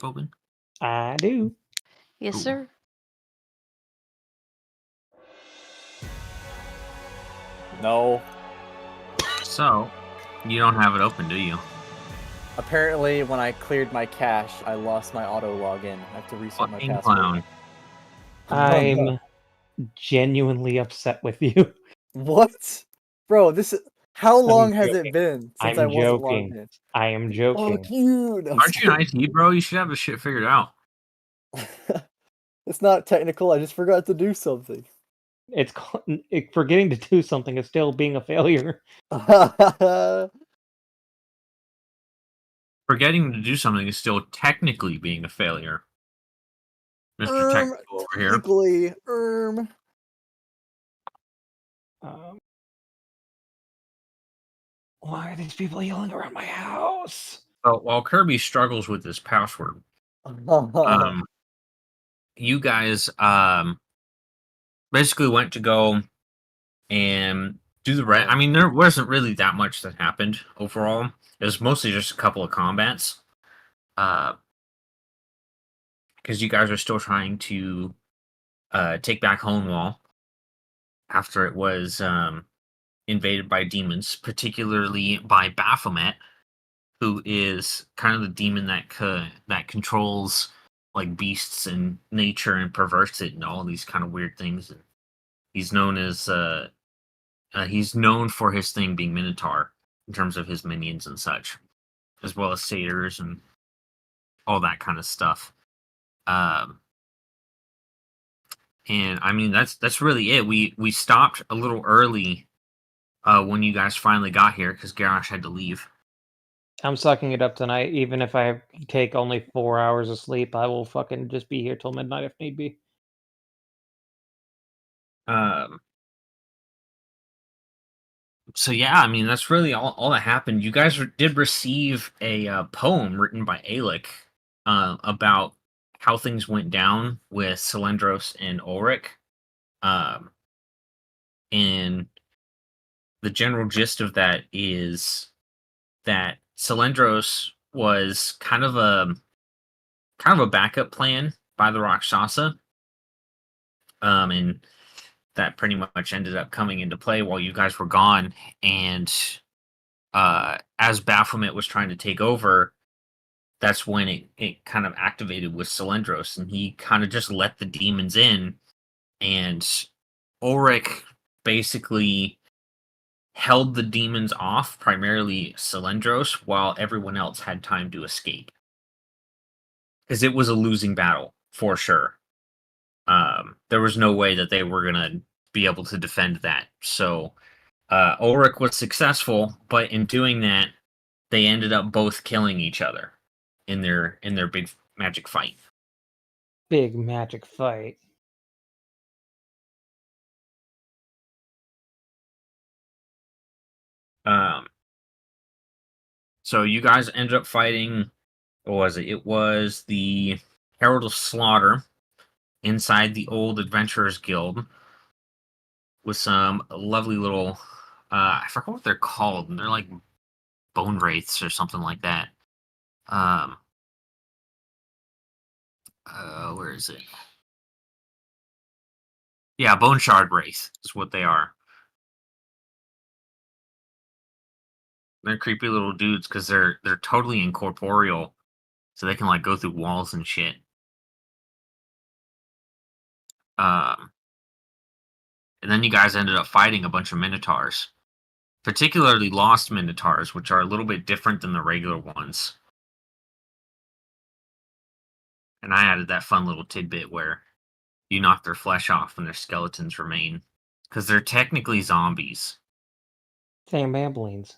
open? I do. Yes, Cool. sir. No. So, you don't have it open, do you? Apparently, when I cleared my cache, I lost my auto login. I have to reset my Fucking password. clown. I'm genuinely upset with you. What? Bro, this is... How long has joking. it been since I I'm wasn't logged joking. in? I am joking. Fuck you! No, I'm Aren't you an IT, bro? You should have this shit figured out. It's not technical, I just forgot to do something. It's forgetting to do something is still being a failure. Forgetting to do something is still technically being a failure. Mr. Technical over here. Technically, Why are these people yelling around my house? So, while Kirby struggles with this password, you guys basically went to go and do the I mean, there wasn't really that much that happened overall. It was mostly just a couple of combats. Because you guys are still trying to take back Honewall after it was invaded by demons, particularly by Baphomet, who is kind of the demon that controls like beasts and nature and perverts it and all these kind of weird things. He's known as he's known for his thing being Minotaur in terms of his minions and such, as well as satyrs and all that kind of stuff. And I mean that's really it. We stopped a little early when you guys finally got here because Garrosh had to leave. I'm sucking it up tonight. Even if I take only 4 hours of sleep, I will fucking just be here till midnight if need be. So yeah, I mean that's really all that happened. You guys did receive a poem written by Alec about how things went down with Cylindros and Ulrich. And the general gist of that is that Cylindros was kind of a backup plan by the Rakshasa. And that pretty much ended up coming into play while you guys were gone. And as Baphomet was trying to take over, that's when it kind of activated with Cylindros, and he kind of just let the demons in. And Ulrich basically held the demons off, primarily Cylindros, while everyone else had time to escape. Because it was a losing battle, for sure. There was no way that they were going to be able to defend that. So Ulrich was successful, but in doing that, they ended up both killing each other in their big magic fight. Big magic fight. So you guys ended up fighting. What was it? It was the Herald of Slaughter inside the old Adventurers Guild with some lovely little. I forgot what they're called. They're like bone wraiths or something like that. Where is it? Yeah, Bone Shard Wraith is what they are. They're creepy little dudes because they're totally incorporeal, so they can like go through walls and shit. And then you guys ended up fighting a bunch of Minotaurs, particularly Lost Minotaurs, which are a little bit different than the regular ones. And I added that fun little tidbit where you knock their flesh off and their skeletons remain, because they're technically zombies. Damn bambolines.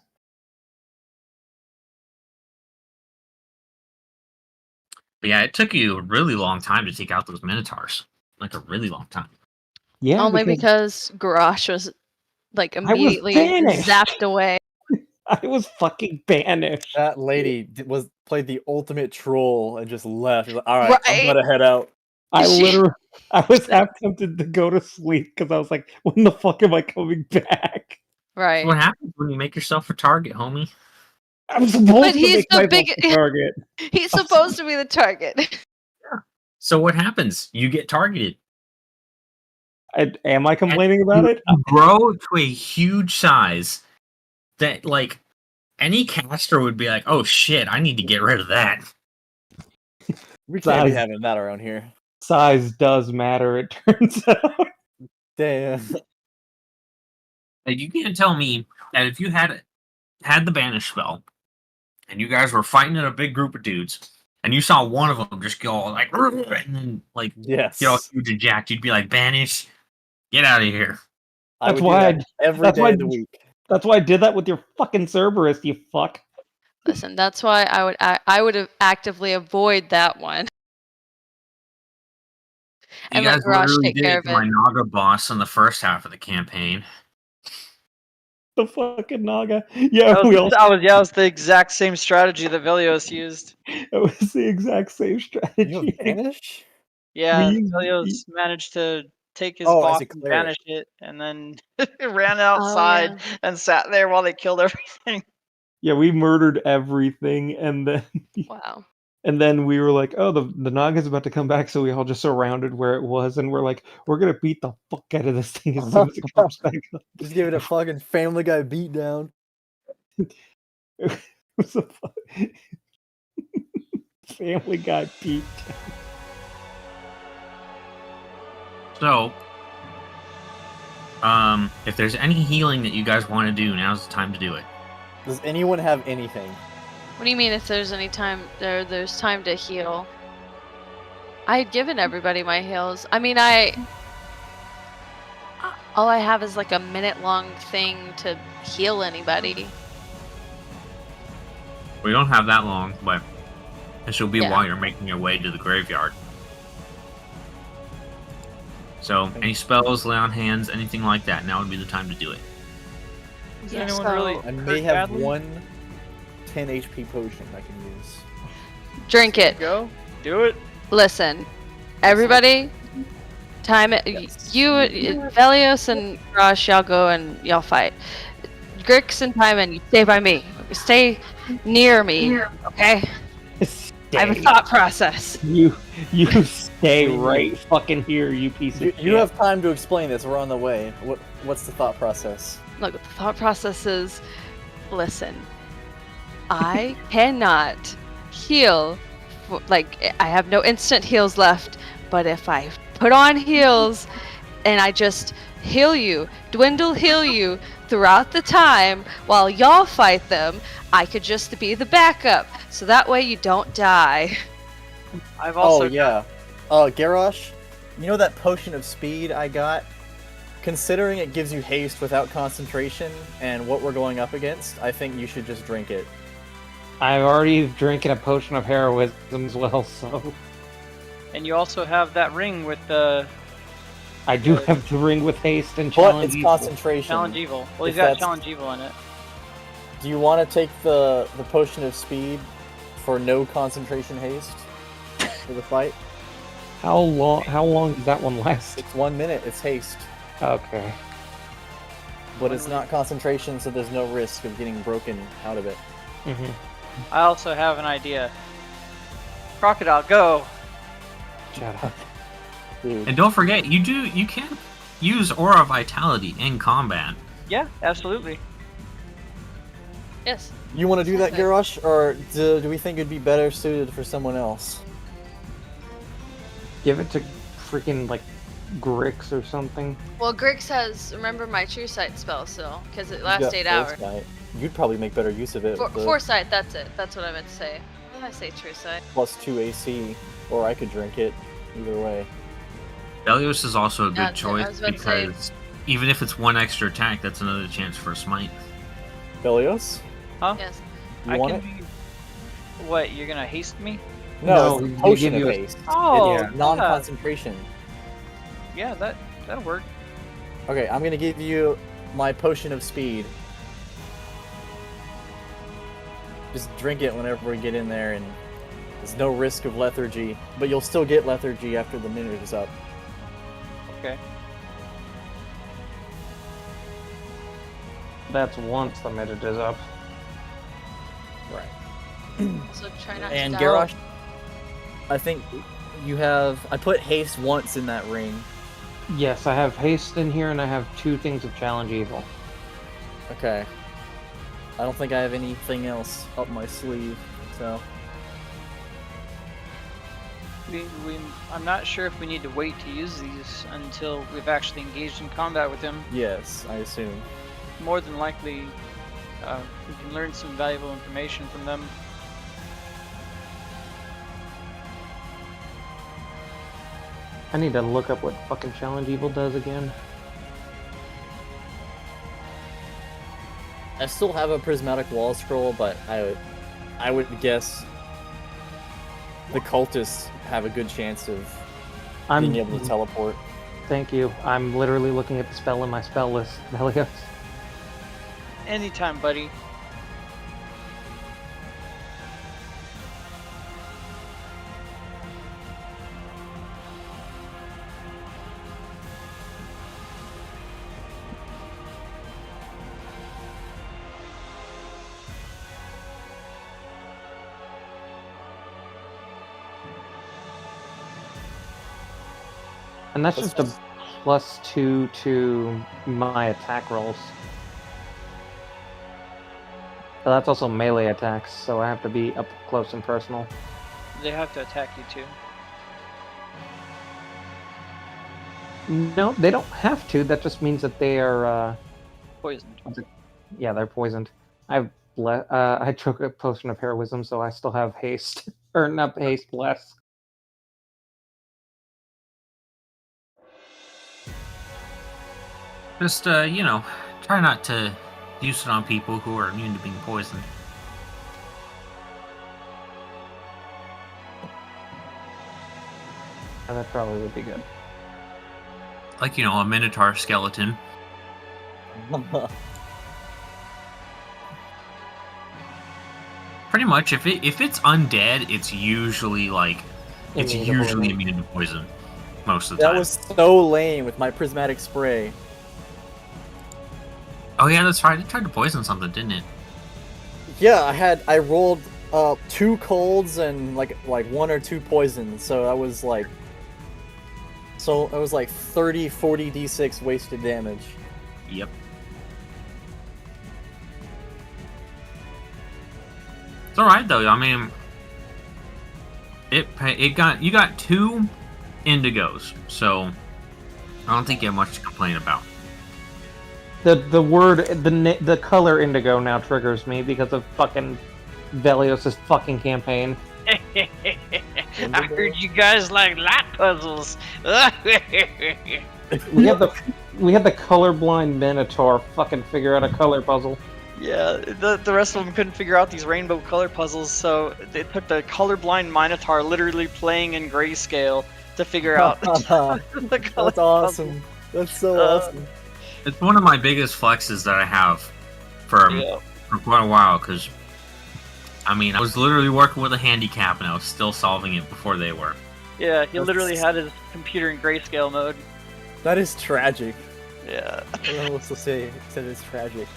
But yeah, it took you a really long time to take out those Minotaurs. Like a really long time. Yeah. Only because Garrosh was like immediately zapped away. I was fucking banished. That lady played the ultimate troll and just left. Like, all right, I'm gonna head out. I was half tempted to go to sleep because I was like, when the fuck am I coming back? Right. What happens when you make yourself a target, homie? I'm supposed But to he's make the myself big- the target. He's supposed to be the target. So what happens? You get targeted. Am I complaining about it? You grow to a huge size that, like, any caster would be like, "Oh shit, I need to get rid of that." We can't be Size. having that around here. Size does matter, it turns out. Damn. Like, you can't tell me that if you had the banish spell, and you guys were fighting in a big group of dudes, and you saw one of them just go all like, and then like Yes. get all huge and jacked, you'd be like, "Banish, get out of here." I That's would do why that every day of the week. That's why I did that with your fucking Cerberus, you fuck. Listen, that's why I would actively avoid that one. You And let guys Garage literally take did care it of to my it. Naga boss in the first half of the campaign. The fucking Naga. Yeah, That we was, all. that was the exact same strategy that Velios used. It was the exact same You strategy. have Banish? Yeah, We- Velios managed to take his Oh, as boss a and cleric. banish it, and then ran outside yeah. and sat there while they killed everything. Yeah, we murdered everything, and Wow. then we were like, "Oh, the Naga's about to come back," so we all just surrounded where it was, and we're like, "We're gonna beat the fuck out of this thing as soon as it comes back up." Just give it a fucking Family Guy beatdown. It was a Family Guy beat. So, if there's any healing that you guys want to do, now's the time to do it. Does anyone have anything? What do you mean if there's any time there's time to heal? I had given everybody my heals. I mean, all I have is like a minute-long thing to heal anybody. We don't have that long, but this will be Yeah. while you're making your way to the graveyard. So, any spells, lay on hands, anything like that, now would be the time to do it. Is Yeah, anyone so- really I may hurt have badly? one 10 HP potion I can use. Drink it. Go, do it. Listen, everybody, time it. Yes. You, Velios and Rush, y'all go and y'all fight. Grix and Timon, you stay by me. Stay near me, okay? I have a thought process. You stay right fucking here, you piece of shit. You have time to explain this. We're on the way. What's the thought process? Look, the thought process is, listen, I cannot heal. Like, I have no instant heals left, but if I put on heals and I just heal you, heal you throughout the time while y'all fight them, I could just be the backup. So that way you don't die. I've also Oh yeah. Garrosh, you know that potion of speed I got? Considering it gives you haste without concentration and what we're going up against, I think you should just drink it. I've already drinking a potion of heroism as well, so and you also have that ring with the I do have the ring with haste and But challenge. it's evil. concentration. challenge evil. Well, If he's got that's- challenge evil in it. Do you want to take the potion of speed for no concentration haste for the fight? How long does that one last? It's 1 minute. It's haste, Okay. but it's not concentration, so there's no risk of getting broken out of it. Mm-hmm. I also have an idea. Crocodile, go! Shut up. Dude. And don't forget, you can use Aura Vitality in combat. Yeah, absolutely. Yes. You want to do that, Okay. Garrosh, or do we think it'd be better suited for someone else? Give it to freaking like Grix or something. Well, Grix has, remember my True Sight spell still, because it You lasts got 8 hours. Foresight. You'd probably make better use of it. with the Foresight, that's it. That's what I meant to say. What did I say, True Sight? +2 AC, or I could drink it. Either way. Belios is also a good Yeah, I choice was about to say- because even if it's one extra attack, that's another chance for a smite. Belios? Yes. You I want can it? be. What? You're gonna haste me? No, No, it's we a potion give of you a- haste. Oh, It's yeah. non-concentration. Yeah, that'll work. Okay, I'm gonna give you my potion of speed. Just drink it whenever we get in there, and there's no risk of lethargy, but you'll still get lethargy after the minute is up. Okay. That's once the minute is up. Right. Also, try not And to doubt. Garrosh, I think you have. I put haste once in that ring. Yes, I have haste in here, and I have 2 things of challenge evil. Okay. I don't think I have anything else up my sleeve, so. I'm not sure if we need to wait to use these until we've actually engaged in combat with him. Yes, I assume. More than likely, we can learn some valuable information from them. I need to look up what fucking challenge evil does again. I still have a prismatic wall scroll, but I would guess the cultists have a good chance of being able to teleport. Thank you. I'm literally looking at the spell in my spell list, Helios. Anytime, buddy. And that's just a +2 to my attack rolls. But that's also melee attacks, so I have to be up close and personal. They have to attack you too. No, they don't have to. That just means that they are, Poisoned. yeah, they're poisoned. I took a potion of heroism, so I still have haste. Or not haste, bless. Just, try not to use it on people who are immune to being poisoned. That probably would be good. Like, a Minotaur skeleton. Pretty much, if it's undead, it's usually immune to poison most of the That time. was so lame with my prismatic spray. Oh yeah, that's right. It tried to poison something, didn't it? Yeah, I rolled 2 colds and like 1 or 2 poisons, so that was like 30, 40 d6 wasted damage. Yep. It's all right though. I mean, you got 2 indigos, so I don't think you have much to complain about. The color indigo now triggers me because of fucking Velios' fucking campaign. I heard you guys like light puzzles. We had the colorblind Minotaur fucking figure out a color puzzle. Yeah, the rest of them couldn't figure out these rainbow color puzzles, so they took the colorblind Minotaur literally playing in grayscale to figure out the color That's awesome. That's so awesome. It's one of my biggest flexes that I have for quite a while, because I mean, I was literally working with a handicap and I was still solving it before they were. Yeah, he literally had his computer in grayscale mode. That is tragic. Yeah. I don't know what to say. Said it's tragic.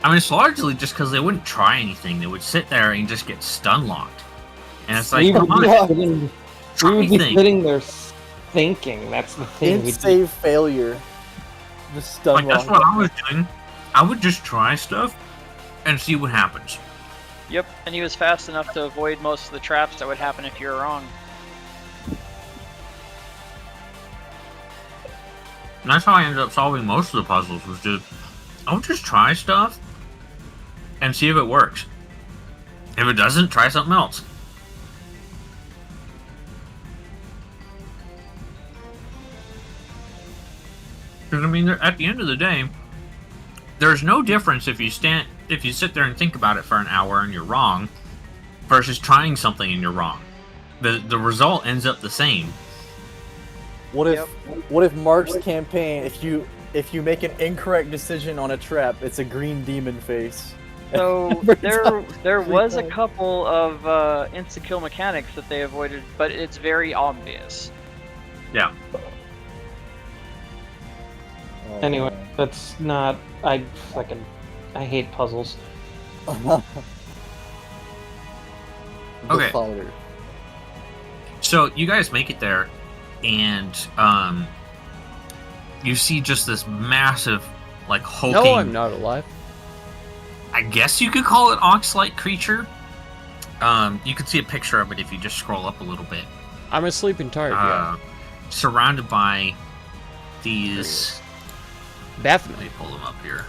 I mean, it's largely just because they wouldn't try anything. They would sit there and just get stun locked. And it's like, come on, we would be sitting there thinking. That's the thing. Save failure. Just stun that's what I was doing. I would just try stuff and see what happens. Yep, and he was fast enough to avoid most of the traps that would happen if you were wrong. And that's how I ended up solving most of the puzzles, was I would just try stuff and see if it works. If it doesn't, try something else. Because I mean, at the end of the day, there's no difference if you sit there and think about it for an hour and you're wrong, versus trying something and you're wrong. The result ends up the same. What if Mark's campaign, if you make an incorrect decision on a trap, it's a green demon face? So there was a couple of insta-kill mechanics that they avoided, but it's very obvious. Yeah. Anyway, that's not. I fucking I hate puzzles. The Okay. fodder. So you guys make it there, and you see just this massive, like, hulking. No, I'm not alive. I guess you could call it ox-like creature. You can see a picture of it if you just scroll up a little bit. I'm asleep and tired, yeah. Surrounded by these. Let Baphomet. me pull them up here.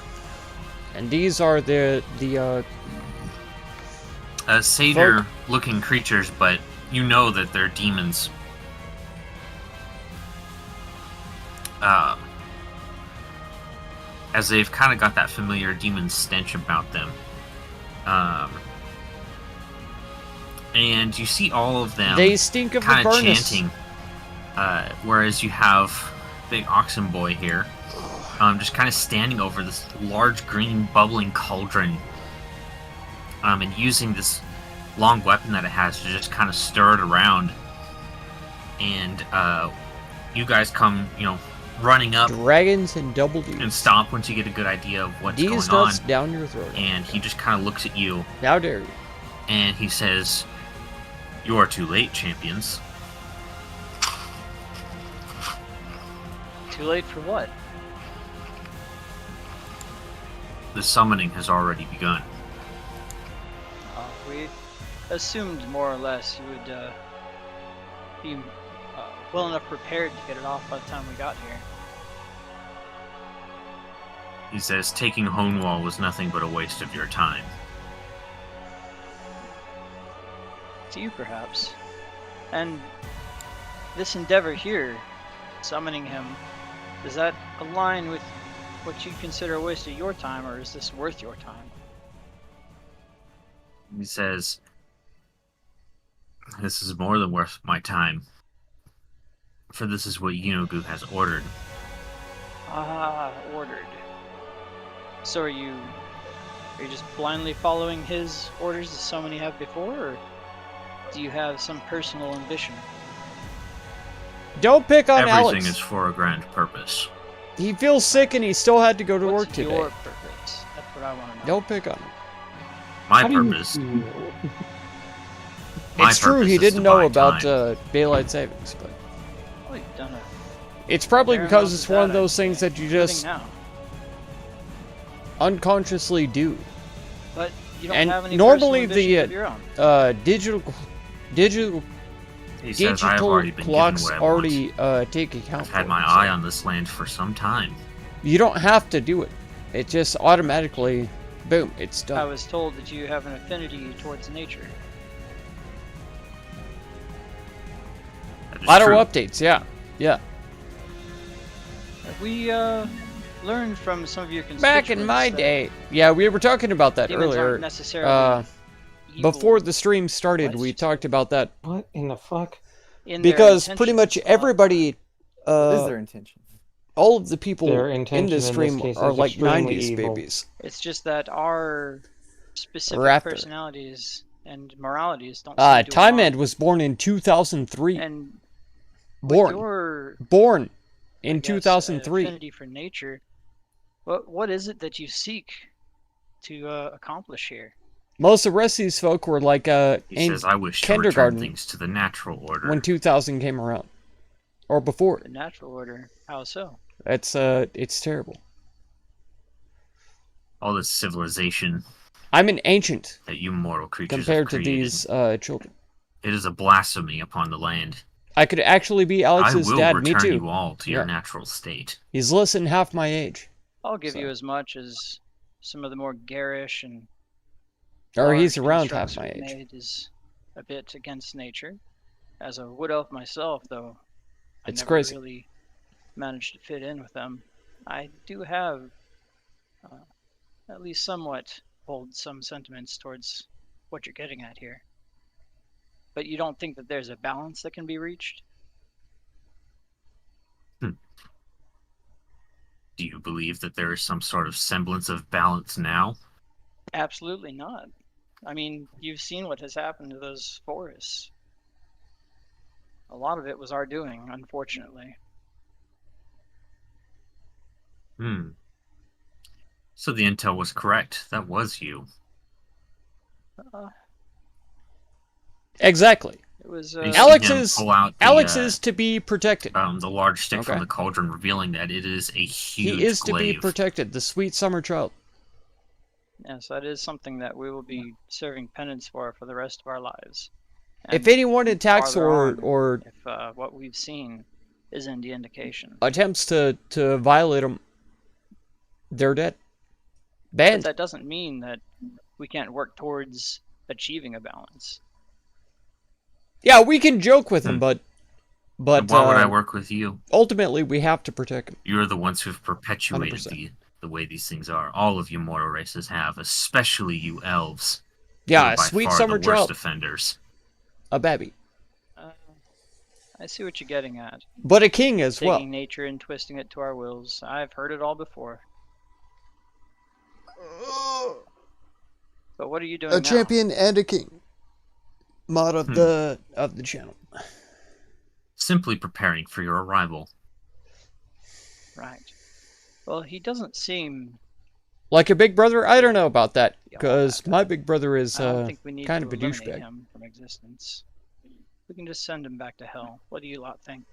And these are the Satyr-looking creatures, but you know that they're demons. As they've kind of got that familiar demon stench about them. And you see all of them they stink of the kind of furnace. chanting. Whereas you have Big Oxen Boy here, just kind of standing over this large green bubbling cauldron, and using this long weapon that it has to just kind of stir it around. And you guys come, running up Dragons and double D's. and stop once you get a good idea of what's D's going nuts on. down your throat. And he just kind of looks at you, How dare you? and he says, "You are too late, champions." Too late for what? The summoning has already begun. We assumed more or less you would be well enough prepared to get it off by the time we got here. He says, "Taking Honewall was nothing but a waste of your time." To you, perhaps. And this endeavor here, summoning him, does that align with what you consider a waste of your time, or is this worth your time? He says, "This is more than worth my time, for this is what Yunogu has ordered." Ah, ordered. So are you just blindly following his orders as so many have before, or do you have some personal ambition? Don't pick on Everything Alex. is for a grand purpose. He feels sick and he still had to go to What's work today. your purpose? That's what I want to know. Don't pick on him. My How do you purpose. feel? My It's true purpose he is didn't to know buy about time. daylight savings, but Well, you've done it. it's probably Fair because enough it's with one of that, those I'd things say. that you Including just now. unconsciously do. But you don't And have any normally personal ambitions the, of your own. Digital He says, "I have digital already been given clocks what I already want. take account. I've had for my it, eye so on this land for some time." You don't have to do it. It just automatically, boom, it's I done. was told that you have an affinity towards nature. That is Auto true. updates, yeah, yeah. Have we learned from some of your constituents Back in my that day, yeah, we were talking about that demons earlier. aren't necessarily evil Before the stream started, What? we talked about that What in the fuck? in their because pretty much intentions. everybody, What is their intention? all of the people Their in intention this in stream this case are is like extremely 90s evil. babies. It's just that our specific after. personalities and moralities don't seem to Time align. End was born in 2003. And Born. with your Born I in guess, 2003. affinity for nature, what is it that you seek to accomplish here? Most of the rest of these folk were like He in says, "I wish to return kindergarten things to the natural order." when 2000 came around. Or before. The natural order. How so? It's terrible. All this civilization I'm an ancient that you mortal creatures compared to have created, these children. it is a blasphemy upon the land. I could actually be I Alex's will dad. Me return too. you all to your Yeah. natural state. He's less than half my age. I'll give So- you as much as some of the more garish and Or he's large around half constructs my we've age. made is a bit against nature. As a wood elf myself, though, I It's never crazy. really managed to fit in with them. I do have at least somewhat hold some sentiments towards what you're getting at here. But you don't think that there's a balance that can be reached? Do you believe that there is some sort of semblance of balance now? Absolutely not. I mean, you've seen what has happened to those forests. A lot of it was our doing, unfortunately. So the intel was correct. That was you. Exactly. It was. You see Alex him is pull out the, Alex is to be protected. the large stick from Okay. the cauldron, revealing that it is a huge He is to be glaive. protected. The sweet summer child. Yes, that is something that we will be serving penance for the rest of our lives. If And anyone attacks farther on, or if what we've seen is any indication, attempts to violate them, they're dead. but Banned. that doesn't mean that we can't work towards achieving a balance. Yeah, we can joke with him, but Why would I work with you? ultimately we have to protect him. You're the ones who've perpetuated 100%. the way these things are. All of you mortal races have, especially you elves. who Yeah, are a by sweet far summer the worst child. offenders. A baby. I see what you're getting at. But a king as Taking well. nature and twisting it to our wills. I've heard it all before. But what are you doing A now? champion and a king. Mod of the channel. Simply preparing for your arrival. Right. Well, he doesn't seem. Like a big brother? I don't know about that. Yeah, Because my big brother is I don't think we need kind to of a eliminate douchebag. him from existence. We can just send him back to hell. What do you lot think?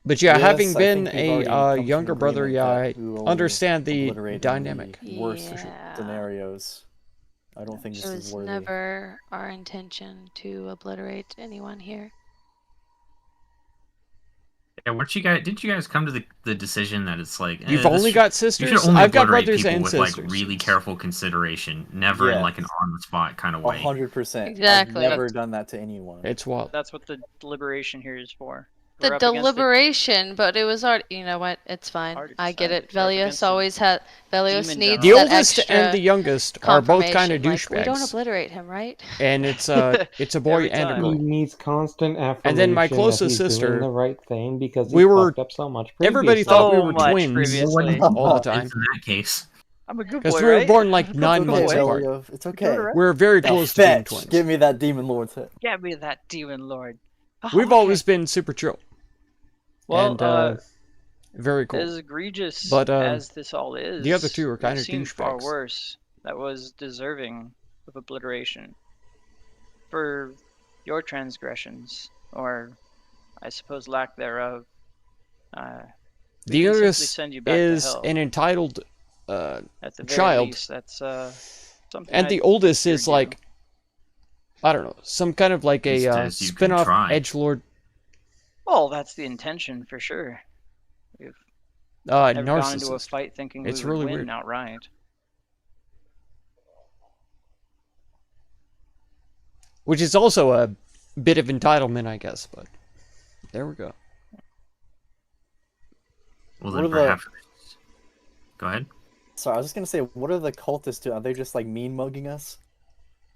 But yeah, Yes, having I been think we've already come a to an younger brother, agreement yeah, that I we will only understand the obliterate dynamic. the worst Yeah. scenarios. I don't think It this is was worthy. never our intention to obliterate anyone here. Yeah, weren't you guys? Did you guys come to the decision that it's like You've this only got You sisters? should only I've got obliterate brothers people and with sisters. like really careful consideration, never in like an Yes. on the spot kind of way. 100%. Exactly. I've never done that to anyone. It's wild. That's what the deliberation here is for. The We're up against a deliberation, but it was already. You know what? It's fine. Hard to I get decide. it. We're up Velios against a always had. Velios demon needs The general. that oldest extra and the youngest are both kind of confirmation, like, we don't douchebags. obliterate him, right? And it's a boy Every and a time. He girl. needs constant affirmation And then my that closest he's sister, doing the right thing because we he were- fucked up so much previously. Everybody thought we So were much twins previously. all the In time. that case, I'm a good Because boy, we were right? born like I'm a 9 good months boy. apart. Elio, it's Doing it okay. right. We're very Now close to being fetch, twins. give me that demon lord's head. Get me that demon lord. Oh, We've okay. always been super chill. Well, And very cool. as egregious But, as this all is, the other two are we've kind of seen far douchebags. worse. That was deserving of obliteration. For your transgressions, or I suppose lack thereof, The we can simply youngest send you back is to hell. an entitled At the very child, least, that's something. and I the oldest feared is you. like, I don't know, some kind of like a Instead, you can spin-off try. edgelord Well, that's the intention for sure. We've never gone into a narcissist. fight thinking It's we would really win weird. outright. Which is also a bit of entitlement, I guess, but there we go. well What then are the- perhaps. Go ahead. Sorry, I was just gonna say, what are the cultists doing? Are they just like mean mugging us?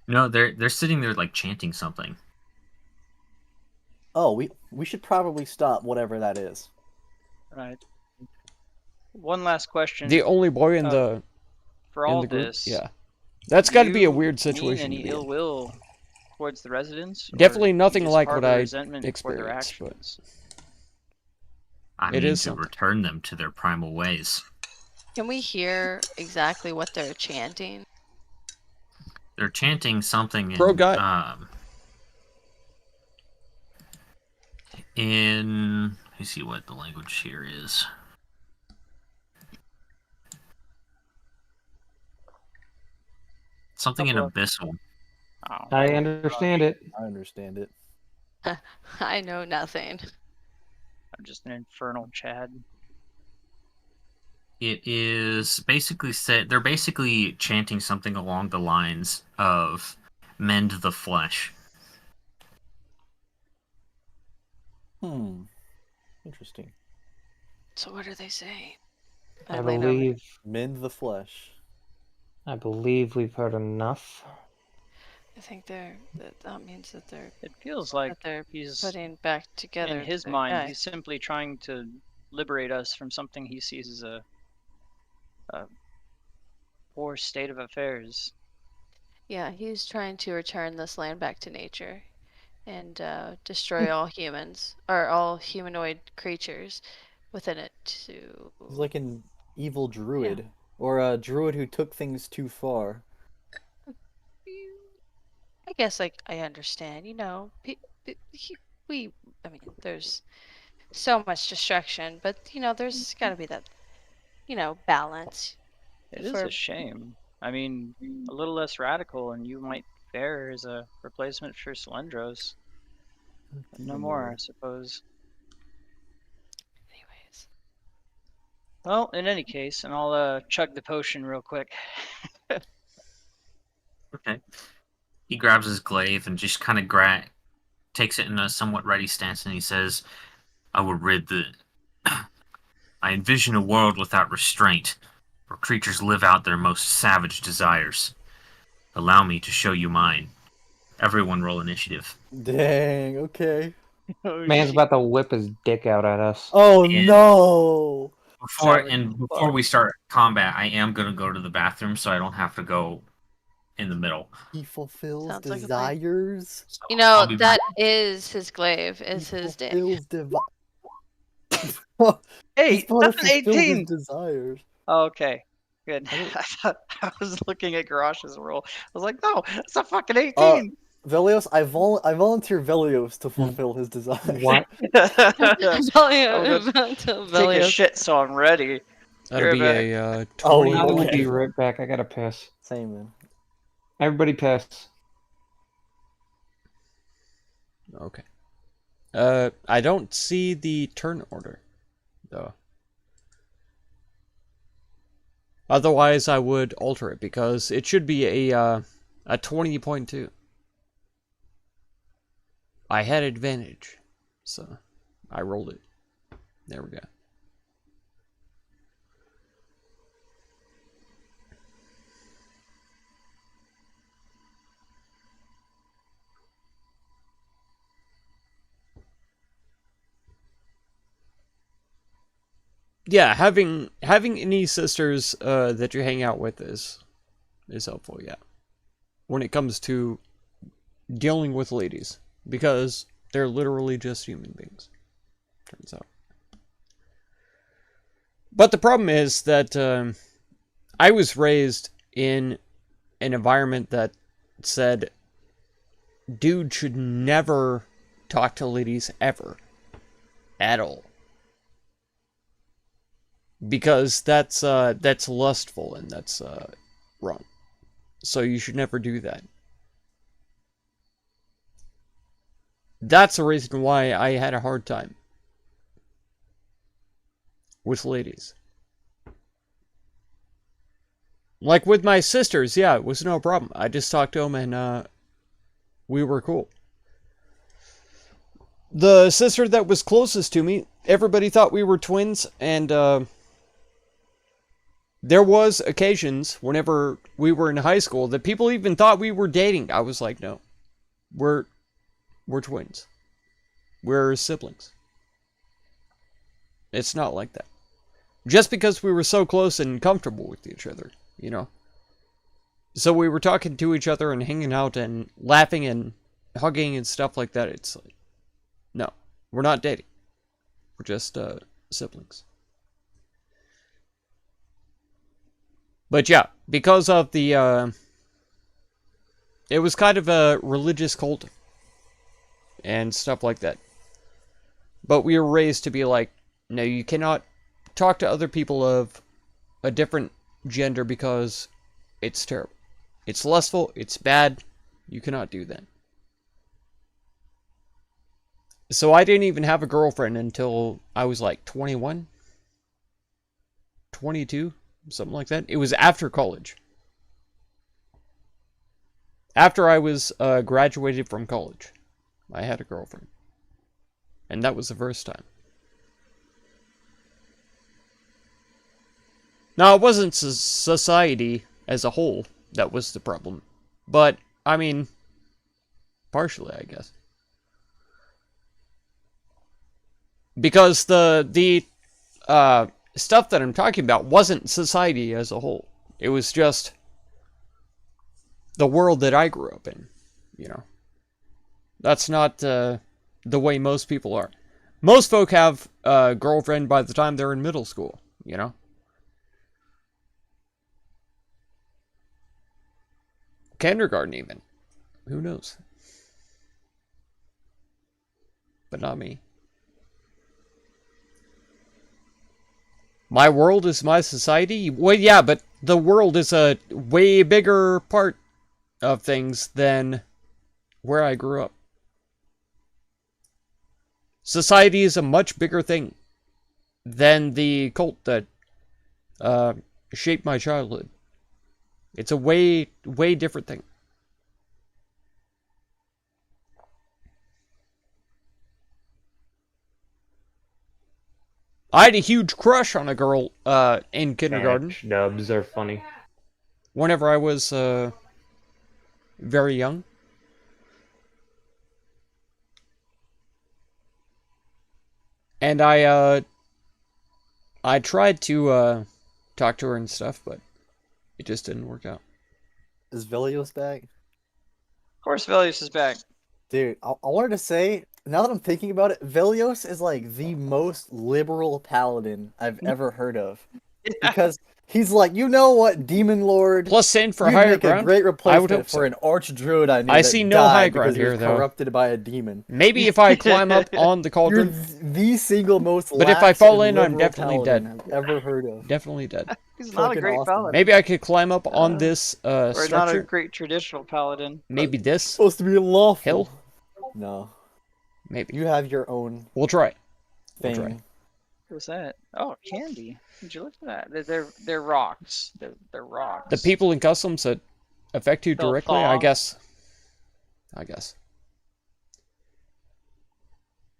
No, they're sitting there like chanting something. Oh, we should probably stop whatever that is. Right. One last question. The only boy in Uh, for in all the group, this, yeah. That's got to be a you weird mean situation to any be ill in. will towards the residents? or Definitely you nothing just like what harbor I resentment for their experienced, but- actions? I It mean is to something. return them to their primal ways. Can we hear exactly what they're chanting? They're chanting something Pro guy. Let me see what the language here is. Something in Couple of- abyssal. Oh, I understand it. I understand it. I know nothing. I'm just an infernal Chad. It is basically said they're basically chanting something along the lines of "mend the flesh." Interesting. So what are they saying? I lean over. Mend the flesh. believe we've heard enough. I think that means that they're It feels like he's putting back together. in his the mind. guy. He's simply trying to liberate us from something he sees as a poor state of affairs. Yeah, he's trying to return this land back to nature and destroy all humans or all humanoid creatures, within it to. He's like an evil druid, or a druid who took things too far. I guess I understand. You know, we. I mean, there's so much distraction, but you know, there's got to be that balance. It is a shame. I mean, a little less radical, and you might fare as a replacement for Cylindros. No more, I suppose. Anyways. Well, in any case, and I'll chug the potion real quick. Okay. He grabs his glaive and just kind of takes it in a somewhat ready stance, and he says, I will rid the... I envision a world without restraint, where creatures live out their most savage desires. Allow me to show you mine. Everyone roll initiative. Dang, okay. Man's about to whip his dick out at us. Oh And no! Before we start combat, I am going to go to the bathroom so I don't have to go in the middle. He fulfills Sounds like a plan. desires. So You know, I'll be that back. is his glaive, is He his dick. fulfills Hey, He's supposed that's to an fulfill his 18! desires. Oh, okay, good. I don't- I thought I was looking at Garash's roll. I was like, no, it's a fucking 18! Velios, I volunteer Velios to fulfill his desires. What? Take a shit so I'm ready. That'll be back. a Oh, 20. I will okay. be right back. I gotta piss. Same man. Everybody piss. Okay. I don't see the turn order, though. Otherwise, I would alter it, because it should be a 20.2. I had advantage, so I rolled it. There we go. Yeah, having any sisters that you hang out with is helpful, yeah. When it comes to dealing with ladies, because they're literally just human beings, turns out. But the problem is that I was raised in an environment that said dude should never talk to ladies ever, at all. Because that's lustful and that's wrong. So you should never do that. That's the reason why I had a hard time with ladies. Like with my sisters, yeah, it was no problem. I just talked to them and we were cool. The sister that was closest to me, everybody thought we were twins, and there was occasions whenever we were in high school that people even thought we were dating. I was like, no, we're twins. We're siblings. It's not like that. Just because we were so close and comfortable with each other, you know. So we were talking to each other and hanging out and laughing and hugging and stuff like that. It's like, no, we're not dating. We're just siblings. But yeah, because of the, it was kind of a religious cult and stuff like that. But we were raised to be like, no, you cannot talk to other people of a different gender because it's terrible. It's lustful, it's bad, you cannot do that. So I didn't even have a girlfriend until I was like 21, 22, something like that. It was after college. After I was graduated from college, I had a girlfriend. And that was the first time. Now, it wasn't society as a whole that was the problem. But, I mean, partially, I guess. Because the stuff that I'm talking about wasn't society as a whole. It was just the world that I grew up in, you know. That's not the way most people are. Most folk have a girlfriend by the time they're in middle school, you know? Kindergarten, even. Who knows? But not me. My world is my society? Well, yeah, but the world is a way bigger part of things than where I grew up. Society is a much bigger thing than the cult that shaped my childhood. It's a way different thing. I had a huge crush on a girl in kindergarten. Dubs are funny. Whenever I was very young. And I tried to talk to her and stuff, but it just didn't work out. Is Velios back? Of course, Velios is back. Dude, I wanted to say, now that I'm thinking about it, Velios is like the most liberal paladin I've ever heard of. Because he's like, you know what, Demon Lord? Plus sin for you'd higher make ground. a great I would replacement hope for so. an archdruid I knew I that see no died high ground because he was here, though. corrupted by a demon. Maybe if I climb up on the You're cauldron. the single most But if I lax fall and in, I'm liberal definitely paladin dead. I've ever heard of. Definitely dead. He's not a Fucking great awesome. paladin. Maybe I could climb up on this Or not a structure. great traditional paladin. Maybe this Supposed to be lawful. hill. No, Maybe. you have your own We'll try. thing. try. What's that? Oh, candy. Would you look at that? They're rocks. They're rocks. The people in customs that affect you They'll directly, thaw. I guess.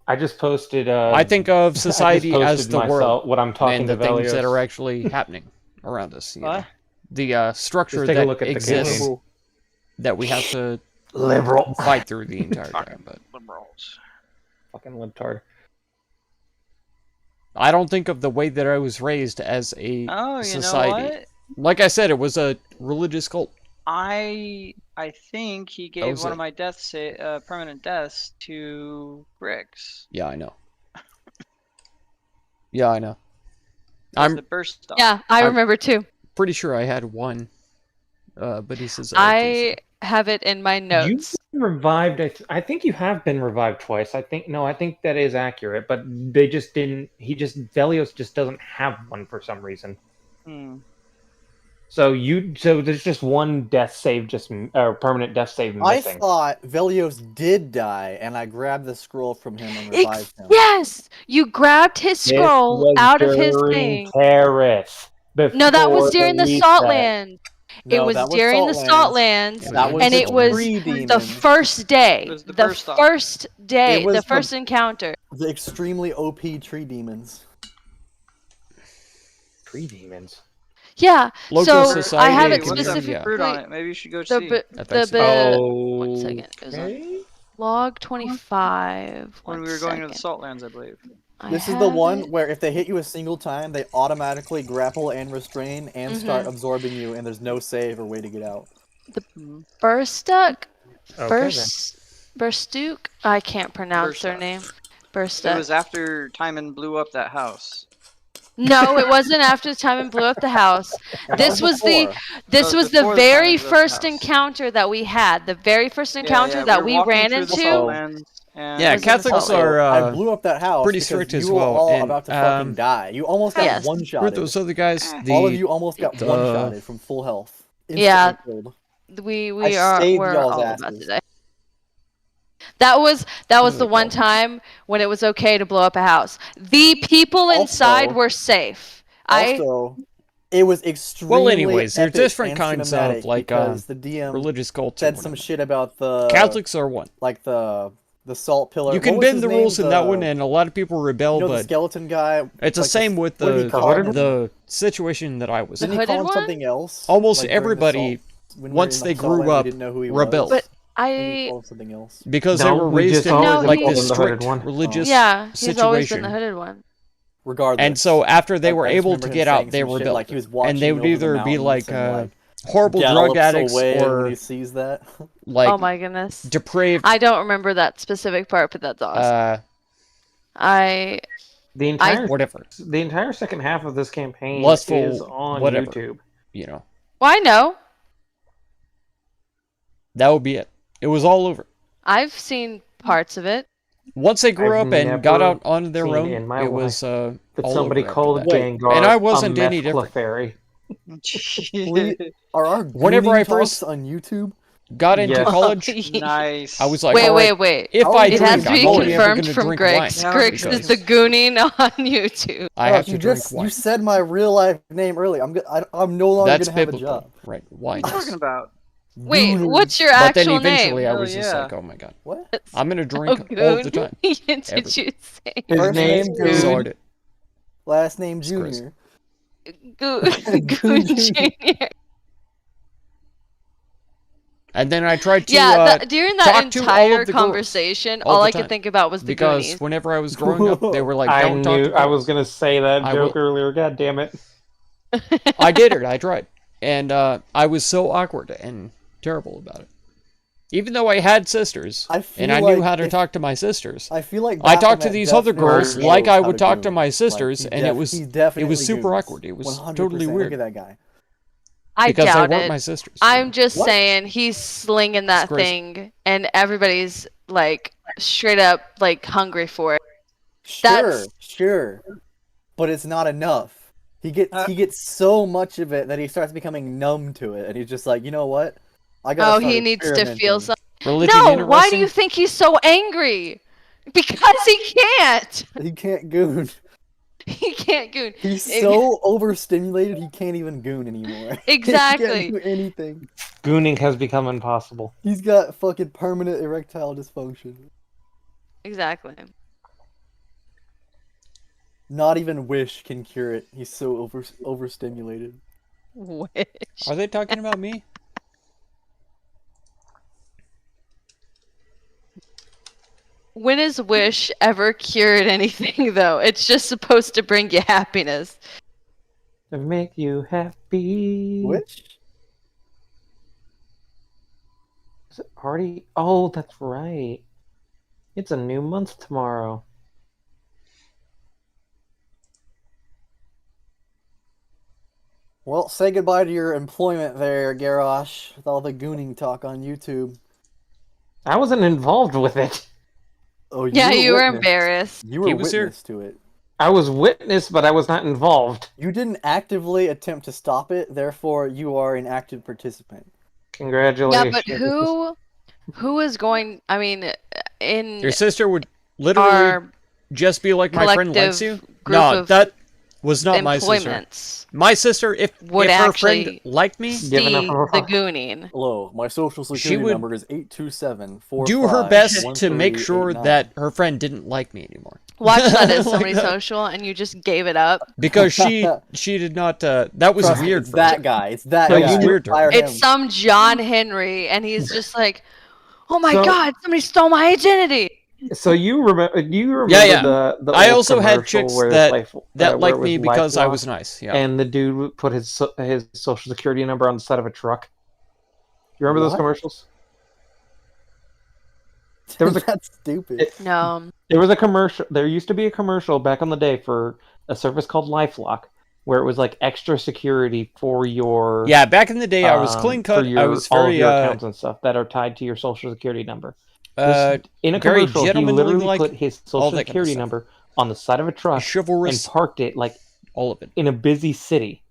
I just posted. I think of society I just as posted the myself world what I'm talking and the to things that Velios. are actually happening around us. You know? What? The structure Just take a that look at the exists campaign. that we have to Liberal. fight through the entire time. But Liberals. Fucking libtard. I don't think of the way that I was raised as a Oh, you society. know what? Like I said, it was a religious cult. I think he gave was one it? of my permanent deaths to Grix. Yeah, I know. Yeah, I know. It was I'm the burst off. Yeah, I I'm- remember too. pretty sure I had one. But he says I have it in my You've notes. been revived. I think you have been revived twice. I think that is accurate. But they just didn't. Velios just doesn't have one for some reason. Hmm. So there's just one death save, permanent death save I missing. thought Velios did die, and I grabbed the scroll from him and revived him. Yes, you grabbed his This scroll was out of his during thing. Terrace, No, that was before during the reset. Saltland. It No, was that during the Saltlands. Saltlands, That was and the it was tree the demons. first day. It was the The burst off. first day, It was the the- first encounter. The extremely OP tree demons. Tree demons. Yeah. Local so society I have Hey, it what's that specifically. fruit on it? Maybe you should go The see. b- I think the so. b- Oh. one second. It was on Okay. log 25. When we One were going to the second. Saltlands, I believe. I This is the have one it. where if they hit you a single time, they automatically grapple and restrain and start Mhm. absorbing you, and there's no save or way to get out. Burstuck. Okay, Burstuke. I can't pronounce their Burstuck. name. It Burstuck. was after Timon blew up that house. No, it wasn't after the time and blew up the house. This was the before. this No, was the before the time very it blew up the first house. encounter that we had. The very first encounter Yeah, that were we walking ran through the into. Saltlands, and Yeah, was in the Catholics Saltlands. are I blew up that house pretty because strict you as were well, all and, about to fucking die. You almost got Yes. one Were shot. those other guys? All of you almost got the- one shotted from full health. Yeah. Instantly killed. We I saved we're y'all's all about asses. to die. That was Really the one cool. time when it was okay to blow up a house. The people inside Also- were safe. Also, it was extremely Well, anyways, there's epic different and kinds cinematic of, like, because the DM religious cults. or said some whatever. shit about the Catholics are one. like the salt pillar. You What can was bend his the name? rules in that The- one, and a lot of people rebel, you know the but skeleton guy. it's the like same with what did he the call him? the situation that I was The in. Didn't he call hooded him one? something else? Almost Like, during the everybody, salt- when we were once in they the grew Saltlands, we up, didn't know who he rebelled. But Was. He I called him something else. Because No, they were we raised just in always like called this him the hooded strict one. religious yeah, he's always been situation. the hooded one. Regardless. And so after they Like, were I just able remember to him get saying out, they some shit, rebelled. like he was And watching they would over the either be mountains like and, horrible drug gallops addicts away when or he sees that. like Oh my goodness. depraved I don't remember that specific part, but that's awesome. I The entire Whatever. the entire second half of this campaign Lustful, is on whatever. YouTube. You know, well, I know. that would be it. It was all over. I've seen parts of it. Once they grew I've up and got never out on their seen own, in my it was That all somebody over after called that. Wait, Gengar and I wasn't a any meth different. Clefairy. We, are our Whenever Gooning I first- talks on YouTube? Got into Yes. college, Nice. I was like, wait, all right, wait. if How I are you It has drink, to I'm be only ever confirmed going to from drink Grix. wine. Grix because is the gooning on YouTube. I have to you drink just wine. you said my real life name earlier. I'm no longer That's gonna have biblical, a job. right? Wine. What are you talking about? Wait, Gooners. what's your But then actual eventually name? I was Hell just yeah. like, oh my god, What? I'm going to Oh, drink all goon. the time. Did Everything. you say His First name name is So I Goon, did. last name It's crazy. Junior. Goon Goon Junior? And then I tried to Yeah, during that talk to all entire of the girls conversation, all all the I time. could think about was the because Goonies. whenever I was growing up, they were like, I don't talk knew to girls. I was gonna say that I joke will- earlier. God damn it! I did it. I tried. And I was so awkward and terrible about it. Even though I had sisters, I feel and I knew like how to if- talk to my sisters, I feel like I talked to Baphomet these other definitely girls knows like I how would talk to goon. my Like, sisters, he and it was definitely super goons. awkward. It was 100%. totally Look weird at that guy. I because they doubt weren't it. my sisters. I'm just What? saying he's slinging that crazy. thing, and everybody's like straight up like hungry for it. Sure, but it's not enough. He gets so much of it that he starts becoming numb to it, and he's just like, you know what? I gotta Oh, start he needs to feel experimenting." something. Religion No, interesting? why do you think he's so angry? Because he can't. He can't goon. He can't goon. He's If- so overstimulated he can't even goon anymore. Exactly. He can't do anything. Gooning has become impossible. He's got fucking permanent erectile dysfunction. Exactly. Not even Wish can cure it. He's so overstimulated. Wish. Are they talking about me? When has Wish ever cured anything, though? It's just supposed to bring you happiness. To make you happy. Which? Is it already? Oh, that's right. It's a new month tomorrow. Well, say goodbye to your employment there, Garrosh, with all the gooning talk on YouTube. I wasn't involved with it. Oh, Yeah, you were witness. embarrassed. You were He was here. witness to it. I was witness, but I was not involved. You didn't actively attempt to stop it, therefore you are an active participant. Yeah, Congratulations. but who is going? I mean, in Your sister would literally our just be like, my friend likes you? collective group No, of that was not my sister. employments My sister, if would her actually friend liked me, Giving up see her- the gooning. Hello, my social security would number is 827 do her best to make sure that her friend didn't like me anymore. Watch that as Like somebody's that. social, and you just gave it up. Because she did not, that was Trust me, weird it's for that her. guy. It's that So guy. you- weird to her. Fire It's him. some John Henry, and he's just like, "Oh my So- God, somebody stole my identity." So you remember? You remember Yeah. the I old also had commercial chicks where that where liked it me was because I LifeLock, was nice. Yeah. and the dude would put his social security number on the side of a truck. You remember those What? commercials? There was a- That's stupid. No, There was a commercial. There used to be a commercial back in the day for a service called LifeLock, where it was like extra security for your Yeah, back in the day, I was clean for cut. your, I was all of very, your accounts and stuff that are tied to your social security number. In a very commercial, he gentlemanly literally like, put his all social that kind of security stuff. number on the side of a truck and chivalrous, parked it like all of it. in a busy city,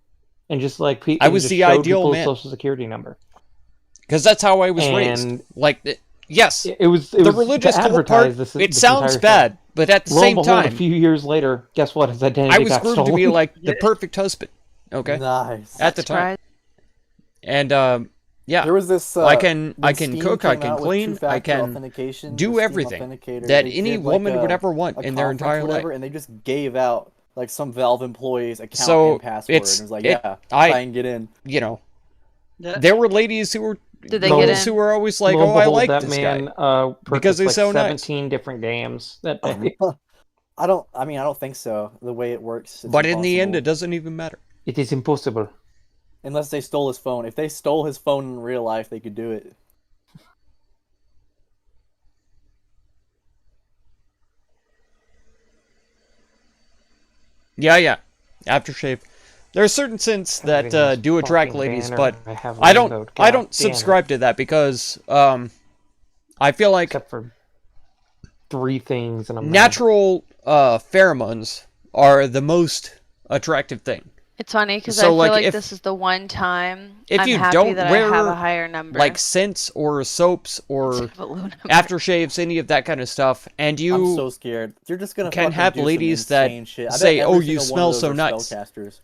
and just like I was just the showed ideal people his man. social security number. Because that's how I was raised. And Like, yes, it was the was religious to cult advertise part, this. it this sounds entire bad, but at the Lo and same behold, a time, few years later, guess what? His identity I was got groomed stolen. to be like the perfect husband. Okay, Nice. at the time, and yeah, There was this. I can when can Steam cook, I came can out with clean, I two-factor can authentication, do the Steam everything Authenticator, that they any did, woman like, would ever want a in their conference or entire whatever, life. and they just gave out like some Valve employee's account So, and password. it's- and it was like, it- yeah, I- try and get in. You know, That- there were ladies who were Did they get girls in? who were always like, Lo and "Oh, I behold, like that this man, guy." because he's like so nice. 17 different games that day. I don't think so. The way it works, it's But in the end, impossible. it doesn't even matter. It is impossible. Unless they stole his phone. If they stole his phone in real life, they could do it. Yeah. Aftershave. There are certain scents that Everything do is attract fucking ladies, banner but have I don't. rainbowed. I God don't damn it. subscribe to that because I feel like Except for 3 things, and I'm mad. natural pheromones are the most attractive thing. It's funny because So, I feel like, like if- this is the one time if I'm you happy don't that I have wear, a higher number. Like scents or soaps or Instead of a low number. aftershaves, any of that kind of stuff, and I'm you so scared. You're just gonna can fucking have do some ladies that insane shit. I bet say, every "Oh, you single one of smell those so are nice," spellcasters.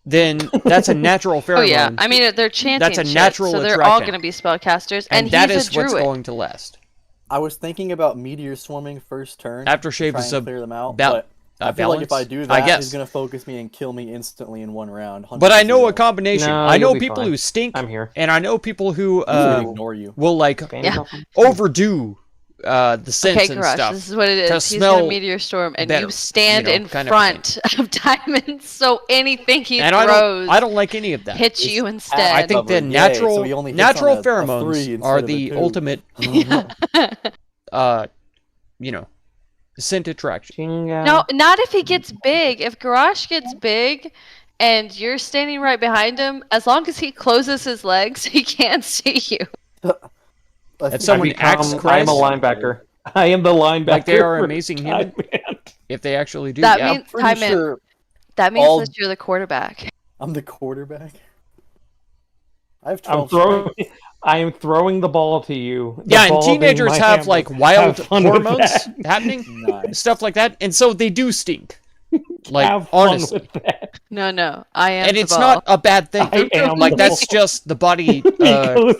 then that's a natural pheromone. Oh yeah, I mean they're chanting That's a shit, natural so they're all attractant. going to be spellcasters, and and that he's is a druid. what's going to last. I was thinking about meteor swarming first turn. to Aftershave try is and a clear them out, bal- but I feel like if I balance, do I that, guess. he's gonna focus me and kill me instantly in one round. But I know a 100%. combination. No, I know you'll be people fine. who stink, I'm here. and I know people who He's gonna ignore you. will like Yeah. overdo the scents Okay, and Garage, stuff. this is what it to is. He's gonna smell meteor storm, and better, you stand you know, in kind of front of Diamond, so anything he And I don't like any of that. hits you It's instead. I think the Covered. Yay, natural so he only hits natural on a 3 pheromones instead are of a the 2. ultimate, you know, scent attraction. No, not if he gets big. If Garage gets big and you're standing right behind him, as long as he closes his legs, he can't see you. If someone acts I am Christ, a linebacker. I am the linebacker. like they are for amazing human, Time-Man. if they actually do, That yeah. means Pretty Time Man, sure that means all- that you're the quarterback. I'm the quarterback. I have I'm 12 throwing. strikes. I am throwing the ball to you. The Yeah, and ball being teenagers my have hammer. like wild Have fun with hormones that. happening, Nice. stuff like that, and so they do stink. Like Have fun honestly, with that. No, I am and the it's ball. not a bad thing. I am Like the that's ball. just the body He goes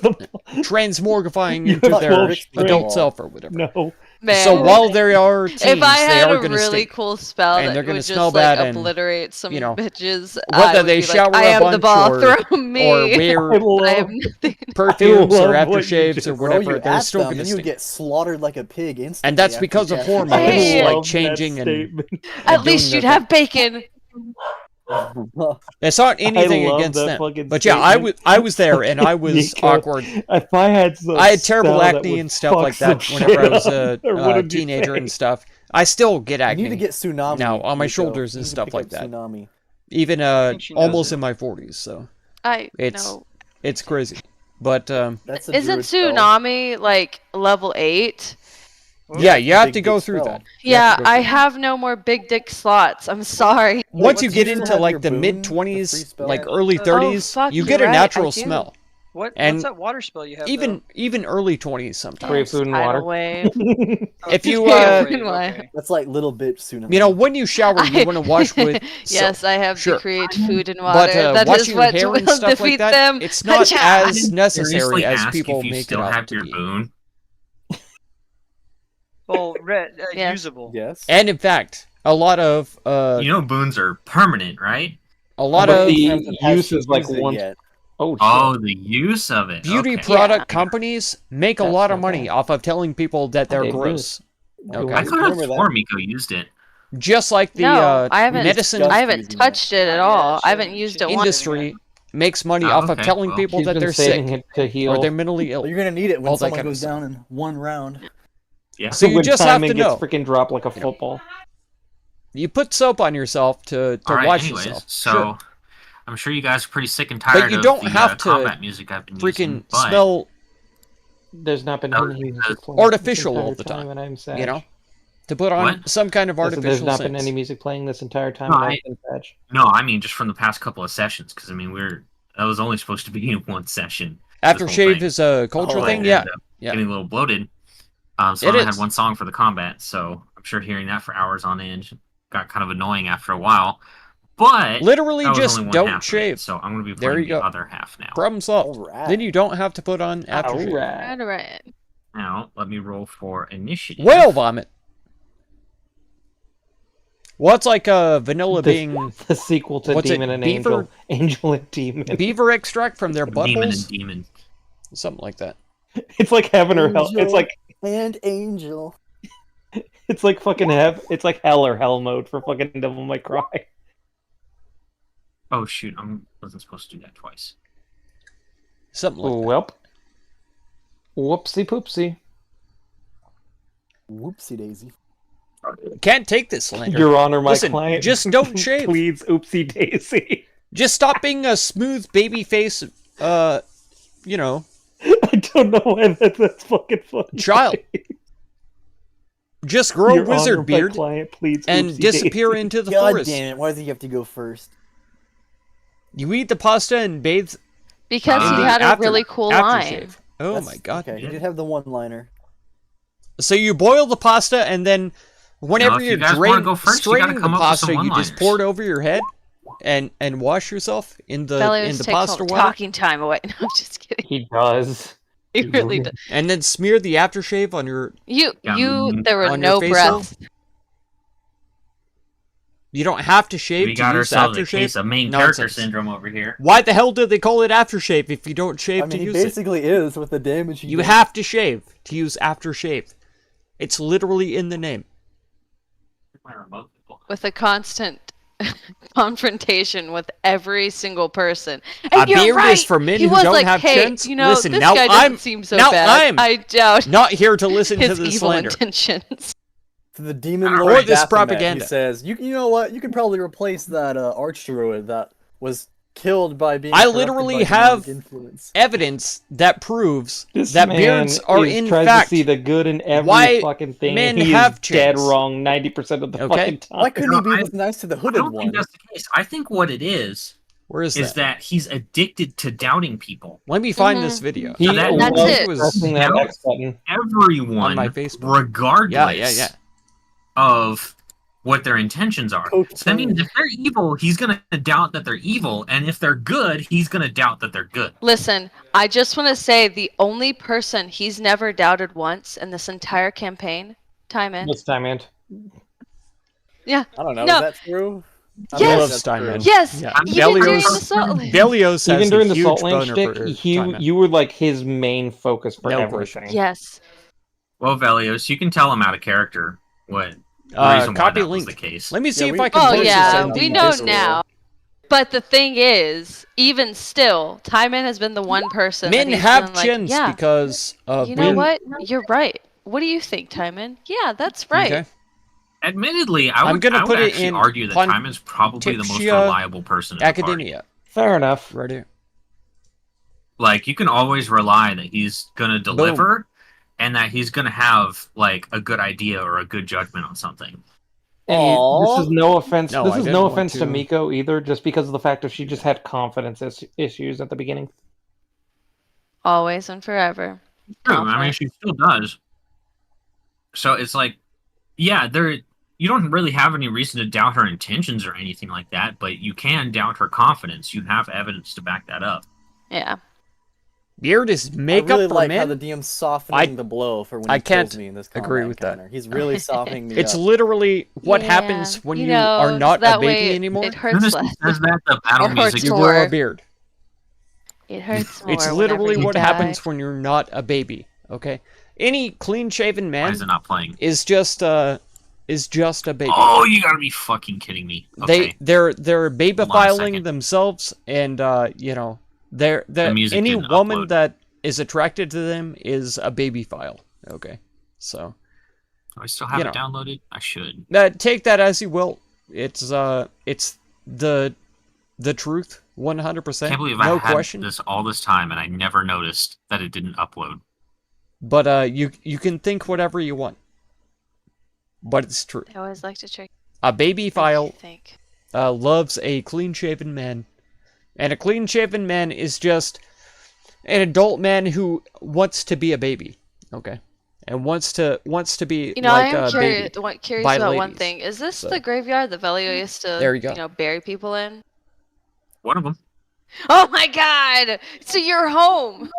the ball. transmorgifying You into have their 12 adult strings. self or whatever. No. Man. So while they are teens, if I they had are a going to really stink. cool spell And that they're gonna would just smell like bad and, obliterate some you know, bitches, whether I would they be shower like, I a am the bunch ball, or- throw me. or wear I love. I have nothing. perfumes or love what you aftershaves just- or Throw whatever, you they're at still them, going to and you stink. get slaughtered like a pig instantly. And that's after because of death. hormones, Hey. like love that changing and statement. and At least doing you'd their have bacon. It's not anything love against that them. fucking But yeah, I was there and I was Nico, awkward. If I had some I had terrible spell that acne would and stuff fuck like that some whenever I shit was up, or what a did you teenager say? and stuff. I still get You acne. need to get tsunami now on my Nico. shoulders and You need to stuff pick like up that. Tsunami. Even think she knows almost it. in my 40s, so I It's- know. it's crazy. But That's a Isn't druid spell. tsunami like level 8? yeah, you have Big to go dick through spell. that. You have Yeah, to go I through that. have no more big dick slots. I'm sorry. Once you do get you still into have like your the boon, mid the free 20s, spell? like Yeah, early oh, 30s, fuck, you you're get a right, I natural do. smell. And What's that water spell you have? Even early 20s sometimes. Create food and Tidal water. wave. If you Yeah, wave, why? okay. That's like little bit tsunami. You know, when you shower, you want to wash with Yes, soap. I have Sure. to create food and But water. That washing is your what hair will and stuff defeat like that, them. it's not Hacha! as necessary Seriously as ask people if you make it still out have to your be. boon. Well, Yeah. usable. Yes. And in fact, a lot of You know boons are permanent, right? a lot But of the Hasn't use is like used it one. yet. Oh shit. Oh, the use of it. beauty okay. product Yeah. companies make a That's lot of not money bad. off of telling people that they're didn't gross. Okay. I could have Remember that? sworn Miko used it. Just like the No, I haven't. medicine discussed I haven't using touched it at Yeah, all. she I haven't hasn't- used she it hasn't. once. industry makes money Oh, off of okay, telling well. people She's that been they're saving sick it to heal. or they're mentally ill. Well, you're gonna need it when All that someone kind of goes down in one round. Yeah. So you when just have Time to Man gets know. freaking dropped like a You know. football. You put soap on yourself to All right, wash anyways, yourself. so Sure. I'm sure you guys are pretty sick and tired you of don't the have to combat music I've been using, Freaking but smell, There's not been Oh, any music uh, playing artificial this all entire the time, and I'm sad. you know? To put on What? some kind of I said there's artificial not been sense. any music playing this entire time. No, and I- I've been sad. no, I mean just from the past couple of sessions, because I mean that was only supposed to be in one session. this whole Aftershave thing. is a cultural Oh, thing, But yeah. ended up yeah. Getting a little bloated. So It I only had is. one song for the combat, so I'm sure hearing that for hours on end got kind of annoying after a while. But Literally that was just only one don't half of it, shave. so I'm going to be There playing you the go. other half now. Problem solved. Alright. Then you don't have to put on aftershave. Alright. Alright. Now let me roll for initiative. Whale vomit. What's like vanilla The- being The sequel to What's it, Demon and Beaver? Angel. Angel and Demon. beaver extract from their Demon and buttholes? demon. Something like that. It's like heaven or hell. It's Angel. like And Angel. it's like fucking It's like hell or hell mode for fucking Devil May Cry. Oh shoot, I wasn't supposed to do that twice. Something like that. Welp. Whoopsie poopsie. Whoopsie daisy. Can't take this, Slender. Your Honor, my Listen, client. just don't shave. Please, oopsie daisy. Just stop being a smooth baby face, I don't know why that's fucking funny. child. Just grow Your a wizard Honor, my beard client, please, and oopsie disappear daisy. into the God forest. damn it! Why does he have to go first? You eat the pasta and bathe Because in he the had a after- really cool line. aftershave. Oh That's- my god. Okay, he did have the one-liner. So you boil the pasta and then whenever if you you're guys wanna go first, you gotta straining the come up with pasta, some you just one-liners. pour it over your head and wash yourself in the Velios takes all pasta the water, talking time away. No, I'm just kidding. He does. He really does. and then smear the aftershave on your. You, Yeah, there were on your no face breaths. You don't have to shave We to got use ourselves a aftershave. case of main character Nonsense. syndrome over here. Why the hell do they call it aftershave if you don't shave I mean, to he use it? basically is with the damage he You did. have to shave to use aftershave. It's literally in the name. My remote people. With a constant confrontation with every single person. A And you're beard right. is for men he who was don't like, have hey, chins. you know, Listen, this now guy doesn't I'm- seem so now bad. I'm I doubt Not here to listen to his the evil slander. intentions. To the demon Or lord this Baphomet, propaganda. He says, "You know what? You can probably replace that archdruid that was killed by being I corrupted literally by have demonic influence." Evidence that proves This that man beards are tries fact. to see the good in every why fucking thing. men He have is dead chins. wrong 90% of the Okay. fucking time. Why couldn't he be No, this nice to the I hooded don't one? think that's the case. I think what it is Where is that? he's addicted to doubting people. Let me find this video. He So that- loves That's it. pressing that Now- X button. Everyone, On my Facebook. regardless Yeah. of what their intentions are. Coach So that means Tony. if they're evil, he's going to doubt that they're evil, and if they're good, he's going to doubt that they're good. Listen, I just want to say the only person he's never doubted once in this entire campaign, Timon. This time, man. Yeah. I don't know. No. Is that true? I Yes. don't know if Loves that's Steinman. true. Yes, Yeah. even during Velios- the salt. Velios has Even during a the huge Saltland boner shtick, for Timon. you were like his main focus for No everything. Yes. Well, Velios, you can tell him out of character what the reason why Copy that was link. the case. Let me see Yeah, if we- I can Oh post this yeah, in we the know Discord. now. But the thing is, even still, Timon has been the one person. Men that he's have been like, chins yeah, because of you know being- what? You're right. What do you think, Timon? Yeah, that's right. Okay. Admittedly, I I'm would, gonna I would put it actually in argue that Timon's probably the most Pontificia reliable person in the party. Academia. Fair enough. Right here. Like, you can always rely that he's going to deliver and that he's going to have, like, a good idea or a good judgment on something. And this is no offense. No, this I is didn't no want offense to- to Miko either, just because of the fact that she just had confidence issues at the beginning. Always and forever. True, I mean, Confident. she still does. So it's like, yeah, you don't really have any reason to doubt her intentions or anything like that, but you can doubt her confidence. You have evidence to back that up. Yeah. Beard is I makeup really for like men. how the DM's softening the blow for when I he kills can't me in this agree combat with that. encounter. He's really softening me It's up. literally what Yeah, happens when you know, are not a that baby way anymore. It As soon hurts as he less. says that, the battle It music hurts You is more. grow a beard. It hurts more. It's whenever literally you what die. happens when you're not a baby. Okay, any clean-shaven Why man is it not playing? is just a baby. Oh, you gotta be fucking kidding me. Okay. They're Hold on a babyfiling second. themselves, and they're The music any didn't woman upload. that is attracted to them is a baby file. Okay, so Do I still have you it know. downloaded? I should. take that as you will. It's the truth, 100%. I can't believe no I had question. this all this time and I never noticed that it didn't upload. But you can think whatever you want, but it's true. I always like to check. A baby what file you think. loves a clean-shaven man, and a clean-shaven man is just an adult man who wants to be a baby, okay, and wants to be You know, like I am a curious, baby. curious by about one ladies. thing. Is this So- the graveyard that Velio used to, There you go. bury people in? One of them. Oh my god! So you're home!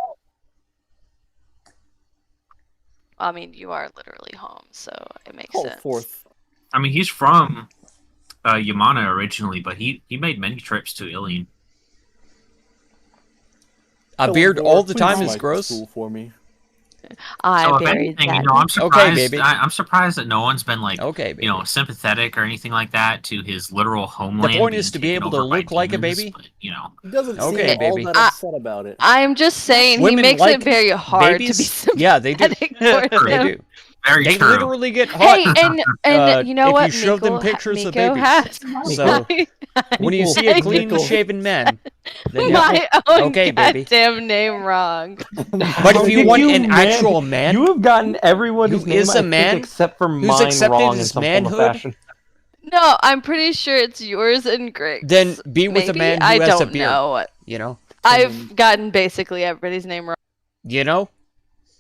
I mean, you are literally home, so it makes Call sense. forth. I mean, he's from Yamana originally, but he made many trips to Ilion. A beard all the Please time write is the gross. school for me. I So if buried anything, that. I'm surprised. baby. I'm surprised that no one's been like, Okay, baby. sympathetic or anything like that to his literal homeland. point being is to be taken able to over by look like a demons, baby? But, He doesn't Okay, seem baby. all that upset about it. I'm just saying, Women he makes like it very hard babies? to be Yeah, they do. sympathetic towards Sure, They him. do. Very They true. literally get hot. Hey, and you know if what? you show them Miko pictures of Miko babies. has So when you see a Miko. clean-shaven man, then yeah. my own Okay, baby. goddamn name wrong. But How if you did want you an actual man you have gotten everyone's who name, is a I man think, except for who's mine accepted wrong in his some form of manhood, fashion. No, I'm pretty sure it's yours and Greg's. then be with a Maybe? man who I has don't a beard. know. You know? I've gotten basically everybody's name wrong. You know?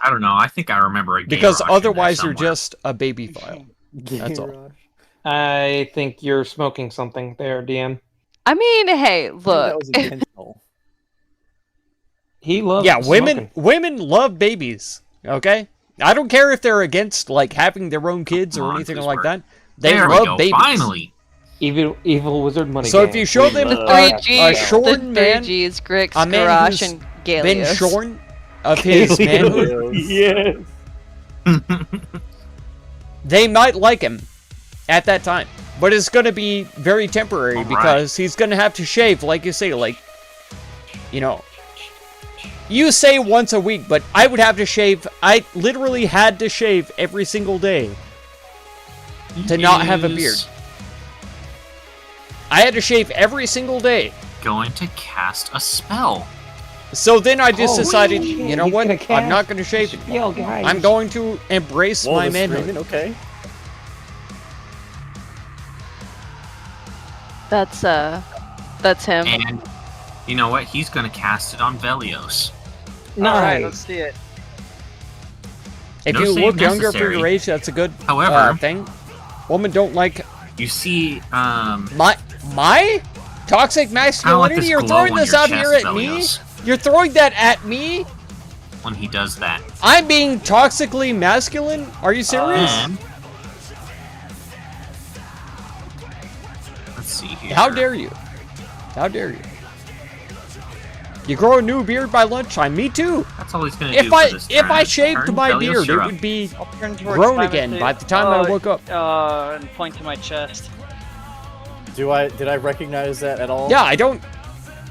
I don't know. I think I remember a Because Gayrush in there otherwise you're somewhere. just a baby file. That's all. Garrosh. I think you're smoking something there, DM. I mean, hey, I think look. that was intentional. He loves Yeah, smoking. women love babies. Okay? I don't care if they're against like having their own kids Come or on, anything please like work. that. They There we love go. babies. Finally. Evil wizard money. So if gang. you show We them love The that three stuff. G's, short the man- three G's, Grix, a man Garrosh, who's and been Galeos. shorn of his manhood, Yes. they might like him at that time. But it's going to be very temporary All right. because he's going to have to shave, like you say, like, you know. You say once a week, but I would have to shave. I literally had to shave every single day to not have a beard. Is I had to shave every single day. Going to cast a spell. So then I just Holy decided, shit, you know he's what? gonna I'm cast not going to shave it. Yo, guys. I'm going to embrace Whoa, my the manhood. screaming, okay. That's him. And you know what? He's going to cast it on Velios. Alright, let's Nice. see it. If No you save look younger for necessary. your age, that's a good However, thing. Women don't like you see, my toxic masculinity. this You're glow throwing on this your out chest, here at me. Velios. You're throwing that at me. when he does that. I'm being toxically masculine. Are you serious? And let's see here. How dare you? How dare you? You grow a new beard by lunchtime. Me too. That's all he's gonna do. If I for this if turn. I shaved Turn, my Velios, beard, it you're up. would be I'll turn towards grown Simon again Tate. by the time I woke up. And point to my chest. Did I recognize that at all? Yeah, I don't.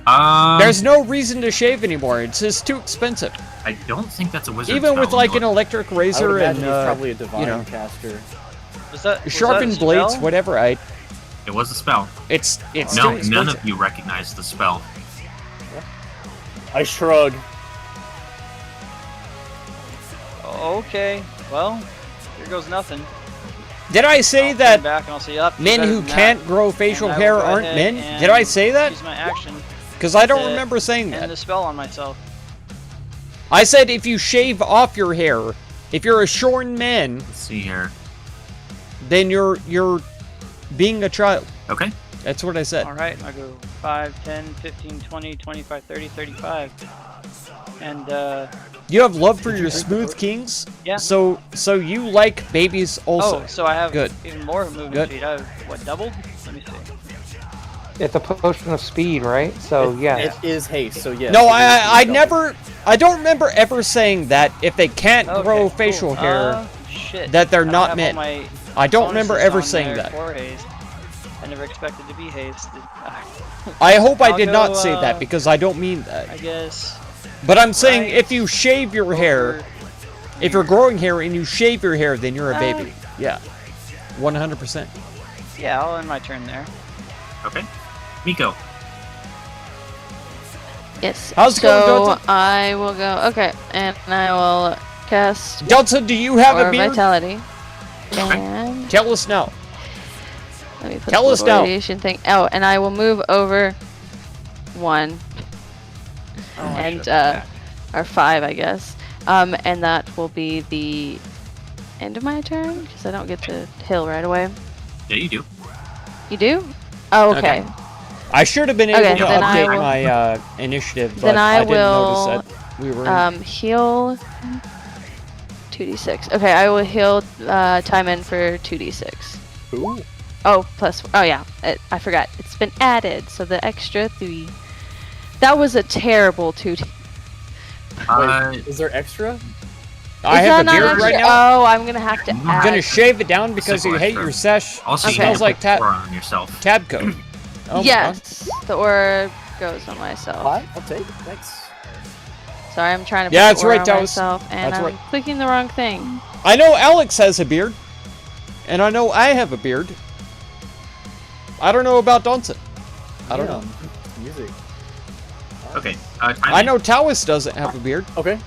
Um, There's no reason to shave anymore. It's just too expensive. I don't think that's a wizard. Even with spell, like an no. electric I would razor imagine and he's probably a divine know, caster. Was that was sharpened that a blades, spell? whatever. It was a spell. It's No, too none expensive. of you recognize the spell. I shrug. Okay, well, here goes nothing. Did I say I'll turn that back and I'll say, "Up, men who can't grow facial hair aren't men? Did I say that? Use my action Because I don't to remember saying and that. the spell on myself. I said if you shave off your hair, if you're a shorn man, Let's see here. then you're being a child. Okay. That's what I said. Alright, I'll go 5, 10, 15, 20, 25, 30, 35. And, You have love for your smooth kings. Yeah. So you like babies also. oh, so I have Good. even more movement Good. speed. I have, what, doubled? Let me see. It's a potion of speed, right? So yeah. It is haste, so yes. No, it is I double. never. I don't remember ever saying that if they can't Okay, grow cool. facial hair. Shit. that they're I don't not have men. all my I don't remember bonuses ever on saying there that. for haste. I never expected to be hasted. I hope I I'll did go, not say that because I don't mean that. I guess. But I'm saying right. if you shave your hair, over- if you're growing hair and you shave your hair, then you're a Uh, baby. Yeah. 100%. Yeah, I'll end my turn there. Okay. Miko. Yes. How's it so going, Delta? I will go. Okay, and I will cast Delta, do you have a Aura beard? Vitality. And Tell us now. let me put Tell the us little now. radiation thing. Oh, and I will move over 1 Oh, I and should've attacked. or 5, I guess. And that will be the end of my turn because I don't get to heal right away. Yeah, you do. You do? Oh, okay. Okay. I should have been able Okay, to then I update will- my initiative, but Then I didn't will, notice that we were in. Heal 2d6. Okay, I will heal Timon for 2d6. Ooh. Oh, plus. Oh, yeah. I forgot. It's been added, so the extra 3. That was a terrible 2d. Wait, is there extra? I Is have a that not beard extra? right now. Oh, I'm gonna have to I'm add. I'm gonna shave it down because Simple you hate extra. your sesh. Also, Okay. you Smells can like put aura on yourself. tab coat. Oh my yes, the aura goes on myself. Hot? I'll take it. Thanks. So Sorry, I'm trying to Yeah, put that's the aura right, on Taos. myself, and That's I'm right. clicking the wrong thing. I know Alex has a beard. And I know I have a beard. I don't know about Donson. I don't know. Music. Okay. I know Taoist doesn't have a beard. Okay.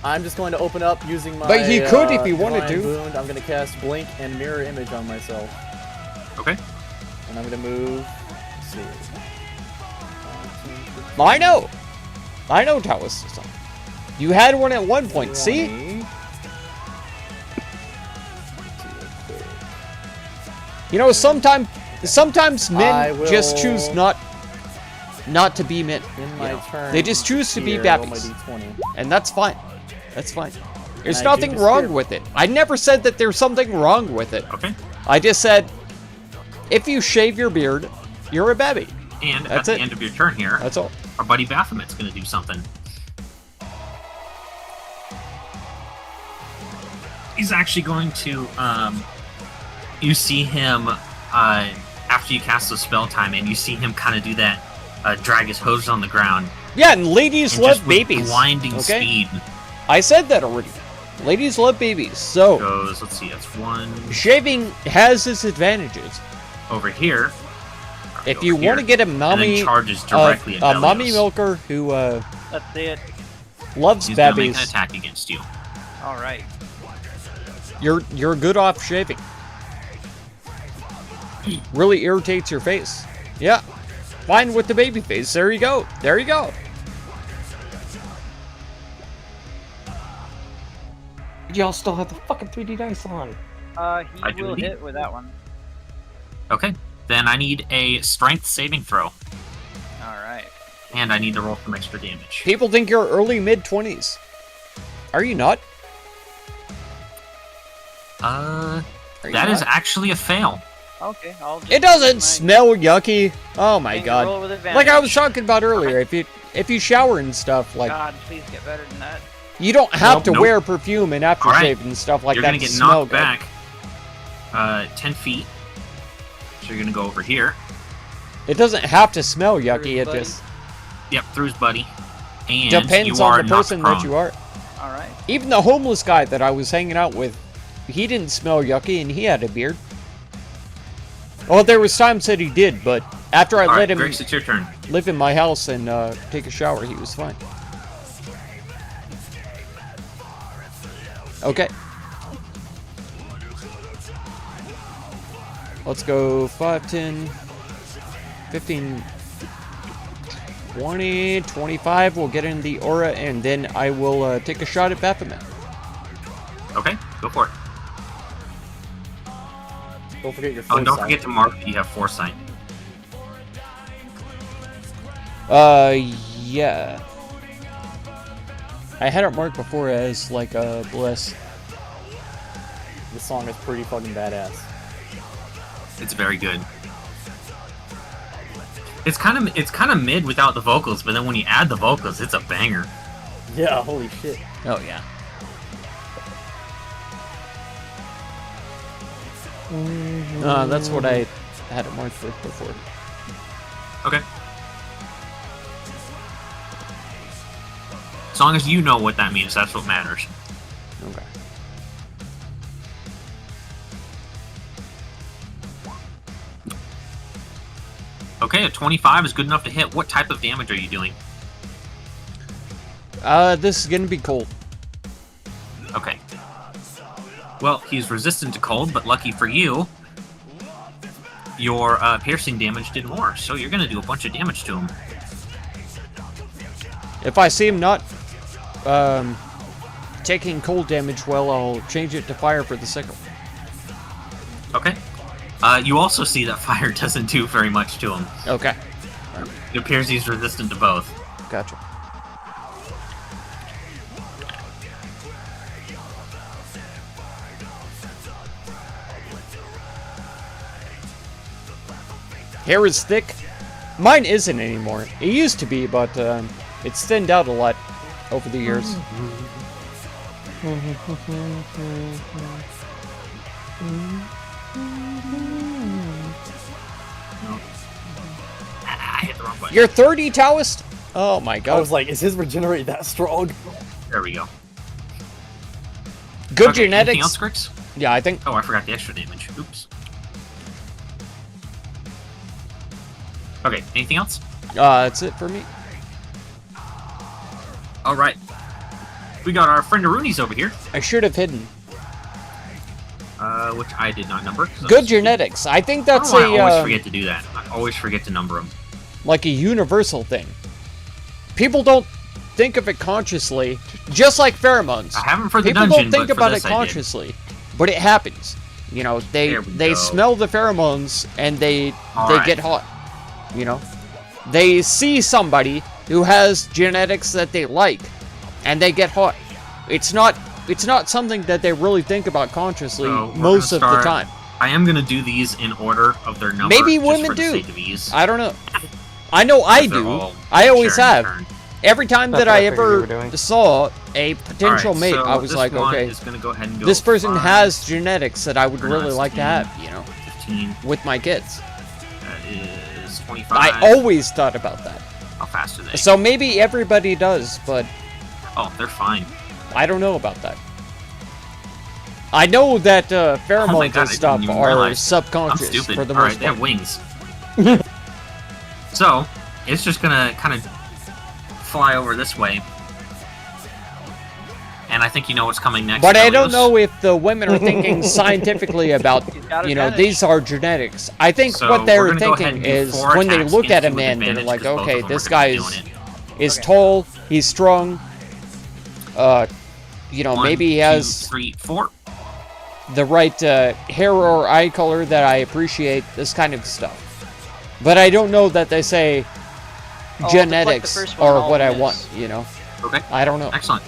I'm just going to open up using my. But he could if he wanted Divine to. Boon. I'm going to cast Blink and Mirror Image on myself. Okay. And I'm going to move. Let's see. I know Taoist is on. You had one at one point. See? 20. You know, sometimes men I will- just choose not to be men. In my turn. They just choose to be here, roll my babbies. D20. And that's fine. That's fine. There's And I do nothing disappear. wrong with it. I never said that there's something wrong with it. Okay. I just said, if you shave your beard, you're a babby. And That's at it. the end of your turn here, That's all. our buddy Baphomet's going to do something. He's actually going to, you see him, after you cast the spell time, and you see him kind of do that, drag his hose on the ground. Yeah, and ladies And love just with babies. blinding okay? speed I said that already. Ladies love babies. So, goes, let's see, that's one shaving has its advantages. over here. If over you here, want to get a and mommy, then charges directly at a mommy Delios. milker who That's it. loves He's going to make an babbies, attack against you. All right. you're good off shaving. Really irritates your face. Yeah, fine with the baby face. There you go. There you go. Y'all still have the fucking 3D dice on. I He do will indeed. hit with that one. Okay, then I need a strength saving throw, All right. and I need to roll some extra damage. People think you're early mid-20s. Are you not? Are you That is not? actually a fail. Okay. I'll just It doesn't my smell yucky. Oh my thing to god. roll with Like I was advantage. talking about earlier, if you shower and stuff, like God, please get better than that. you don't have to Nope. wear perfume and aftershave and stuff like You're that gonna to get smell knocked good. back 10 feet. So you're gonna go over here. It doesn't have to smell yucky. It buddy. just Yep, through his buddy. And depends you are on the knocked person prone. that you are. All right. Even the homeless guy that I was hanging out with, he didn't smell yucky and he had a beard. Well, there was times that he did, but after I All let right, him Griggs, it's your turn. live in my house and take a shower, he was fine. Okay. Let's go 5, 10, 15, 20, 25. We'll get in the aura, and then I will take a shot at Baphomet. Okay, go for it. Don't forget your Oh, foresight. and don't forget to mark that you have foresight. Yeah. I had it marked before as, like, bliss. This song is pretty fucking badass. It's very good. It's kind of mid without the vocals, but then when you add the vocals, it's a banger. Yeah, holy shit. Oh, yeah. That's what I had it marked for before. Okay. As long as you know what that means, that's what matters. Okay. Okay, a 25 is good enough to hit. What type of damage are you doing? This is gonna be cold. Okay. Well, he's resistant to cold, but lucky for you, your piercing damage did more, so you're going to do a bunch of damage to him. If I see him not taking cold damage, well, I'll change it to fire for the second one. Okay. You also see that fire doesn't do very much to him. Okay. It appears he's resistant to both. Gotcha. Hair is thick. Mine isn't anymore. It used to be, but it's thinned out a lot over the years. I hit the wrong button. You're 30, Taoist? Oh my I god. was like, is his regenerate that strong? There we go. Good Okay, genetics. Anything else, Grix? Yeah, I think. Oh, I forgot the extra damage. Oops. Okay, anything else? That's it for me. All right. We got our friend Rooney's over here, I should have hidden. which I did not number. Good genetics. I think that's I always a forget to do that. I always forget to number them. like a universal thing. People don't think of it consciously, just like pheromones. I haven't for the People dungeon, don't think but for about this it I did. consciously, but it happens. You know, they There we they go. smell the pheromones and they Alright. get hot. You know, they see somebody who has genetics that they like, and they get hot. It's not something that they really think about consciously So, we're most gonna of the start- time. I am gonna do these in order of their number. Maybe just women for the do. sake of ease. I don't know. I know I They're do. all I always sharing have. turn. Every time That's that what I I figured you were ever doing. saw a potential Alright, mate, so I was this like, one okay, is gonna go ahead and go this person 5, has genetics that I would No, really it's like to 10. have, you know, 15. with my kids. That is 25. I always thought about that. How fast are they? So maybe everybody does, but Oh, they're fine. I don't know about that. I know that pheromones Oh my God, I and didn't stuff even are realize. I'm subconscious stupid. for the All right, most they have part. wings. So it's just gonna kind of fly over this way, and I think you know what's coming next. But I don't Delios. know if the women are thinking scientifically about, He's got you know, advantage. these are genetics. I think So what we're they're gonna go ahead thinking and do is 4 when they attacks look at a into man, they're advantage, like, 'cause both okay, of them this are gonna be guy's doing it. is Okay. tall, he's strong, you know, 1, maybe he 2, has 3, 4. the right hair or eye color that I appreciate, this kind of stuff. But I don't know that they say Oh, I'll deflect the genetics first one, are I'll what I miss. want, you know? Okay, I don't know. excellent.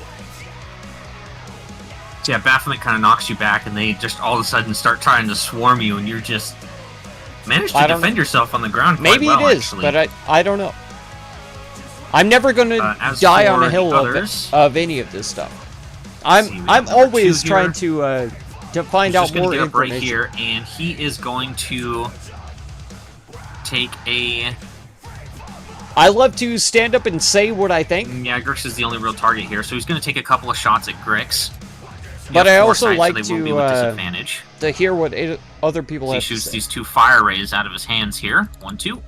So yeah, Baphomet kind of knocks you back, and they just all of a sudden start trying to swarm you, and you're just managed to I don't defend yourself on the ground quite Maybe well, it is, actually. but I don't know. I'm never going to As die on for a hill the of, others- of any of this stuff. see, I'm we got number always 2 here. trying to find He's out just gonna more get up right information. here, and he is going to take a... I love to stand up and say what I think, Yeah, Grix is the only real target here, so he's going to take a couple of shots at Grix. He But has I 4 also sights, so like they will be to, with disadvantage. to hear what other people So he have to shoots say. these 2 fire rays out of his hands here. 1, 2.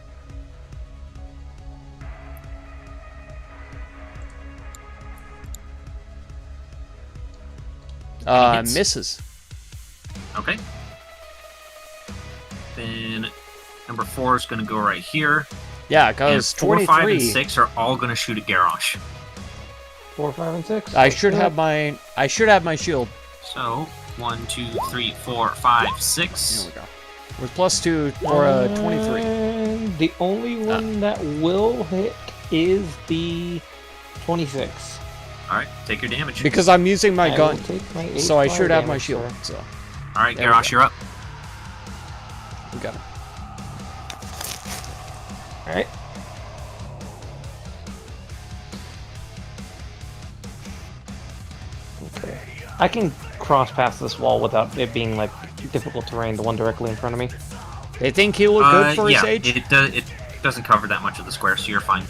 hits. Misses. Okay. Then number 4 is going to go right here. Yeah, And because 4, 5, and 23. 6 are all going to shoot at Garrosh. 4, 5, and 6. I should have my shield. So 1, 2, 3, 4, 5, There 6. we go. With +2 for 23. And the only one that will hit is the 26. All right, take your damage. Because I'm using my I gun, will take my so I 8 should fire have my damage, shield. sir. So All right, there we Garrosh, go. you're up. we got it. Alright. Okay. I can cross past this wall without it being like difficult terrain, the one directly in front of me. They think he look good for yeah, his age. it doesn't cover that much of the square, so you're fine.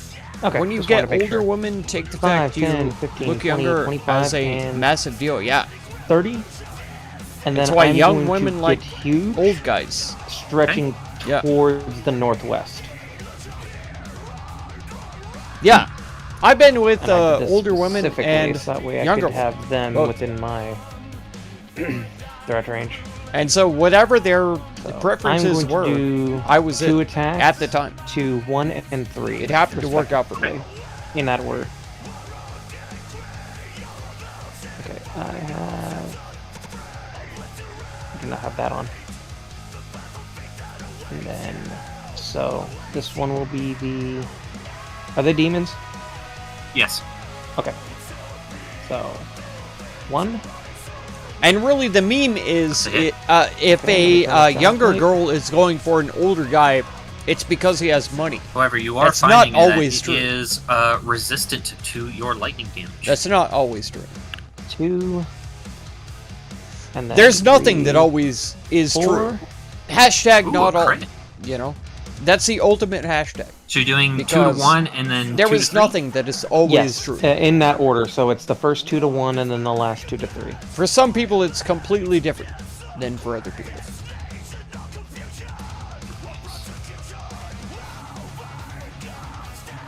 Okay. When you just wanted get to make older sure. women, take the 5, fact you 10, 15, look 20, younger 25, as a and massive deal. Yeah, 30. And then That's why I'm young going to women get like huge, old guys. stretching Yeah. towards the northwest. Yeah, I've been with And I did this older women specifically and so that way I younger could have them both. within my threat range. And so whatever their So preferences I'm were, going to do I was 2 it attacks at the time. to 1 and 3. It happened to work out for me. respectively, in that order. Okay, I do not have that on. And then, so this one will be the. Are they demons? Yes. Okay. So 1. And really, the meme is That's it. if Okay, a that's younger right. girl is going for an older guy, it's because he has money. However, you are That's not finding always that true. it is resistant to your lightning damage. That's not always true. 2. And then There's nothing 3, that always is 4. true. Hashtag Ooh, not a all. crit. You know, That's the ultimate hashtag. So you're doing 2 to Because 1 and then There 2 is to 3? nothing that is always Yes, true. in that order. So it's the first 2 to 1 and then the last 2 to 3. For some people, it's completely different than for other people.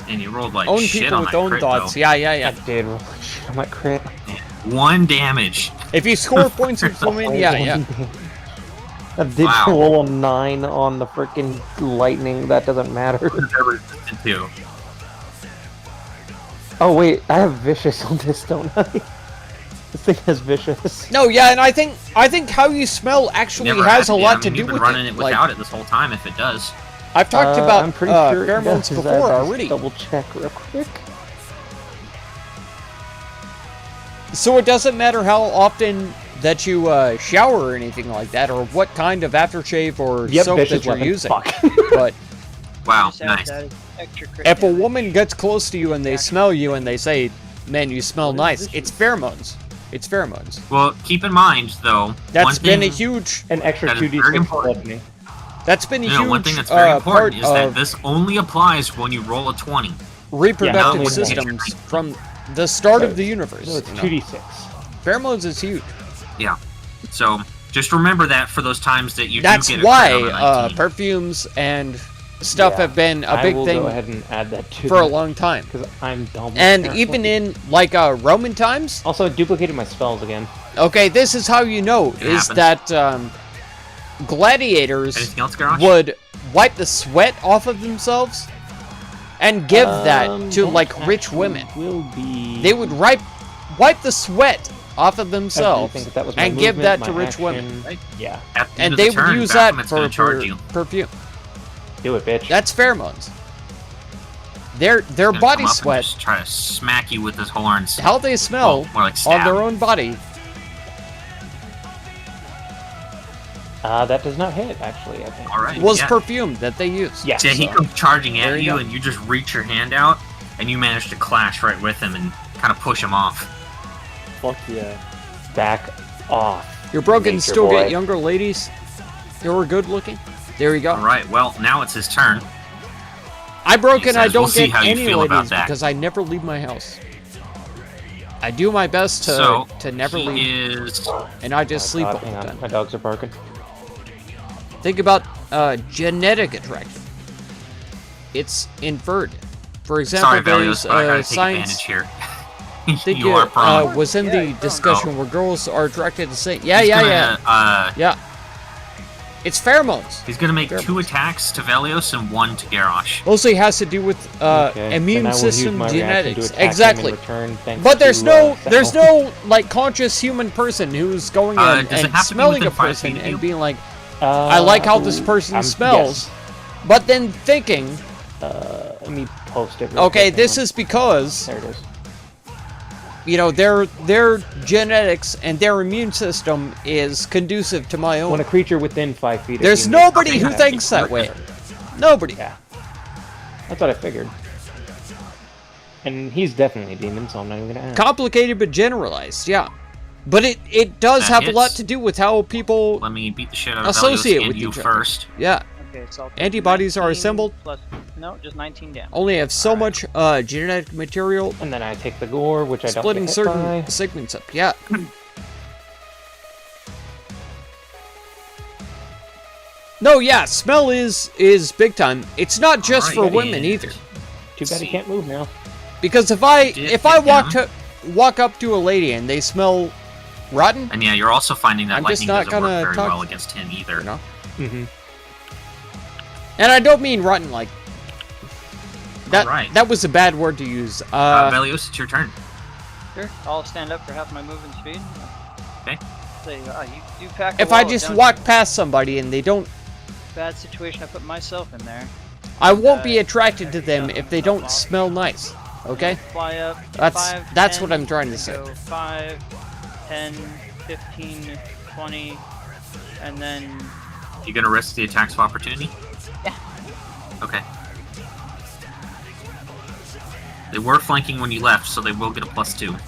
And you rolled like Own shit people on with that own crit, thoughts. though. Yeah. I did roll shit on my crit. 1 damage. If you score points of women, yeah. I did Wow. roll a 9 on the freaking lightning. That doesn't matter. They're resistant to. Oh wait, I have vicious on this, don't I? This thing has vicious. No, yeah, and I think how you smell actually Never has had a to. lot I to mean, do you've been with running it. it Like, without it this whole time if it does. I've talked about I'm pretty sure it pheromones does. before I just already. Double check real quick. So it doesn't matter how often that you shower or anything like that, or what kind of aftershave or Yep, soap vicious that you're weapon. using. Fuck. But Wow, Just add nice. that as extra crit if a damage. woman gets close to you and they smell you and they say, "Man, you smell nice," it's pheromones. It's pheromones. Well, keep in mind, though, That's one been thing, a huge. An extra That is very 2d6 important. blood me. That's been a you know, huge one thing that's very part important is that of this only applies when you roll a 20. reproductive Yeah, systems from the start of the universe. No, it's you know. 2d6. Pheromones is huge. Yeah. So just remember that for those times that you That's do get a why crit on a 19. perfumes and stuff Yeah, have been a I big will thing go ahead and add that to for a long time. because I'm dumb. And apparently. even in like Roman times, Also, I duplicated my spells again. okay, this is how you know It is happens. that gladiators Anything else, Garage? would wipe the sweat off of themselves and give that to like rich actually women. Will be. They would wipe the sweat off of I themselves think that was my and give movement, that to my rich action. women. Right. Yeah, At the end And of they the would turn, use that Baphomet's for gonna charge you. perfume. do it, bitch. That's pheromones. Their He's gonna body come up and sweat, just try to smack you with his horns. how they smell Well, more like on stab. their own body. That does not hit, actually, I think. All right. Was yeah. perfume that they used. Yes. Yeah, he So, comes charging there at you you, go. and you just reach your hand out, and you manage to clash right with him and kind of push him off. Fuck yeah. Back off. Your broken Nature still boy. get younger ladies. They were good looking. There you go. All right. Well, now it's his turn. I broke He and I says, "We'll don't see get how you any feel about ladies that." because I never leave my house. I do my best So to never he leave, is. and I just sleep God, all the hang on, time. my dogs are barking. Think about genetic attraction. It's inferred. For example, Sorry, there's Velios, but I gotta take science. advantage here. I think you are prone. was in Yeah, the you're prone. discussion where girls are attracted to say, yeah, He's yeah. gonna, It's pheromones. He's gonna make Fair 2 attacks to Velios and 1 to Garrosh. Mostly has to do with Okay, immune then I will use system my reaction to genetics. attack him in Exactly. return, thanks But there's to, there's Sentinel. no like conscious human person who's going in Does it and have to be smelling within a 5 person feet of and you? being like, I like how this person smells, but then thinking, Yes. Let me post it. real okay, quick, this hang on. is because There it is. you know their genetics and their immune system is conducive to my When own. a creature within 5 feet. of There's you nobody makes who an thinks attack. that way. Nobody. Yeah. That's what I figured. And he's definitely a demon, so I'm not even gonna ask. Complicated but generalized, yeah. But it does That have a lot hits. to do with how people, Let me beat the shit out of Associate Velios with and you each other. first. yeah, Okay, so I'll take Antibodies are 19 assembled. Plus, no, just 19 damage. only have so much genetic material And then I take the gore, which I don't splitting get hit certain by. segments up. Yeah. No, yeah, smell is big time. It's not just Alright, for women and- either. Too bad he can't move now. Because if I Did walk up to a lady and they smell rotten, And yeah, you're also finding that I'm just lightning not doesn't gonna work very talk- well against him either. you know. Mm-hmm. And I don't mean rotten like that. Alright. That was a bad word to use. Velios, it's your turn. Sure, I'll stand up for half my movement speed. Okay. Say, you pack a if I wallet, just don't walk you? past somebody and they don't, Bad situation, I put myself in there. I won't be attracted to them if they don't smell nice. Okay? Fly up. That's- 5, that's 10, what I'm trying to say. Go 5, 10, 15, 20, and then You gonna risk the attacks of opportunity? Yeah. Okay. They were flanking when you left, so they will get a +2. and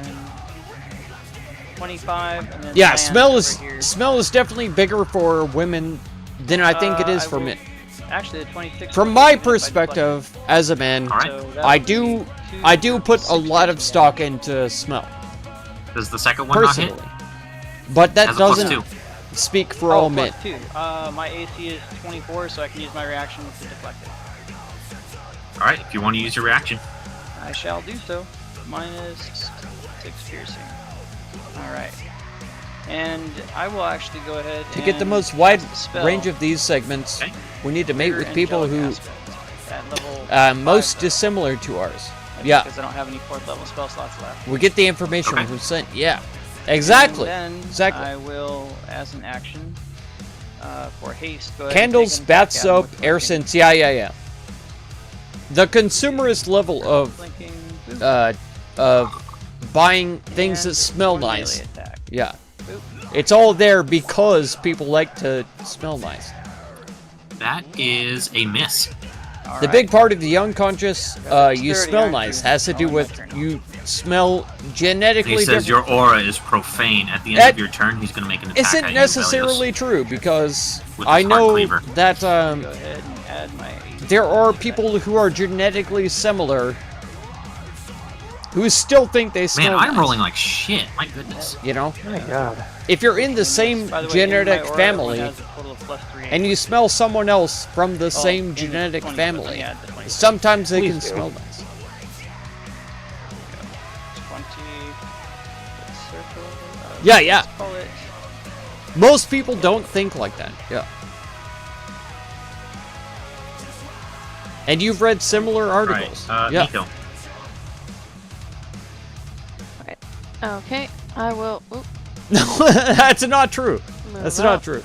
then 25, and then Yeah, land smell over is here. smell is definitely bigger for women then I think it is I for will- me. Actually, the 26. From my perspective, as a man, All right. So that I would do be two I do put a six lot of piercing stock damage. into smell, Does the second one not hit? personally. But that Has a plus doesn't 2. speak for Oh, all men. plus 2. My AC is 24, so I can use my reaction to deflect it. All right, if you want to use your reaction. I shall do so. Minus 6 piercing. Alright. And I will actually go ahead To get the and most wide cast a spell. range of these segments, Okay. we need to mate Clear with people angelic who aspect at level most 5, though. dissimilar to ours. That's Yeah, Because I don't have any 4th level spell slots left. we get the information Okay. who sent. Yeah, exactly. And then Exactly. I will, as an action, for haste, go ahead Candles, and take an bath attack at him soap, with my air finger. scents. Yeah. The consumerist level of Blinking boop, buying things and that smell one melee nice. attack. Yeah, Boop. it's all there because people like to smell nice. That is a miss. The Alright. big part of the unconscious, you Dexterity, smell aren't nice, you? has to do Oh, with my turn. you smell genetically He says different. your aura is profane. At the end That of your turn, he's going to make an attack Isn't at you, necessarily true because With I his hard know cleaver. that Go ahead and add my. there are people who are genetically similar who still think they Man, smell I'm nice, rolling like shit. My goodness. you know? Oh my god. If you're in the same By the way, in my genetic aura, family everyone has a total of +3 and you smell someone else from the Oh, same in genetic 20, family, yeah, the 20, sometimes they Please can do. smell nice. 20 circle. Yeah, yeah. Let's call it. Most people don't think like that. Yeah. And you've read similar articles. Right, yeah. Nico. Okay, I will No, that's not true. move That's up. not true.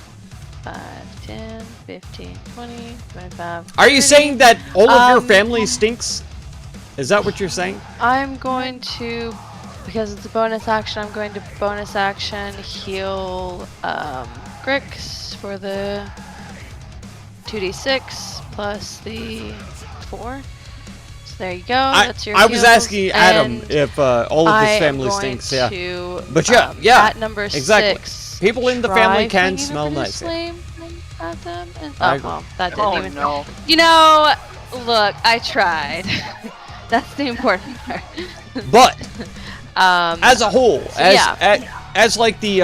5, 10, 15, 20, 25. Are you 30. saying that all of your Um, family stinks? Is that what you're saying? I'm going to, because it's a bonus action, I'm going to bonus action heal Grix for the 2d6 plus the 4. So there you go. That's your I was heals, asking Adam and if all of I his am family going stinks. Yeah. to, But yeah, at number exactly. 6, People in the try family can flinging a smell Vicious nice, yeah. Flame at them. And, I oh, agree. well, that didn't Oh even. no! You know, look, I tried. That's the important part. But Um, as a whole, so as yeah. as like the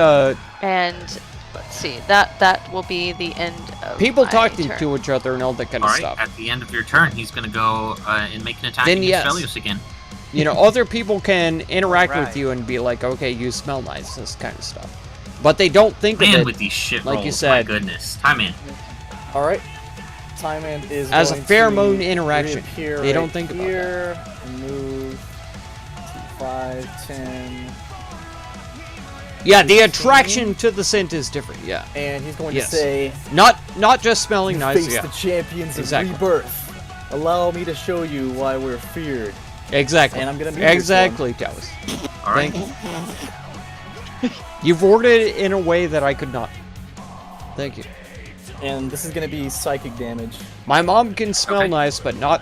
and let's see, that will be the end of people my talking turn. to each other and all that kind All of right, stuff. at the end of your turn, he's going to go and make an attack Then against yes. Velius again. You know, other people can interact with Right. you and be like, okay, you smell nice, this kind of stuff. But they don't think Man, of it with these shit like rolls, you said. my goodness. Time in. All right. Time End is As a going pheromone to interaction. reappear They don't right think about here, move to 5, 10, Yeah, the 15. attraction to the scent is different. Yeah, and he's going Yes. to say, not just smelling "You nice. face Yeah, the champions Exactly. of rebirth. Allow me to show you why we're feared." exactly. And I'm gonna mute this exactly, Dallas. All right. Thank you. You've worded it in a way that I could not. Thank you. And this is going to be psychic damage. My mom can smell Okay. nice, but not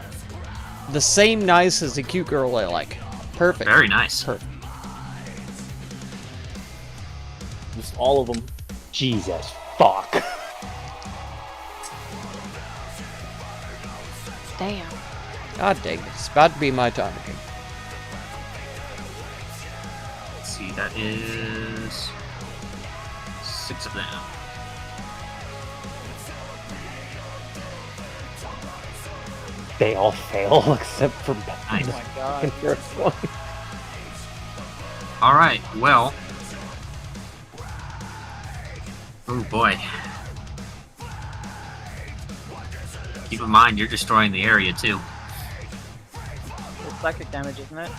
the same nice as the cute girl I like. Perfect. Very nice. Perfect. Just all of them. Jesus fuck. Damn. God dang it. It's about to be my time again. Let's see, that is 6 of them. They all fail except for Nice. the Oh my god! first one. All right, well. Oh boy. Keep in mind, you're destroying the area too. It's psychic damage, isn't it?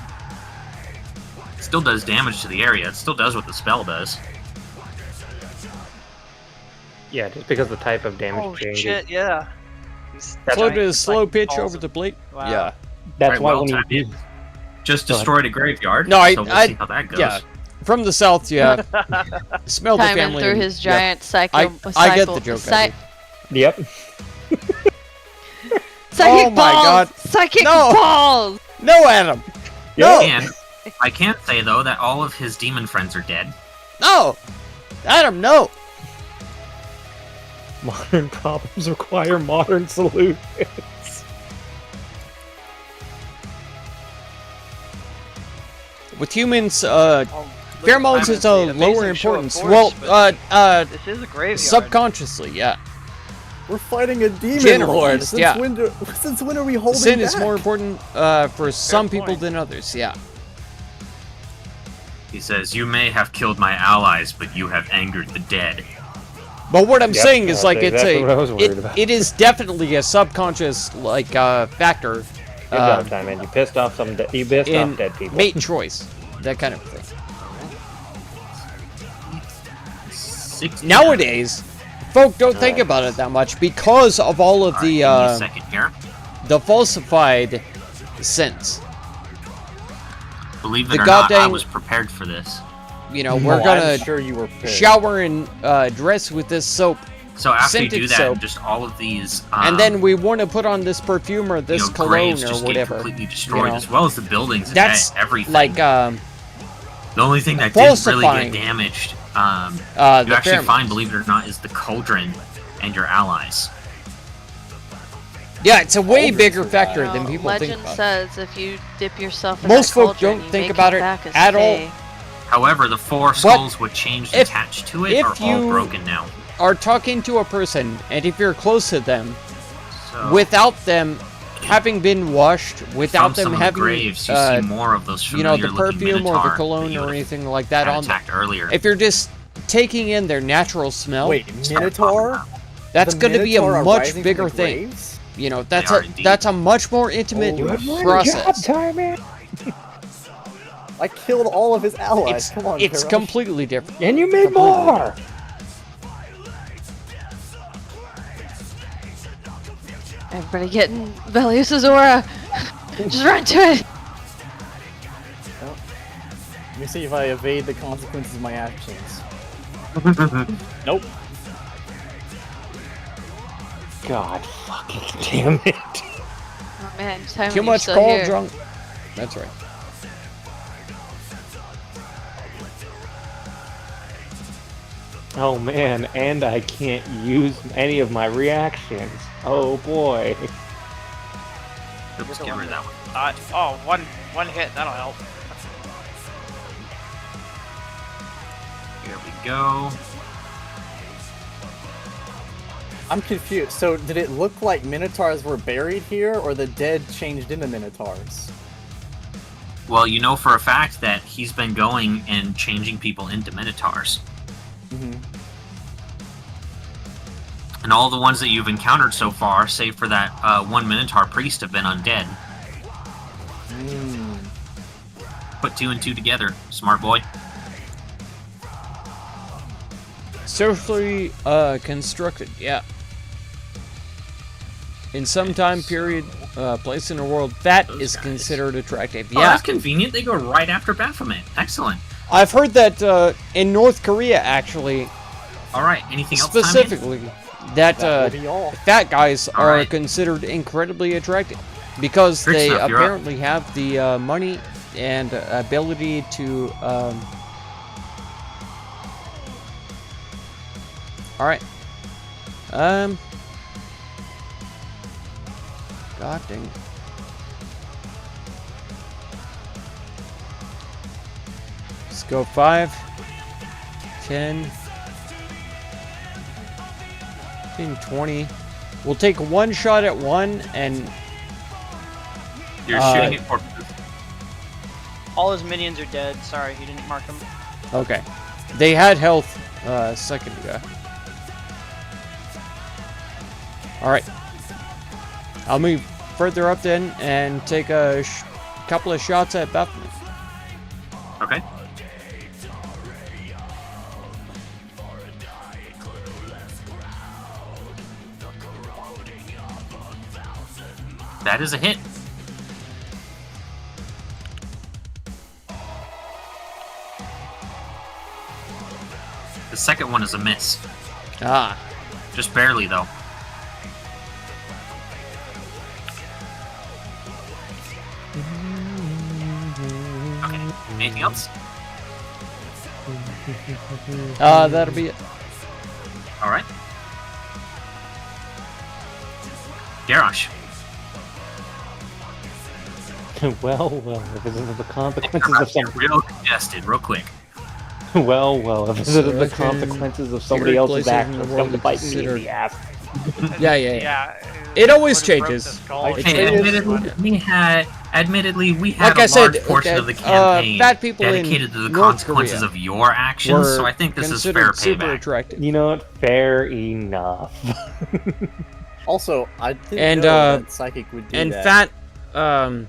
It still does damage to the area. It still does what the spell does. Yeah, just because the type of damage Oh changes. shit! Yeah. These That's Slow giant to slow psychic pitch balls over of- the plate. Wow. Yeah. That's Right, why well when you timed. use Just Go ahead. destroyed a graveyard. No, so we'll see how that goes. yeah. From the south, yeah. Smell the Timing family. through and- his yeah. giant cycle. I get the joke. I do. Yep. Psychic Oh my balls! God. Psychic No. balls! No, Adam. No. And I can't say though that all of his demon friends are dead. No. Adam, no. Modern problems require modern solutions. With humans, Oh, pheromones is a amazing lower show of importance. force, but this is a graveyard. Subconsciously, yeah. We're fighting a demon Generalized, lord. Since yeah. Since when are we holding Sin back? is more important for some people point. than others, yeah. He says, "You may have killed my allies, but you have angered the dead." But what I'm Yep, saying is, that's like, exactly what I was worried about. it is definitely a subconscious, like, factor. Good job, Time Man. You pissed off you pissed In off dead people. mate choice, that kind of thing. 60. Nowadays, folk don't think about it that much because of all of All the right, give me a second here. the falsified sense. Believe the it or not, I goddamn- was prepared for this. You know, we're Oh, gonna I'm sure you were pissed. shower and dress with this soap, So after you Scented do that, soap. just all of these, and then we want to put on this perfume or this cologne graves or just whatever. get completely destroyed, you know. as well as the buildings. And That's everything. like the only thing that didn't really falsifying, get damaged, the you actually pheromones. find, believe it or not, is the cauldron and your allies. Yeah, it's a way bigger survive. factor You than know, people legend think about. says if you dip yourself in Most that folk cauldron, don't you think may about come it back as at all. Fae. However, the four skulls with chains if- attached to it if are all you- broken now. Are talking to a person, and if you're close to them, So, without them having been washed, without from them some of the having, graves, you see more of those you know, familiar the perfume or the cologne or anything like that on them. attacked earlier. If you're just taking in their natural smell, Wait, Minotaur? that's The going to be a Minotaur are much rising from bigger the thing. graves? You know, They are indeed. that's a much more intimate Oh, process. Time Man. I killed all of his allies. It's, Come on, it's Karash. completely different. And you made more. Everybody getting Velius's aura. Just run to it. Let me see if I evade the consequences of my actions. Nope. God fucking damn it. Oh man, time Too much still call here. drunk. That's right. Oh man, and I can't use any of my reactions. Oh boy. Oops, get rid of that one. One hit, that'll help. Here we go. I'm confused. So, did it look like Minotaurs were buried here, or the dead changed into Minotaurs? Well, you know for a fact that he's been going and changing people into Minotaurs. Mm-hmm. And all the ones that you've encountered so far, save for that one Minotaur priest, have been undead. Mm. Put two and two together. Smart boy. Socially constructed, yeah. In some time period, place in the world, that Those is guys. considered attractive. Oh, Yeah, that's convenient. They go right after Baphomet. Excellent. I've heard that in North Korea, actually, All right. Anything else? Time in? specifically, that That will be all. fat guys All are right. considered incredibly attractive because Great they stuff, you're up. apparently have the money and ability to. All right. God dang it. Let's go 5, 10, 15, 20. We'll take one shot at one and You're shooting at corpses. All his minions are dead. Sorry, he didn't mark them. okay. They had health a second ago. Alright. I'll move further up then and take a couple of shots at Baphomet. Okay. That is a hit. The second one is a miss. Ah. Just barely, though. Okay. Anything else? That'll be it. All right. Garrosh. Well, if this is the consequences of Garrosh, something. you're real congested, real quick. Well, if this is the Selection, consequences of somebody secret else's places in actions, the it's world going to bite me in considered- the ass. Yeah. It always changes. Okay, admittedly, we had Like a I said, large portion that, of the campaign fat people in dedicated to the North consequences Korea of your actions, so I think this is fair considered super payback. attractive. You know what? Fair enough. Also, I didn't And, know that Psychic would do And that. fat,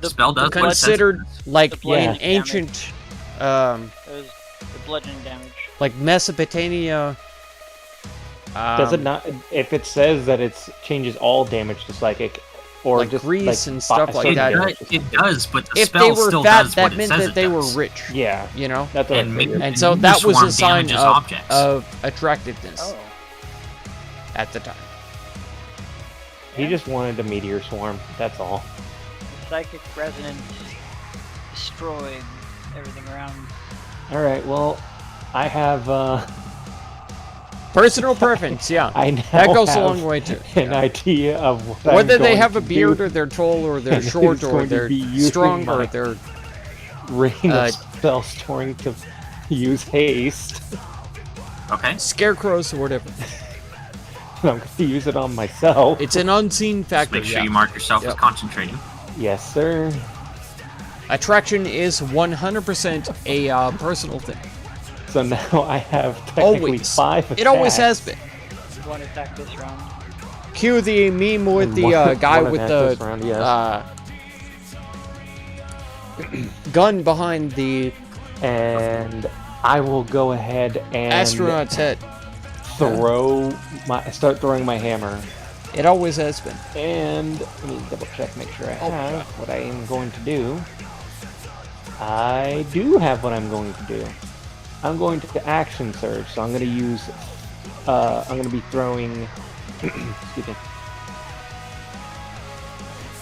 Spell does what it says it considered does. like The bludgeoning in ancient, It was the bludgeoning damage. like Mesopotamia. Does it not? If it says that it changes all damage to psychic, or Like just Greece and stuff like It, that. it does, but the If spell they were still fat, does that what it meant says that it they were does. rich. Yeah, You know, that's what I And figured. and so that was Swarm a sign damages objects. of attractiveness Oh. at the time. He just wanted a meteor swarm. That's all. The psychic resonance destroyed everything around. All right. Well, I have. Personal preference, yeah. I now That goes a have long way too. An idea of what I'm Whether they going have a to beard do. or they're tall or they're And short it's or going to they're be using strong or my- they're Ring Uh, of spell storing to use haste. Okay. scarecrows or whatever. I'm going to use it on myself. It's an unseen Just factor. make sure Yeah. you mark yourself as Yep. concentrating. Yes, sir. Attraction is 100% a personal thing. So now I have technically Always. 5 attacks. It always has been. One attack this round. Cue the meme with And the one- guy one with attack the this round, yes. gun behind the And I will go ahead and astronaut's head. start throwing my hammer. It always has been. And let me double check, make sure I Oh, have God. what I am going to do. I do have what I'm going to do. I'm going to action surge, so I'm going to use. I'm going to be throwing. Excuse me.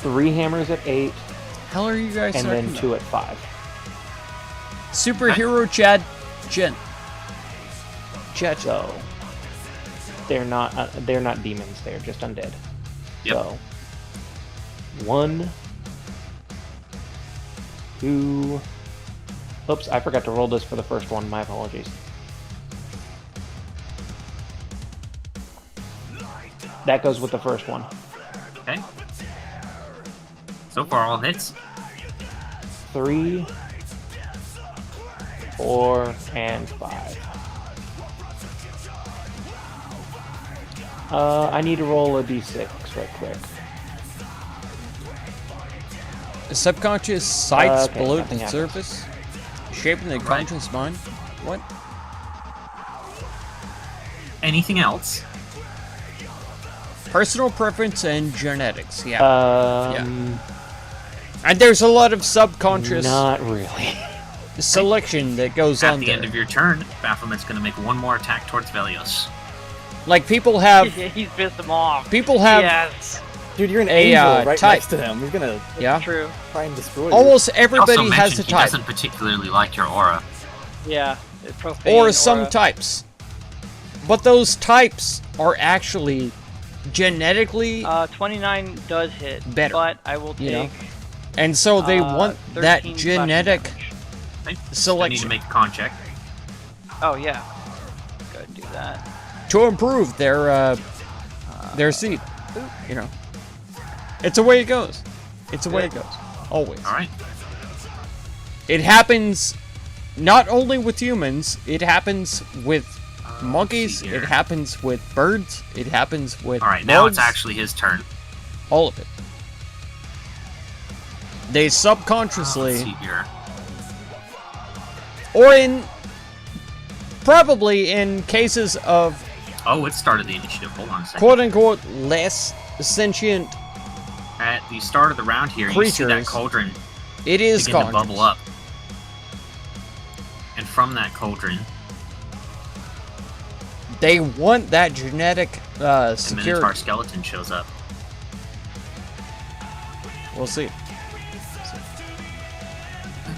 3 hammers at 8, Hell are you guys and talking then about? 2 at 5. Superhero Chad Jen. Chad. So they're not demons. They're just undead. Yep. So 1, 2. Oops, I forgot to roll this for the first one. My apologies. That goes with the first one. Okay. So far, all hits. 3, 4, and 5. I need to roll a d6 right quick. Subconscious sights Okay, below nothing the happens. surface, shaping the conscious mind. What? Anything else? Personal preference and genetics. Yeah. And there's a lot of subconscious Not really. selection that goes At on the there. end of your turn, Baphomet's going to make one more attack towards Velios. Like people have, He's pissed him off. people have, Yes, Dude, you're an A, angel right type. next to him. He's gonna yeah. true. try and destroy you. Almost He also everybody has mentioned a he type, doesn't particularly like your aura. Yeah, profane or some aura. types, but those types are actually genetically, 29 does hit, Better, but I will you know? take. and so they want that 13 slashing genetic damage. Okay? I need to selection make a con check. Oh yeah, go ahead and do that. to improve their seed. You know, it's the way it goes. It's the way it goes. Always. All right. It happens not only with humans. It happens with monkeys. see here. It happens with birds. It happens with All right. Now bugs, it's actually his turn. all of it. They Let's subconsciously, see here. or in probably in cases of Oh, it started the initiative. Hold on a second. quote unquote less sentient, At the start of the round here, you see that creatures cauldron it is begin to conscious. bubble up. And from that cauldron, They want that genetic the security. Minotaur skeleton shows up. We'll see.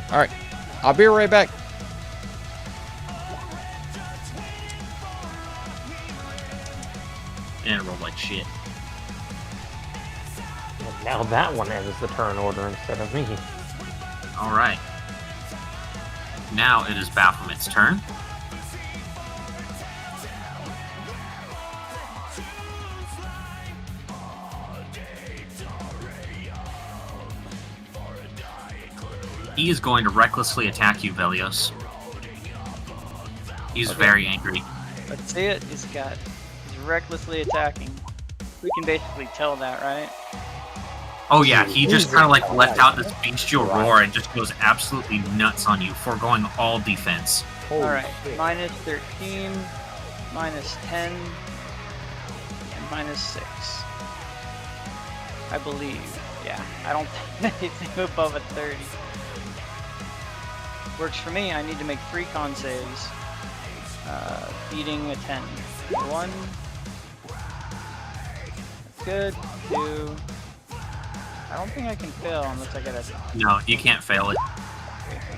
Alright. I'll be right back. And it rolled like shit. Now that one ends the turn order instead of me. All right. Now it is Baphomet's turn. He is going to recklessly attack you, Velios. He's very angry. Let's see it. He's recklessly attacking. We can basically tell that, right? Oh yeah, he just kind of like left out this bestial roar and just goes absolutely nuts on you, foregoing all defense. Alright, minus 13, minus 10, and minus 6. I believe. Yeah, I don't think anything above a 30. Works for me. I need to make 3 con saves. Beating a 10. 1. That's good. 2. I don't think I can fail unless I get a... No, you can't fail it.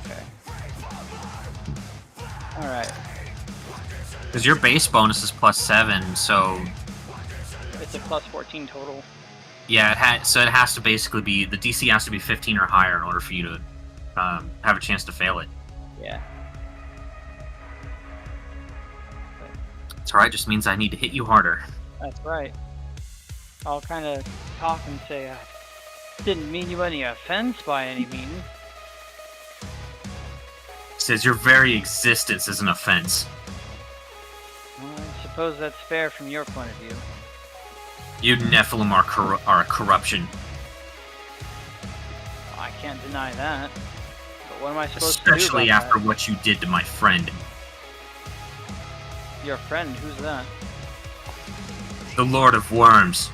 Okay. Alright. Because your base bonus is +7, so... It's a plus 14 total. Yeah, so it has to basically be... The DC has to be 15 or higher in order for you to have a chance to fail it. Yeah. That's alright, just means I need to hit you harder. That's right. I'll kind of talk and say, I didn't mean you any offense by any means. Says your very existence is an offense. Well, I suppose that's fair from your point of view. You Nephilim are a corruption. Well, I can't deny that. But what am I supposed to do Especially about after what you did to my friend. that? Your friend? Who's that? The Lord of Worms.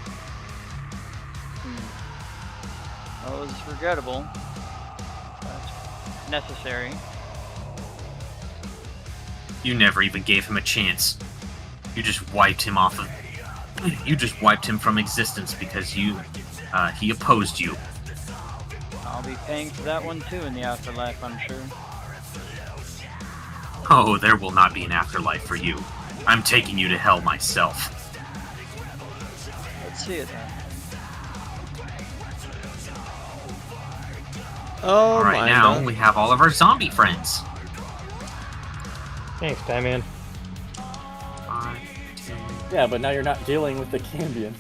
Well, it was regrettable. But necessary. You never even gave him a chance. You just wiped him off of... You just wiped him from existence because he opposed you. I'll be paying for that one too in the afterlife, I'm sure. Oh, there will not be an afterlife for you. I'm taking you to hell myself. Let's see it then. Oh Alright, my now god. we have all of our zombie friends. Thanks, Batman. 5, 10... Yeah, but now you're not dealing with the Cambion.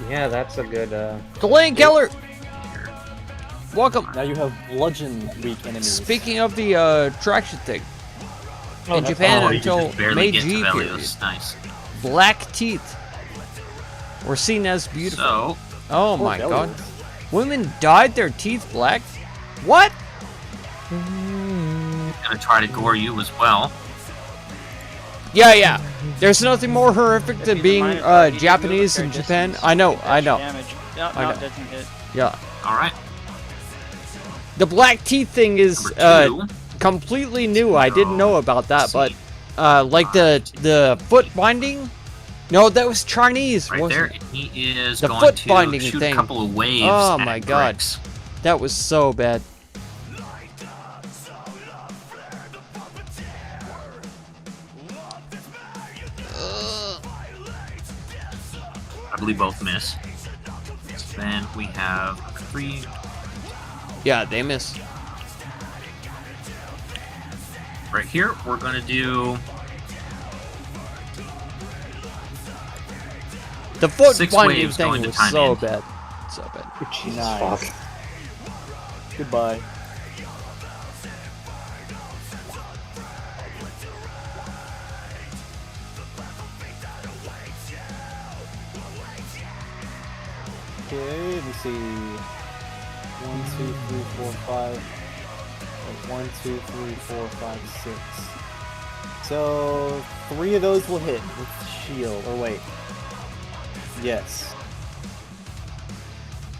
Yeah, that's a good, Delaying Keller! Welcome! Now you have bludgeon weak enemies. Speaking of the traction thing, in that's Japan Oh, you until just barely Meiji get to period, Velios. Nice. black teeth were seen as beautiful. So, Oh my god. Women dyed their teeth black? What? gonna try to gore you as well. Yeah. There's nothing more horrific than If he's a being minus five, he can move Japanese a fair in Japan. distance, I know. Damage. No, I know. it doesn't hit. Yeah. Alright. The black teeth thing is Number 2. completely new. I didn't know about that, Let's but like the foot binding. No, that was Chinese. Right wasn't there, it? he is The going foot to binding shoot thing. a couple of waves Oh at my god. Grix. That was so bad. I believe both miss. Then we have 3. Yeah, they missed. Right here, we're gonna do The foot 6 binding waves thing going to was time so in. bad. So bad. Jesus Nice. fuck. Goodbye. Okay, let me see. 1, 2, 3, 4, 5. 1, 2, 3, 4, 5, 6. So 3 of those will hit with shield. Or wait. Yes.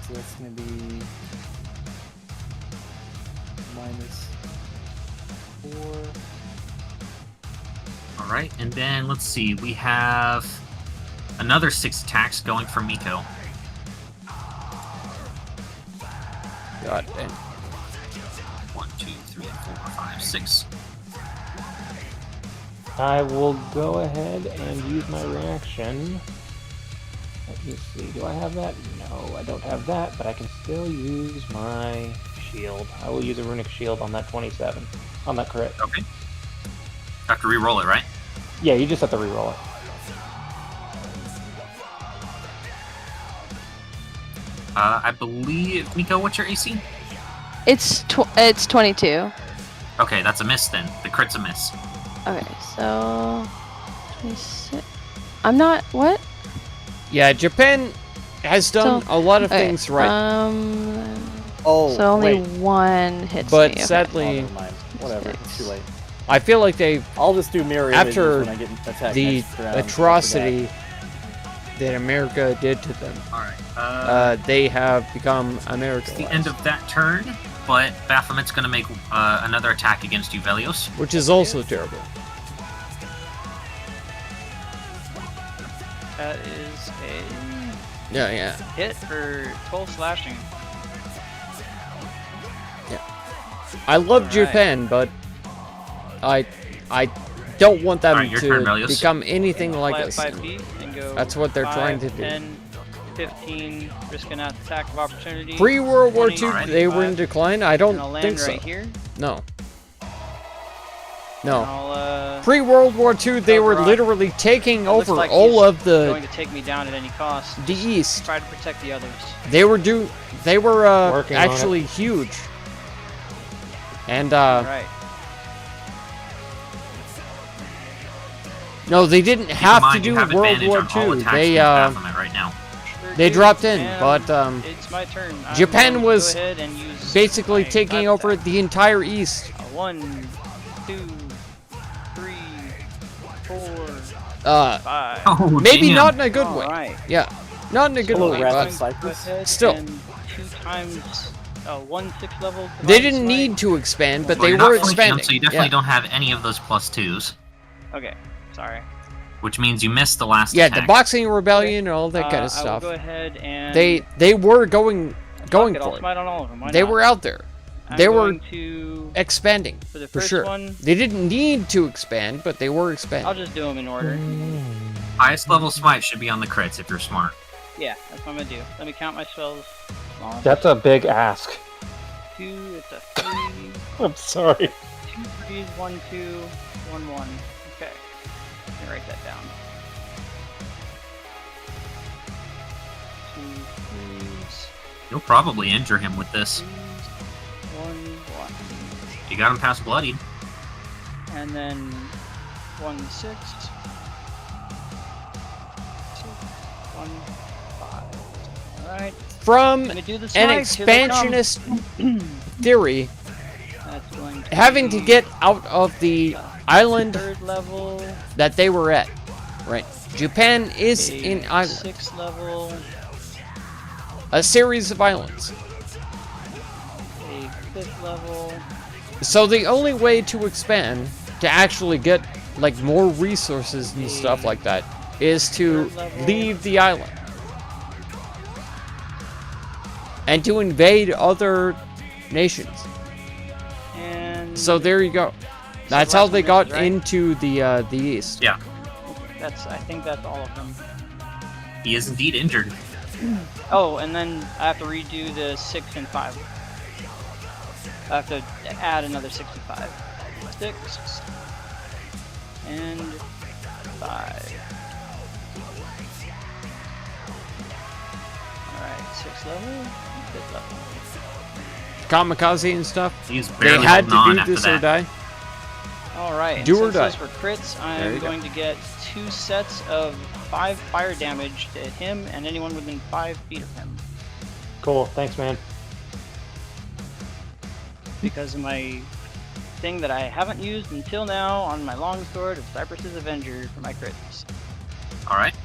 So that's gonna be minus 4. Alright, and then let's see, we have another 6 attacks going for Miko. God damn. 1, 2, 3, 4, 5, 6. I will go ahead and use my reaction Let me see. Do I have that? No, I don't have that, but I can still use my shield. I will use a runic shield on that 27. On that crit. Okay. Have to re-roll it, right? Yeah, you just have to reroll it. I believe, Miko, what's your AC? It's 22. Okay, that's a miss then. The crit's a miss. Okay, so 26. I'm not what? Yeah, Japan has done So- a lot of Okay, things right, Oh, so only wait. one hits but me. Okay. Oh, sadly, never mind. Whatever. It's too late. I feel like they I'll just do mirror images After when I get attacked the next round. atrocity that America did to them. Alright. They have become It's American. the end of that turn, but Baphomet's going to make another attack against you, Velios. Which is also terrible. That is a Yeah. hit for 12 slashing. I love Alright. Japan, but I don't want them Alright, your turn, to Velios. become anything like Fly up us. 5 feet and go That's what they're 5, trying to do. 10, 15, risking an attack of opportunity. Pre-World War 20, II, Alright. they were in decline? I don't and I'll land think so. right here. No. And No. I'll, Pre-World War II, they were Rock. literally taking looks over like all he's of going the to take me down at any cost. East. Try to protect the others. They were Working on it. actually huge. And Right. no, they didn't Keep in have to mind, do you have World advantage War on all II. attacks They against Baphomet right now. Sure They do. dropped in, And but it's my turn. I'm Japan going to was go ahead and use basically my taking 5 over attack. the entire East. 1, 2, 3, 4, Uh, 5. Oh, maybe damn. not in a good way. Alright. Yeah, not in a good Hello, way, Rapid but Go Cypress. ahead Still. and 2 times 1 6 level. they divine didn't smite. need to expand, but Well, they you're not were flanking them, expanding. so you definitely Yeah. don't have any of those +2s, Okay, sorry. which means you missed the last Yeah, attack. the Boxing Rebellion and all that kind I of stuff. will go ahead and They were going fuck it, I'll for it. smite on all of them. Why They not? were out there. I'm they were going to expanding for the for first sure. one. They didn't need to expand, but they were I'll expanding. just do them in order. Highest level smite should be on the crits if you're smart. Yeah, that's what I'm gonna do. Let me count my spells. That's a big ask. 2, it's a 3, I'm sorry. 2 3s, 1 2, 1 1. Okay, let me write that down. 2 3s, You'll probably injure him with this. 1 1, You got him past bloodied. and then 1 6, 6 1 5. All right, From let me do the an smites. Here they come. expansionist theory, That's going to having to be get out of the island 3rd level. that they were at, right? Japan is A in island, 6th level, a series of islands. a 5th level, So the only way to expand, to actually get like more resources and stuff like that, is to leave the island and to invade other nations. and So there you go. That's the how last they one got is, right? into the East. Yeah, I think that's all of them. he is indeed injured. Oh, and then I have to redo the 6 and 5. I have to add another 6 and 5. 6 and 5. Alright, 6th level, 5th level. Kamikaze and stuff. He's They barely had holding on to do after this or that. die. Alright, Do or since those die. were crits, There I'm you go. going to get 2 sets of 5 fire damage to him and anyone within 5 feet of him. Cool. Thanks, man. Because of my thing that I haven't used until now on my longsword of Cypress's Avenger for my crits. Alright.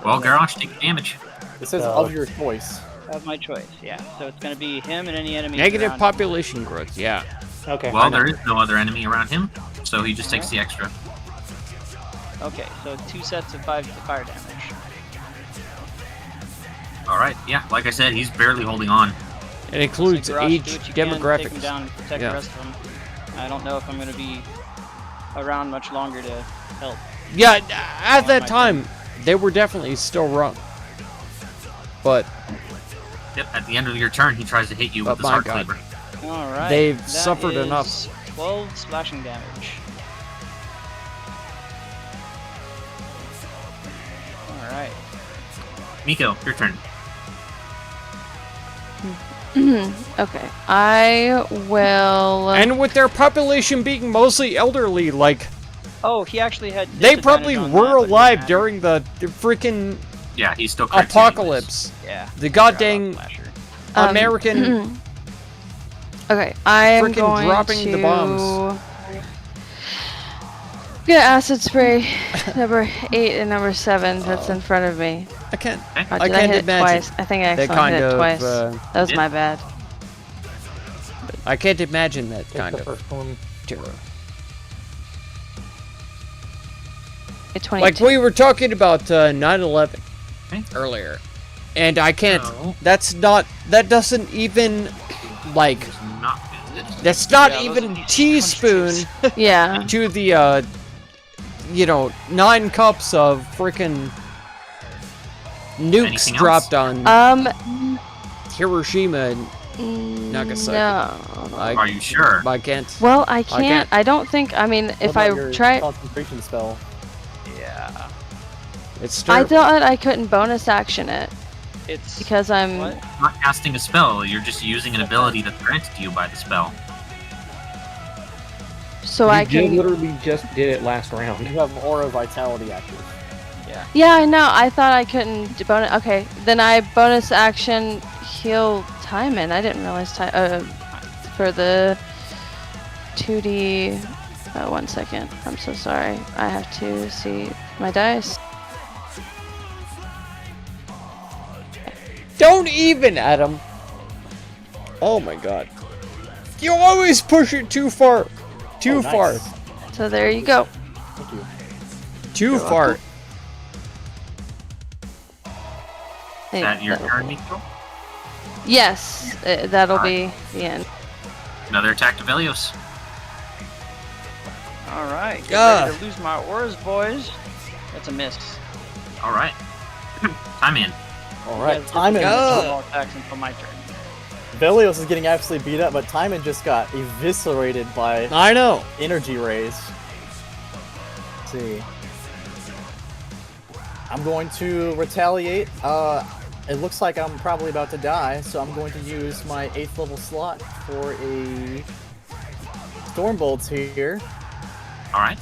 Well, Garrosh, take damage. It says So- of your choice. Of my choice, yeah. So it's going to be him and any enemy. Negative around him. population growth, yeah. Okay. Well, I know. there is no other enemy around him, so he just takes the extra. Okay, so 2 sets of 5 fire damage. Alright, yeah, like I said, he's barely holding on. It includes So Garrosh, age, do what you can, take him demographics. down and protect Yeah. the rest of them. I don't know if I'm going to be around much longer to help. Yeah, at On that my time, they were definitely still wrong. But Yep, at the end of your turn, he tries to hit you with But his my heart God. cleaver. All right. They've that suffered is enough. 12 slashing damage. All right. Miko, your turn. Okay, I will. and with their population being mostly elderly, like Oh, he actually had. they probably disadvantage on were that, but it didn't alive matter. during the freaking Yeah, he's still correct anyways. apocalypse. Yeah. The forgot goddamn about Flasher. American Okay, I am Frickin' going dropping to the bombs. get acid spray number 8 and number 7 that's in front of me. I can't. Oh, I did I can't hit it imagine. twice? I think I that accidentally kind hit it of. twice. That was Yeah. my bad. I can't imagine that Take kind the of first one. terror. A 22. Like we were talking about 9/11 Okay. earlier, and I can't. No. That's not. That doesn't even like. It's not good. That's not Yeah, those even are a these teaspoon Yeah. to the 9 cups of freaking nukes Anything else? dropped on Hiroshima and Nagasaki. No. Are you sure? I can't. Well, I can't. can't. I don't think. I mean, What if about I your try, concentration spell? Yeah. It's I terrible. thought I couldn't bonus action it It's. because I'm. What? You're not casting a spell. You're just using an ability that's granted to you by the spell. So You I can. literally just did it last round. You have Aura Vitality active. Yeah. Yeah, I know. I thought I couldn't bonus. Okay, then I bonus action heal Timon. I didn't realize for the 2D. 1 second. I'm so sorry. I have to see my dice. Don't even, Adam. Oh my god. You always push it too far. Too Oh, nice. far. So there you go. Thank you. Too far. Is that your turn, Miko? Yes, that'll be the end. Another attack to Velios. All right. Get Ah. ready to lose my auras, boys. That's a miss. All right. Time in. All right, You guys Timon. get Go. two more attacks until my turn. Velios is getting absolutely beat up, but Timon just got eviscerated by I know. energy rays. Let's see. I'm going to retaliate. It looks like I'm probably about to die, so I'm going to use my 8th level slot for a Storm Bolts here. All right.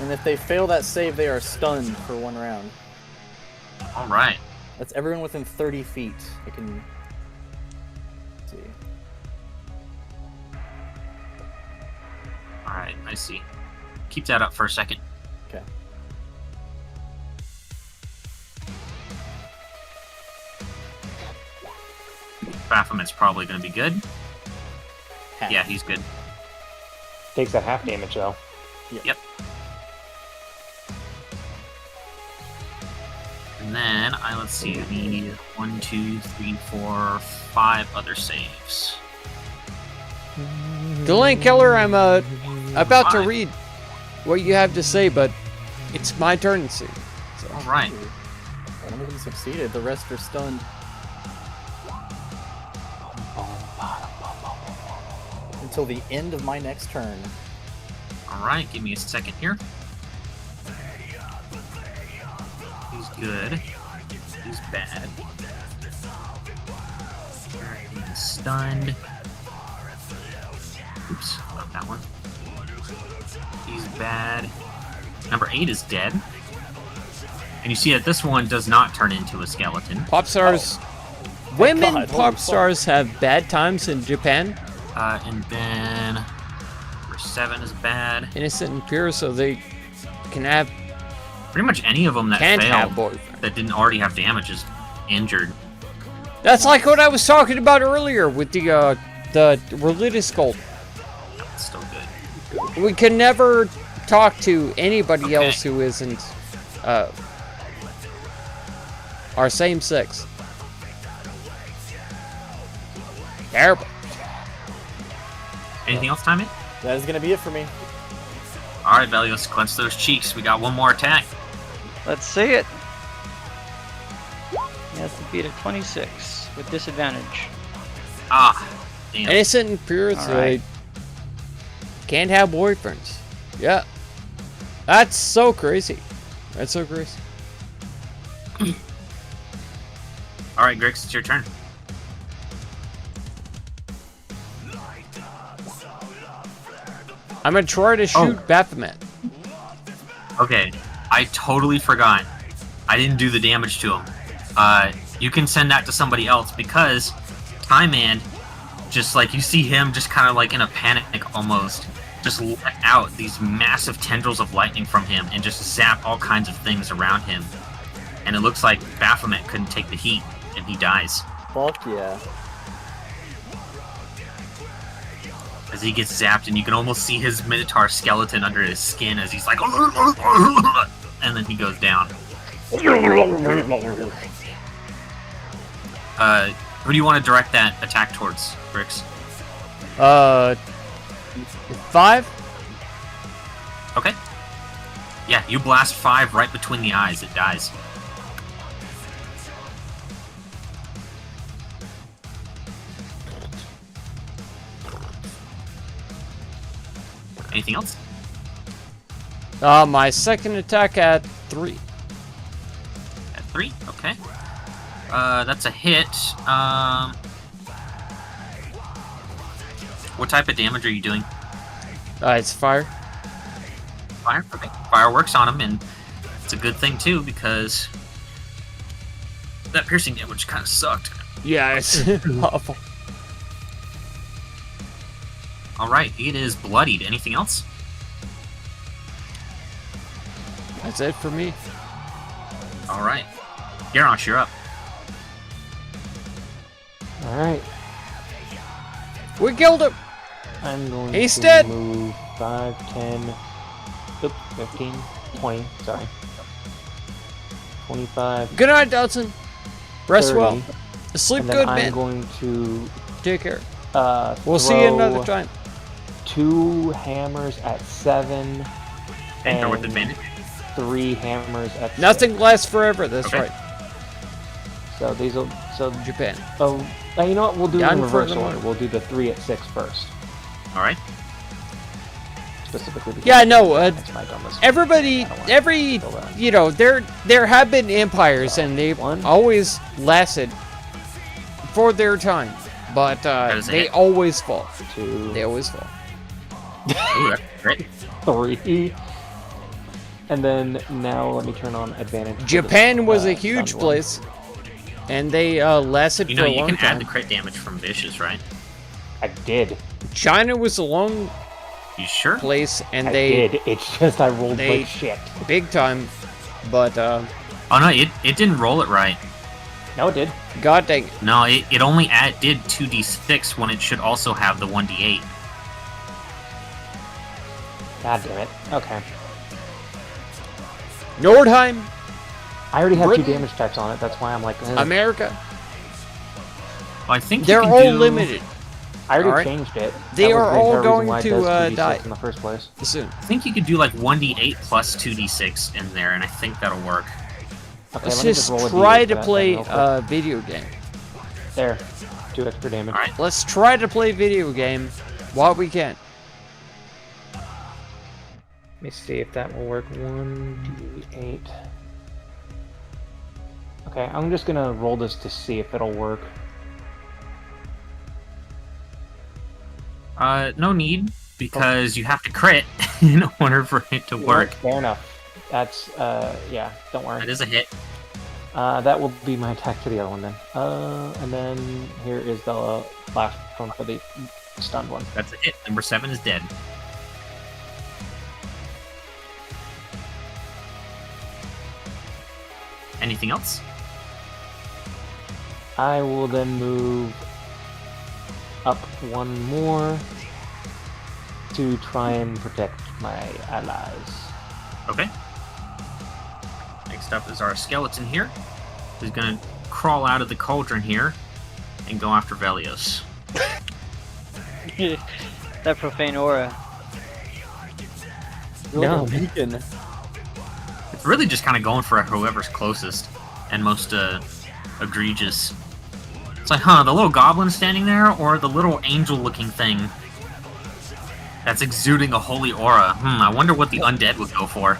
And if they fail that save, they are stunned for 1 round. All right. That's everyone within 30 feet. I can let's see. All right. I see. Keep that up for a second. Okay. Baphomet's probably going to be good. Half. Yeah, he's good. Takes that half damage though. Yep. And then let's see. We need 1, 2, 3, 4, 5 other saves. Delaney Keller, I'm about to Fine. read what you have to say, but it's my turn soon. So. All right. One of them succeeded. The rest are stunned. Until the end of my next turn. All right. Give me a second here. He's good. He's bad. He's stunned. Oops, not that one. He's bad. Number 8 is dead. And you see that this one does not turn into a skeleton. Pop stars. Women God, holy pop fuck. stars have bad times in Japan. And then number 7 is bad. Innocent and pure, so they can have Pretty much any of them that can't have failed boyfriend. that didn't already have damage is injured. That's like what I was talking about earlier with the religious cult. That's still good. We can never talk to anybody Okay. else who isn't our same sex. Terrible. Anything else, Timon? That is going to be it for me. All right, Velios, clench those cheeks. We got one more attack. Let's see it. He has to beat a 26 with disadvantage. Ah, damn. Innocent and pure, All so right. can't have boyfriends. Yeah. That's so crazy. That's so crazy. All right, Grix, it's your turn. I'm gonna try to shoot Baphomet. Okay, I totally forgot. I didn't do the damage to him. You can send that to somebody else because Time Man, just like you see him just kind of like in a panic almost, just let out these massive tendrils of lightning from him and just zap all kinds of things around him. And it looks like Baphomet couldn't take the heat and he dies. Fuck yeah. As he gets zapped, and you can almost see his Minotaur skeleton under his skin as he's like, and then he goes down. Who do you want to direct that attack towards, Grix? 5? Okay. Yeah, you blast 5 right between the eyes. It dies. Anything else? My second attack at 3. At 3? Okay. That's a hit. What type of damage are you doing? It's fire. Fire? Okay. Fire works on him, and it's a good thing, too, because that piercing damage kind of sucked. Yeah, it's awful. Alright, it is bloodied. Anything else? That's it for me. Alright. Garrosh, you're up. Alright. We killed him! I'm going He's to dead. move 5, 10, 15, 20, sorry. 25, Good night, Dodson. Rest 30, well. Sleep and then good, I'm man. going to Take care. We'll see you throw another time. 2 hammers at 7 And throw with advantage. 3 hammers at 6. Nothing lasts forever, that's Okay. right. So these will, Japan. you know what, we'll do it in Done reverse furthermore. order. We'll do the 3 at 6 first. Alright. Specifically because Yeah, no, that's my dumbest. everybody, I don't want every, to go there. you know, there have been empires and they've One. always lasted for their time, but is a they hit. always fall. 2, They always fall. Ooh, that's great. 3. And then now let me turn on advantage. for Japan this, was a stunned huge one. place, and they lasted You for know, a you long can add time. the crit damage from Vicious, right? I did. China was a long You sure? place, and I they did. It's just I rolled they- like shit. big time, but Oh no, it didn't roll it right. No, it did. god dang it. No, it only did 2d6 when it should also have the 1d8. God damn it. Okay. Nordheim, I already have Britain? 2 damage types on it. That's why I'm like, America, Well, I think they're you can all do... limited I already Alright. changed it. They That was are the all entire reason going why it to, does 2d6 die. in the first place. soon. I think you could do like 1d8 plus 2d6 in there, and I think that'll work. Okay, Let's let me just roll a try d8 to for that play then real quick. a video game. There. 2 extra damage. Alright. Let's try to play video game while we can. Let me see if that will work. 1d8. Okay, I'm just gonna roll this to see if it'll work. No need, because you have to crit in order for it to work. Fair enough. That's, yeah, don't worry. That is a hit. That will be my attack to the other one then. And then here is the last one for the stunned one. That's a hit. Number 7 is dead. Anything else? I will then move up 1 more to try and protect my allies. Okay. Next up is our skeleton here, who's gonna crawl out of the cauldron here and go after Velios. That profane aura. You're like No, a man. beacon. It's really just kind of going for whoever's closest and most egregious. It's like, huh, the little goblin standing there, or the little angel-looking thing that's exuding a holy aura. I wonder what the undead would go for.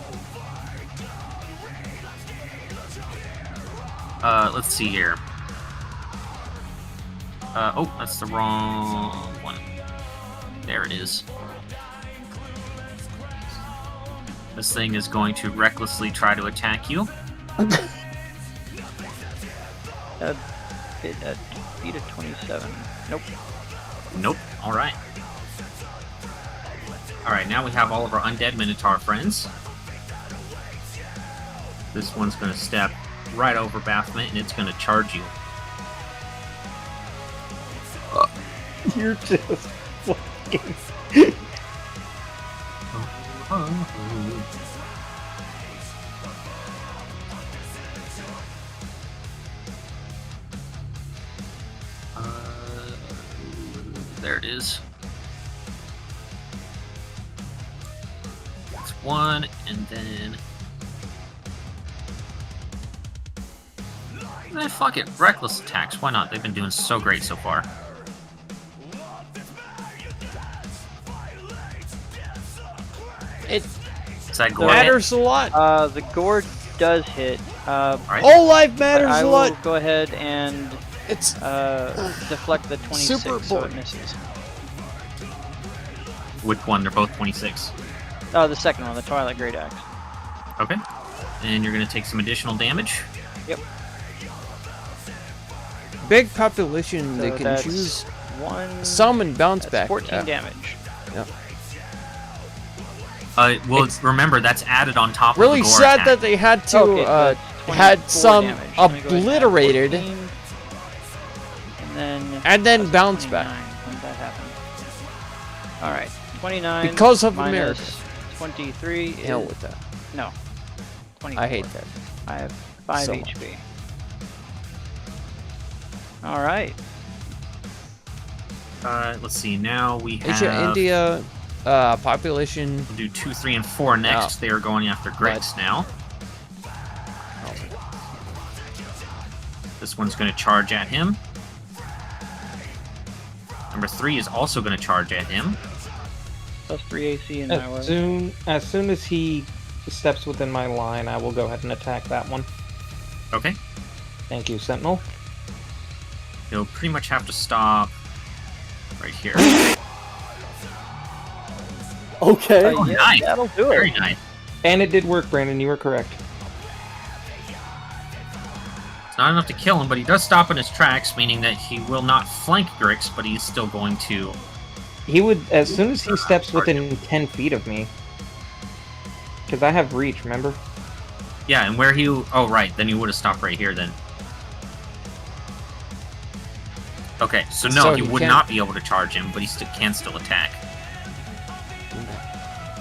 Let's see here. Oh, that's the wrong one. There it is. This thing is going to recklessly try to attack you. Beat a 27. Nope. Nope. Alright. Alright, now we have all of our undead Minotaur friends. This one's going to step right over Baphomet, and it's going to charge you. You're just fucking. There it is. That's one, and then... fuck it. Reckless attacks. Why not? They've been doing so great so far. It Is that gore? matters a lot. The gore does hit. Right? All life matters I a will lot. go ahead and It's deflect the 26 Super so it boring. misses. Which one? They're both 26. Oh, the second one, the Twilight Great Axe. Okay. And you're going to take some additional damage. Yep. big population. So They can that's choose one. some and bounce That's back. 14 Yeah. damage. Well, It's remember, that's added on top Really of the gore sad attack. that they had to Okay, so that's 24 had some damage. Let me go ahead and add obliterated 14, and then that's bounce 29. back When did that happen? Alright, 29 because of minus America. 23 is... Hell with that. No. 24. I hate that. I have 5 so HP. Alright. Let's see. Now we have... Asia, India, population. We'll do 2, 3, and 4 next. Oh. They are going after Grix now. This one's going to charge at him. Number 3 is also going to charge at him. Plus 3 AC in my way. As soon as he steps within my line, I will go ahead and attack that one. Okay. Thank you, Sentinel. He'll pretty much have to stop right here. Okay. Oh, Yeah, nice. that'll do Very it. nice. And it did work, Brandon. You were correct. It's not enough to kill him, but he does stop in his tracks, meaning that he will not flank Grix, but he's still going to... He would, as soon as he steps within 10 feet of me. Because I have reach, remember? Yeah, and where he... Oh, right. Then he would have stopped right here, then. Okay, so no, So he he would can't- not be able to charge him, but he can still attack.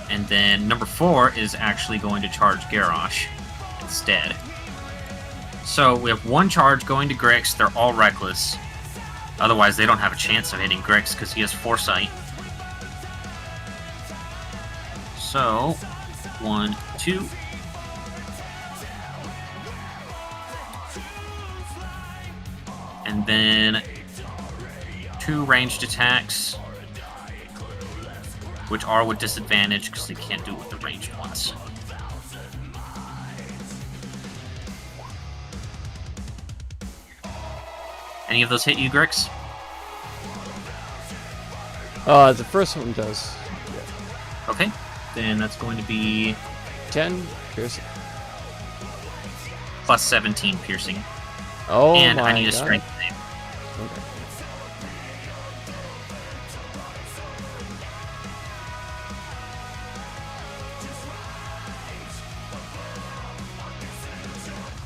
And then number 4 is actually going to charge Garrosh instead. So we have one charge going to Grix. They're all reckless. Otherwise, they don't have a chance of hitting Grix because he has foresight. So, 1, 2. And then 2 ranged attacks, which are with disadvantage because they can't do it with the ranged ones. Any of those hit you, Grix? The first one does Okay, then that's going to be 10 piercing. plus 17 piercing. Oh And my I need a God. strength save. Okay.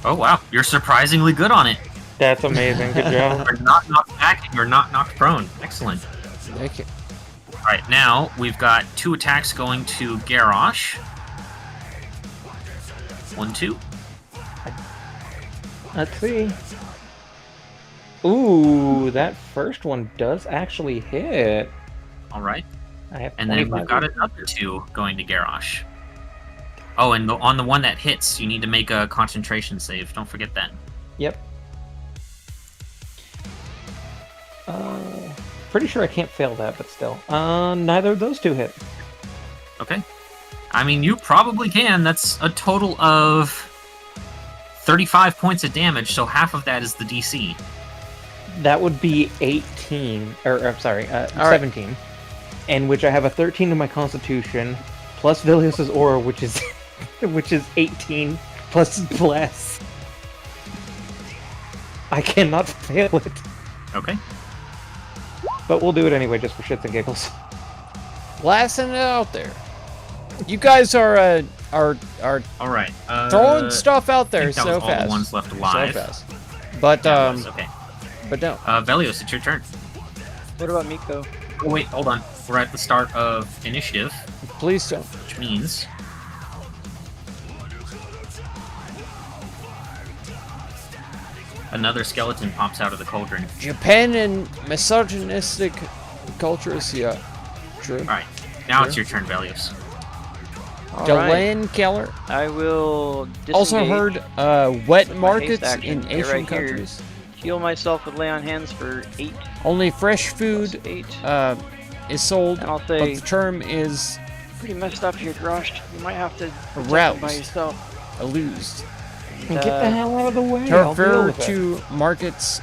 Oh wow, you're surprisingly good on it. That's amazing. Good job. You're not knocked back and you're not knocked prone. Excellent. Thank you. Alright, now we've got 2 attacks going to Garrosh. 1, 2. Let's see. Ooh, that first one does actually hit. Alright. I have And then we've 25. got another 2 going to Garrosh. Oh, and on the one that hits, you need to make a concentration save. Don't forget that. Yep. Pretty sure I can't fail that, but still. Neither of those two hit. Okay. I mean, you probably can. That's a total of 35 points of damage, so half of that is the DC. That would be 18, or I'm sorry, 17, in which I have a 13 to my Constitution, plus Vilios's aura, which is which is 18 plus bless. I cannot fail it, Okay. but we'll do it anyway, just for shits and giggles. Blasting it out there. You guys are All right. throwing stuff out I there think that so was all fast. the ones left So alive. fast. But Okay. but no. Velios, it's your turn. What about Miko? Oh, wait, hold on. We're at the start of initiative, Please don't. which means another skeleton pops out of the cauldron. Japan and misogynistic cultures, yeah. True. All right. Now it's your turn, Velios. All right. Delenn Keller. I will Also disengage, heard wet with my markets haste action, in get Asian right here. countries. heal myself with lay on hands for 8 Only fresh plus food 8. is sold, And I'll but say, the term is pretty messed up here, Groshed. You might have to protect it Aroused. by yourself. illused. Get the hell out of the way. I'll deal Refer with it. to markets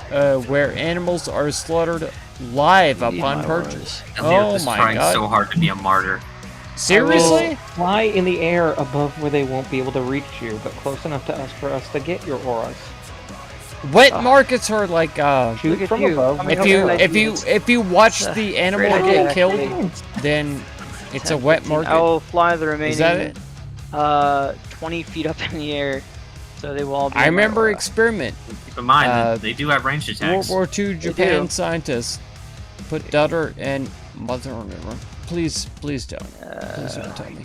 where animals are slaughtered live Need upon my purchase. words. Elliot Oh is my trying god. so hard to be a martyr. Seriously? Fly in the air above where they won't be able to reach you, but close enough to us for us to get your auras. Wet markets are like Shoot Look at from you. above. How many if you watch Uh, the animal great get idea, killed, actually. then it's a wet 15. market. I will fly the remaining Is that it? 20 feet up in the air, so they will all be I in my remember aura. experiment. Keep in mind, Uh, they do have ranged World attacks. War II Japan do. scientists put daughter and mother on it. Please don't. Please don't tell me.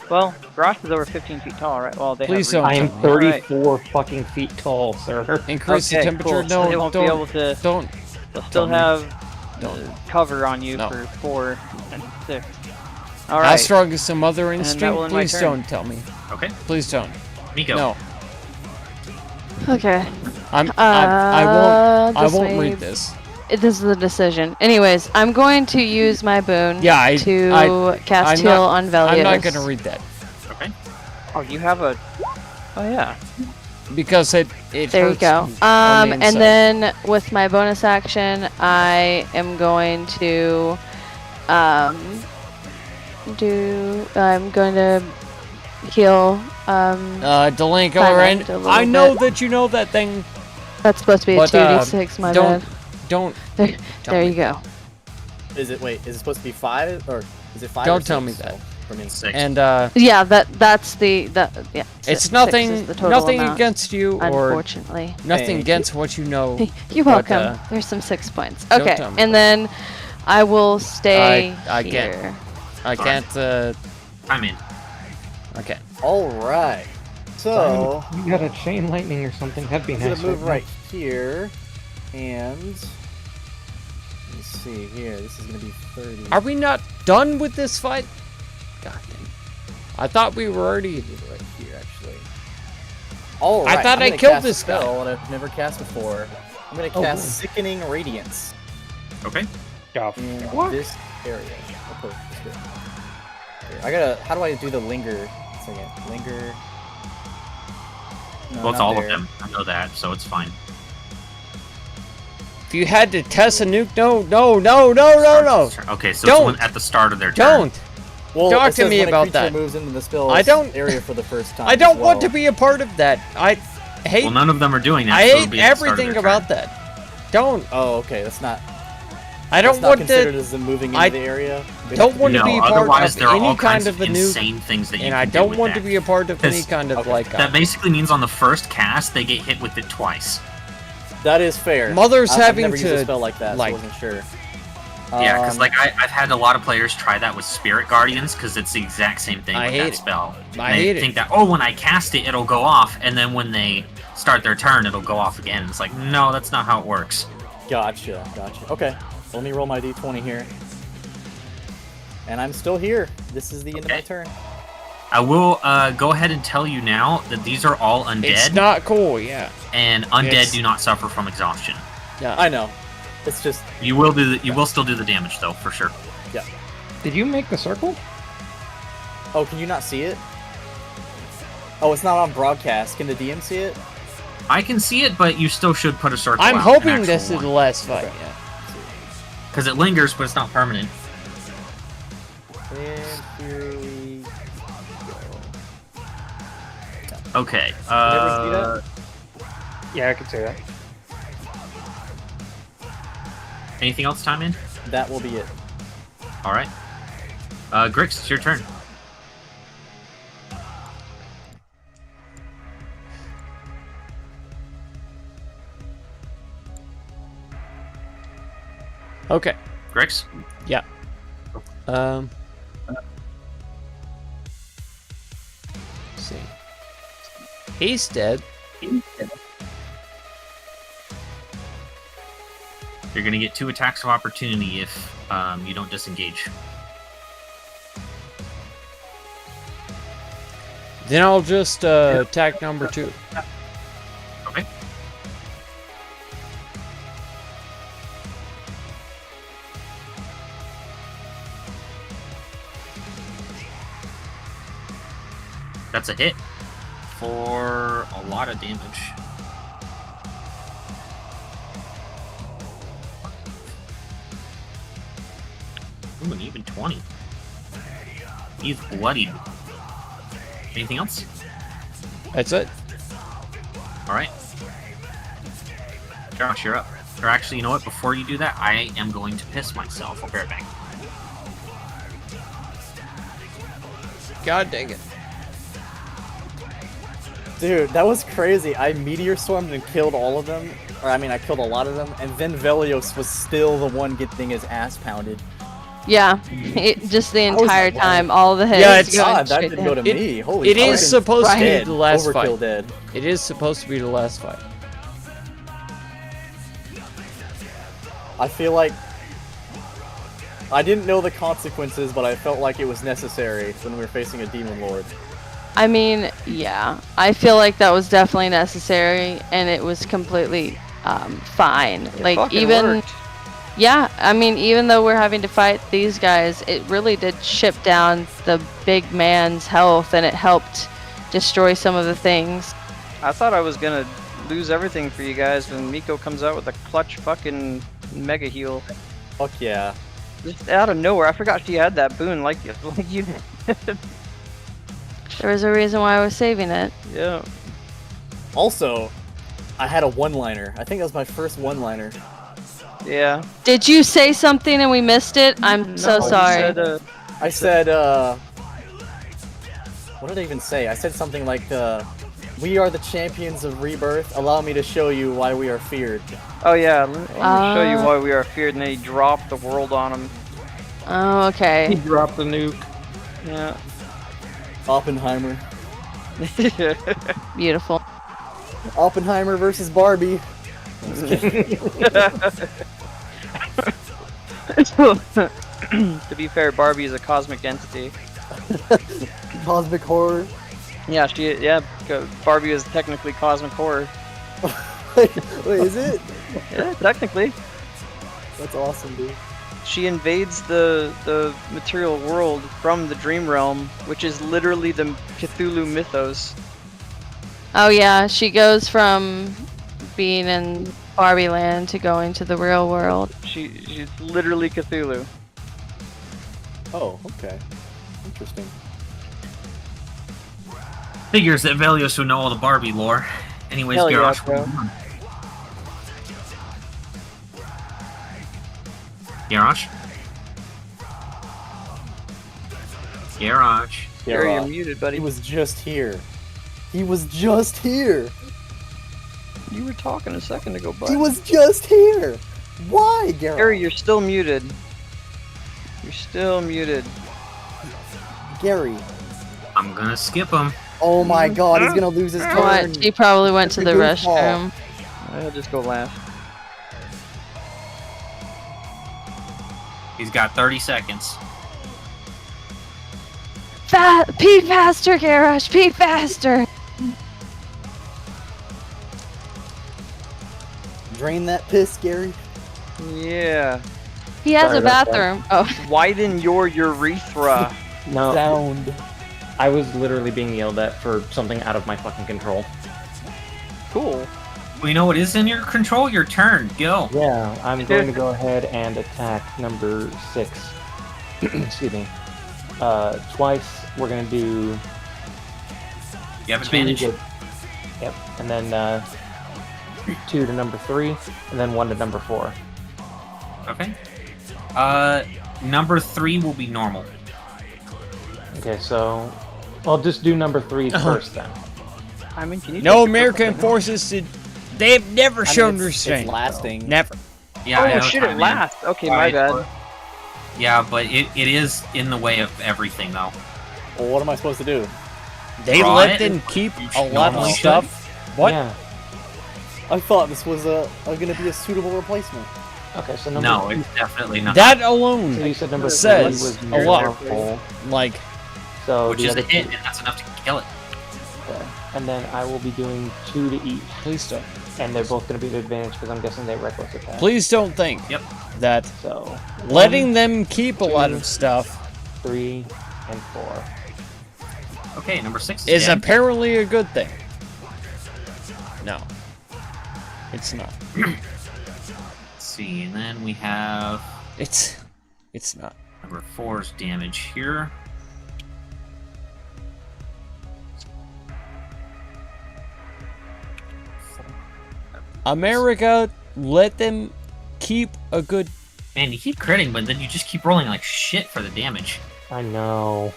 Well, Grosh is over 15 feet tall, right? Well, they Please have don't I am tell me. 34 fucking feet tall, sir. Increase the Okay, temperature. cool. So they No, won't be able to. don't. They'll still tell me. have Don't. cover on you No. for 4 and 6. All How right. strong is the mother that instinct? will end my Please turn. don't tell me. Okay, Please don't. Miko. No, Okay. I this won't may- read this. This is the decision. Anyways, I'm going to use my boon Yeah, to cast I'm heal not- on Velios. I'm not gonna read that Okay. Oh, you have a. Oh yeah. because it There you hurts go. me on the inside. And then with my bonus action, I am going to I'm going to heal. Delaney, Silent a little I know bit. that you know that thing. That's supposed to be a But, 2d6. My don't bad. don't There, tell there me. you go. Is it is it supposed to be 5 or is it 5? Don't or tell 6? me that. For me. 6. and Yeah, that's the yeah. it's six nothing is the total nothing amount, against you or Unfortunately. nothing Hey. against what you know. You're But, welcome. There's some 6 points. don't Okay, tell me and then I will stay I here. can't. I Sorry. can't. I'm in. Okay. All right. So You got a chain lightning or something. That'd be I'm nice. gonna move right here, and let's see here. This is gonna be 30. Are we not done with this fight? God dang. I thought we were already. Right here, actually. All right. I thought I'm I gonna killed cast a this guy. spell that I've never cast before. I'm gonna Oh, cast good. Sickening Radiance Okay. in What? this area. I'll put this here. Here, I gotta. How do I do the linger? Second. Linger. No, Well, it's not all there. of them. I know that, so it's fine. If you had to test a nuke, no. Okay, so Don't. it's at the start of their turn. Don't. Well, Talk it to says me when about a creature that. moves into the spell I don't- area for the first time. I don't as want to well. be a part of that. I hate. Well, none of them are doing that. I so it'll hate be at the start of everything their about turn. that. Don't. Oh, okay. That's not. I That's don't not want considered to. as them moving into I the area. They don't have to want be- to No, be part otherwise of there are any all kind kinds of a nuke, insane things that you and can I do don't with want that. to be a part of any This- kind of okay. like. That basically means on the first cast they get hit with it twice. That is fair. Mother's I've having never used a to, spell like that, like- so I wasn't sure. Yeah, because Um, like I've had a lot of players try that with Spirit Guardians because it's the exact same thing I with hate that it. spell. I they hate it. think that when I cast it it'll go off, and then when they start their turn it'll go off again. It's like no, that's not how it works. Gotcha. Okay. Let me roll my d20 here. And I'm still here. This is the end of my Okay. turn. I will go ahead and tell you now that these are all undead. It's not cool, yeah. And undead It's- do not suffer from exhaustion. Yeah. I know. It's just You will do. You will still do the damage though, for sure. Did you make the circle? Oh, can you not see it? Oh, it's not on broadcast. Can the DM see it? I can see it, but you still should put a circle. I'm out, hoping an this is actual the one. last fight, Okay. yeah. Because it lingers, but it's not permanent. And here we go. Okay. everyone Yeah, I could say that. Anything else, time in? That will be it. All right. Grix, it's your turn. Okay. Grix? Yeah. Let's see. He's dead. You're going to get 2 attacks of opportunity if you don't disengage. Then I'll just attack number 2. Okay. That's a hit for a lot of damage. Ooh, an even 20. He's bloodied. Anything else? That's it. Alright. Josh, you're up. Or actually, you know what? Before you do that, I am going to piss myself. I'll be right back. God dang it. Dude, that was crazy. I meteor stormed and killed all of them. Or, I mean, I killed a lot of them. And then Velios was still the one getting his ass pounded. Yeah, just the I was entire like, wow. time, all the hits. Yeah, it's- going God, that straight didn't to go to him. me. Holy It fucking is supposed to be dead. the last Overkill fight. dead. It is supposed to be the last fight. I feel like I didn't know the consequences, but I felt like it was necessary when we were facing a demon lord. I mean, yeah, I feel like that was definitely necessary, and it was completely fine. Like Fucking even. worked. Yeah, I mean, even though we're having to fight these guys, it really did chip down the big man's health, and it helped destroy some of the things. I thought I was gonna lose everything for you guys when Miko comes out with a clutch fucking mega heal. Fuck yeah. Just out of nowhere. I forgot she had that boon like you. There was a reason why I was saving it. Yeah. Also, I had a one-liner. I think that was my first one-liner. Yeah. Did you say something and we missed it? I'm so No, you sorry. said, I said, what did I even say? I said something like, we are the champions of rebirth. Allow me to show you why we are feared. oh yeah, let me show you Ah. why we are feared, and then he dropped the world on him. Oh, okay. dropped the nuke. Yeah. Oppenheimer. Beautiful. Oppenheimer versus Barbie. To be fair, Barbie is a cosmic entity. Cosmic horror. Yeah, Barbie is technically cosmic horror. Wait, is it? Yeah, technically. That's awesome, dude. She invades the material world from the dream realm, which is literally the Cthulhu mythos. Oh yeah, she goes from being in Barbie Land to going to the real world. She's literally Cthulhu. Oh, okay. Interesting. Figures that Velios would know all the Barbie lore. Anyways, Hell yeah, Garrosh. bro. Garrosh? Garrosh. Gary, Yeah, you're muted, buddy. he was just here. He was just here. You were talking a second ago, He bud. was just here. Why, Gary? Gary, you're still muted. You're still muted. Gary. I'm gonna skip him. Oh my God, he's gonna lose his turn. What? She probably went to That's the a good call. restroom. I'll just go laugh. He's got 30 seconds. Pee faster, Garrosh! Pee faster! Drain that piss, Gary. Yeah. He has Sorry a about that. bathroom. Oh, Widen your urethra. No, Sound. I was literally being yelled at for something out of my fucking control. Cool. We know what is in your control. Your turn. Go. Yeah, I'm going to go ahead and attack number 6. Excuse me. Twice. We're gonna do You have 2 advantage. to, yep, and then 2 to number 3, and then 1 to number 4. Okay. Number 3 will be normal. Okay, so I'll just do number 3 first then. I mean, can you No take a American quick- forces did. They have never I mean, shown it's restraint. lasting. Never. Yeah. I Oh know, shit! It Time Man. lasts. Okay, my Alright, bad. well, Yeah, but it is in the way of everything, though. Well, what am I supposed to do? They Draw let it. them keep You a lot of normally stuff. What? Yeah. I thought this was gonna be a suitable replacement. Okay, so number No, it's definitely not. That alone, So you said number 3 says was a lot. powerful. like, So which the is other a hit, 2, and that's enough to kill it. okay. And then I will be doing 2 to each, please don't. and they're both going to be at advantage because I'm guessing they reckless attack. Please don't think Yep. that So letting them keep a lot of stuff 3 and 4. Okay, number 6 is dead. apparently a good thing. No, it's not. Let's see, and then we have It's not. number 4's damage here. America, let them keep a good. Man, you keep critting, but then you just keep rolling like shit for the damage. I know.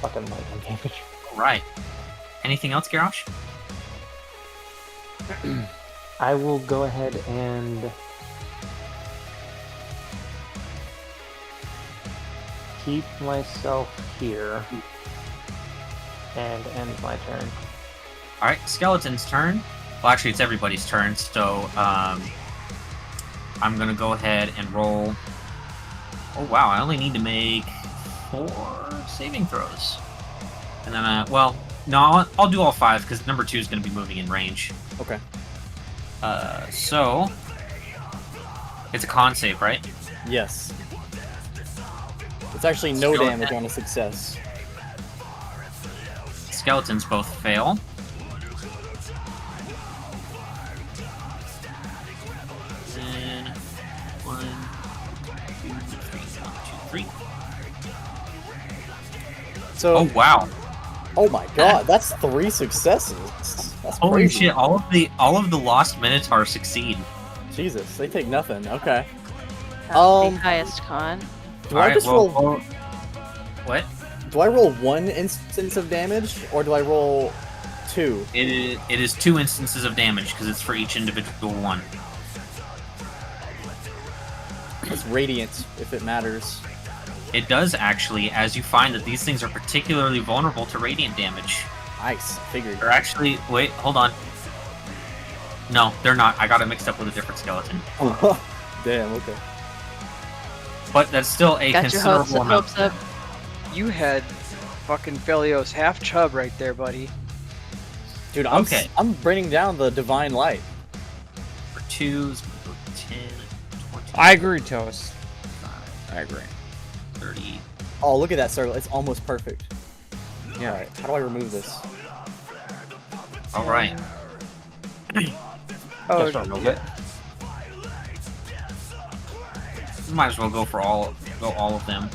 Fucking lightning damage. Right. Anything else, Garrosh? I will go ahead and keep myself here and end my turn. Alright, Skeleton's turn. Well, actually, it's everybody's turn, so I'm gonna go ahead and roll. Oh, wow, I only need to make 4 saving throws. And then, well, no, I'll do all 5, because number 2 is gonna be moving in range. Okay. So it's a con save, right? Yes. It's actually no Skeleton. damage on a success. Skeletons both fail. Then 1, 2, 3, 1, 2, 3. So, Oh wow! oh my god, that's 3 successes. That's Holy crazy. shit! All of the lost Minotaurs succeed. Jesus, they take nothing. Okay. that's Um, the highest con. Do I just roll? What? Do I roll 1 instance of damage, or do I roll 2? It is 2 instances of damage because it's for each individual one. It's radiant, if it matters. It does actually, as you find that these things are particularly vulnerable to radiant damage. Nice, figured. They're actually wait, hold on. No, they're not. I got it mixed up with a different skeleton. Damn. Okay. But that's still a Got your considerable amount. hopes up. You had fucking Phelios half chub right there, buddy. Dude, I'm Okay. I'm bringing down the divine light. For 2s, 10, 20, I agree, Toast. I agree. 30. Oh, look at that circle. It's almost perfect. Yeah. Alright, how do I remove this? All right. Oh, Just don't move it. Might as well go all of them.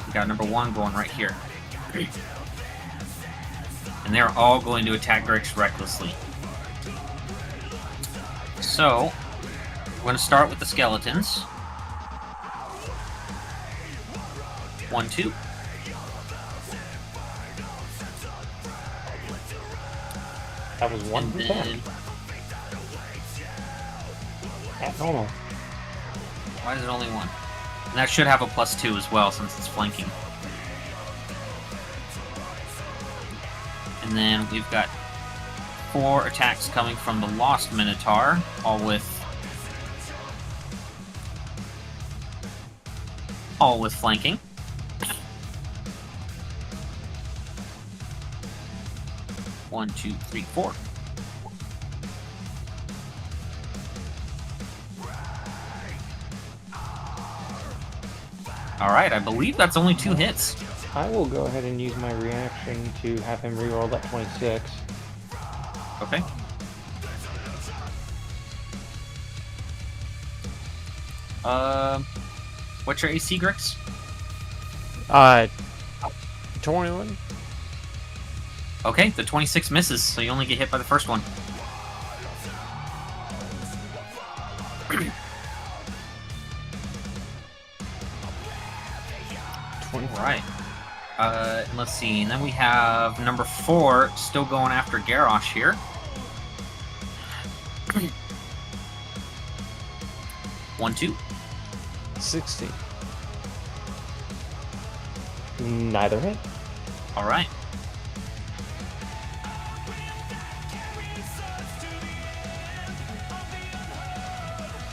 We got number 1 going right here. And they're all going to attack Grix recklessly. So, we're going to start with the skeletons. 1, 2. That was 1 And to then, 10 at normal. why is it only 1? And that should have a +2 as well since it's flanking. And then we've got 4 attacks coming from the Lost Minotaur, all with all with flanking. One, two, three, four. All right, I believe that's only 2 hits. I will go ahead and use my reaction to have him reroll that 26. Okay. What's your AC, Grix? 21. Okay, the 26 misses, so you only get hit by the first one. Alright. Let's see, and then we have number 4 still going after Garrosh here. One, two. 16. Neither hit. Alright.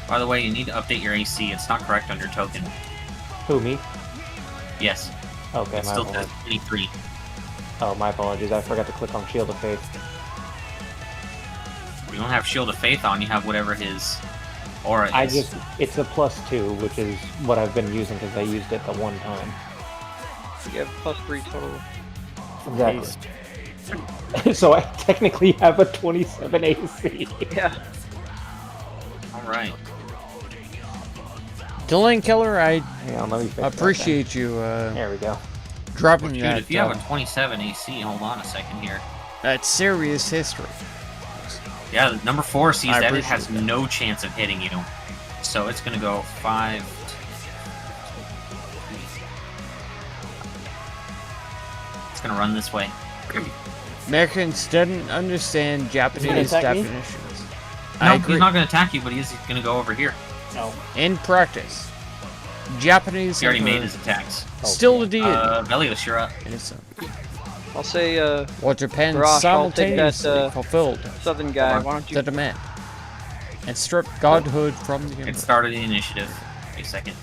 By the way, you need to update your AC. It's not correct on your token. Who, me? Yes. Okay, It my still says apologies. 23. Oh, my apologies. I forgot to click on Shield of Faith. You don't have Shield of Faith on, you have whatever his aura is. It's a +2, which is what I've been using because I used it the one time. You have +3 total. Exactly. So I technically have a 27 AC. Yeah. Alright. Dylan Keller, I Hang on, let me fix that appreciate you then. There we go. dropping Dude, that. if you have a 27 AC, hold on a second here. That's serious history. Yeah, number 4 sees I that it appreciate has that. no chance of hitting you. So it's gonna go 5. It's gonna run this way. Americans didn't understand Japanese attack me? definitions. No, I agree. he's not gonna attack you, but he's gonna go over here. No. In practice, Japanese He already made emperor his attacks. still a deity. Velios, you're up. Innocent. I'll say, While Japan Garrosh, I'll take that, simultaneously fulfilled southern guy, why don't you... the demand and stripped godhood from the emperor. It started the initiative. Wait a second.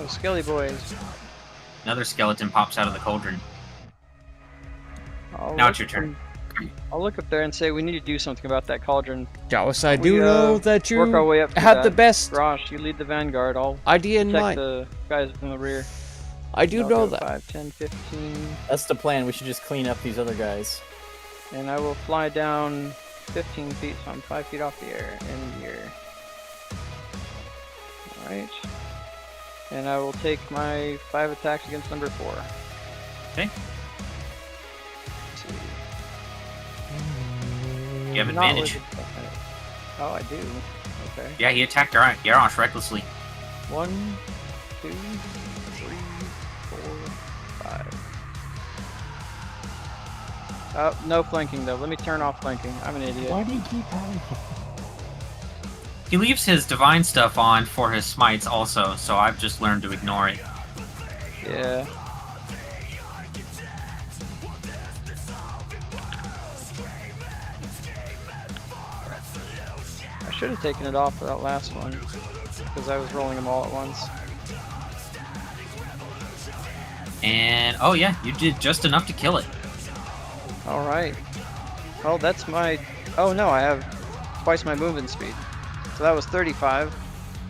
Oh, Skelly boys. Another skeleton pops out of the cauldron. I'll Now look it's your turn. I'll look up there and say we need to do something about that cauldron. Dallas, I We, do know that you work our way up to had that. the best Rosh, you lead the vanguard. I'll idea in check mind. the guys from the rear. I do I'll know go that. 5, 10, 15. That's the plan. We should just clean up these other guys. And I will fly down 15 feet, so I'm 5 feet off the air in the air. Alright. And I will take my 5 attacks against number 4. Okay. Let's see. You have Not advantage. with- Oh, I do. Okay. Yeah, he attacked Garrosh recklessly. 1, 2, 3, 4, 5. Oh, no flanking though. Let me turn off flanking. I'm an idiot. Why do you keep having He leaves his divine stuff on for his smites also, so I've just learned to ignore it. Yeah. I should have taken it off for that last one, because I was rolling them all at once. And, oh yeah, you did just enough to kill it. Alright. Well, that's my... Oh no, I have twice my movement speed. So that was 35.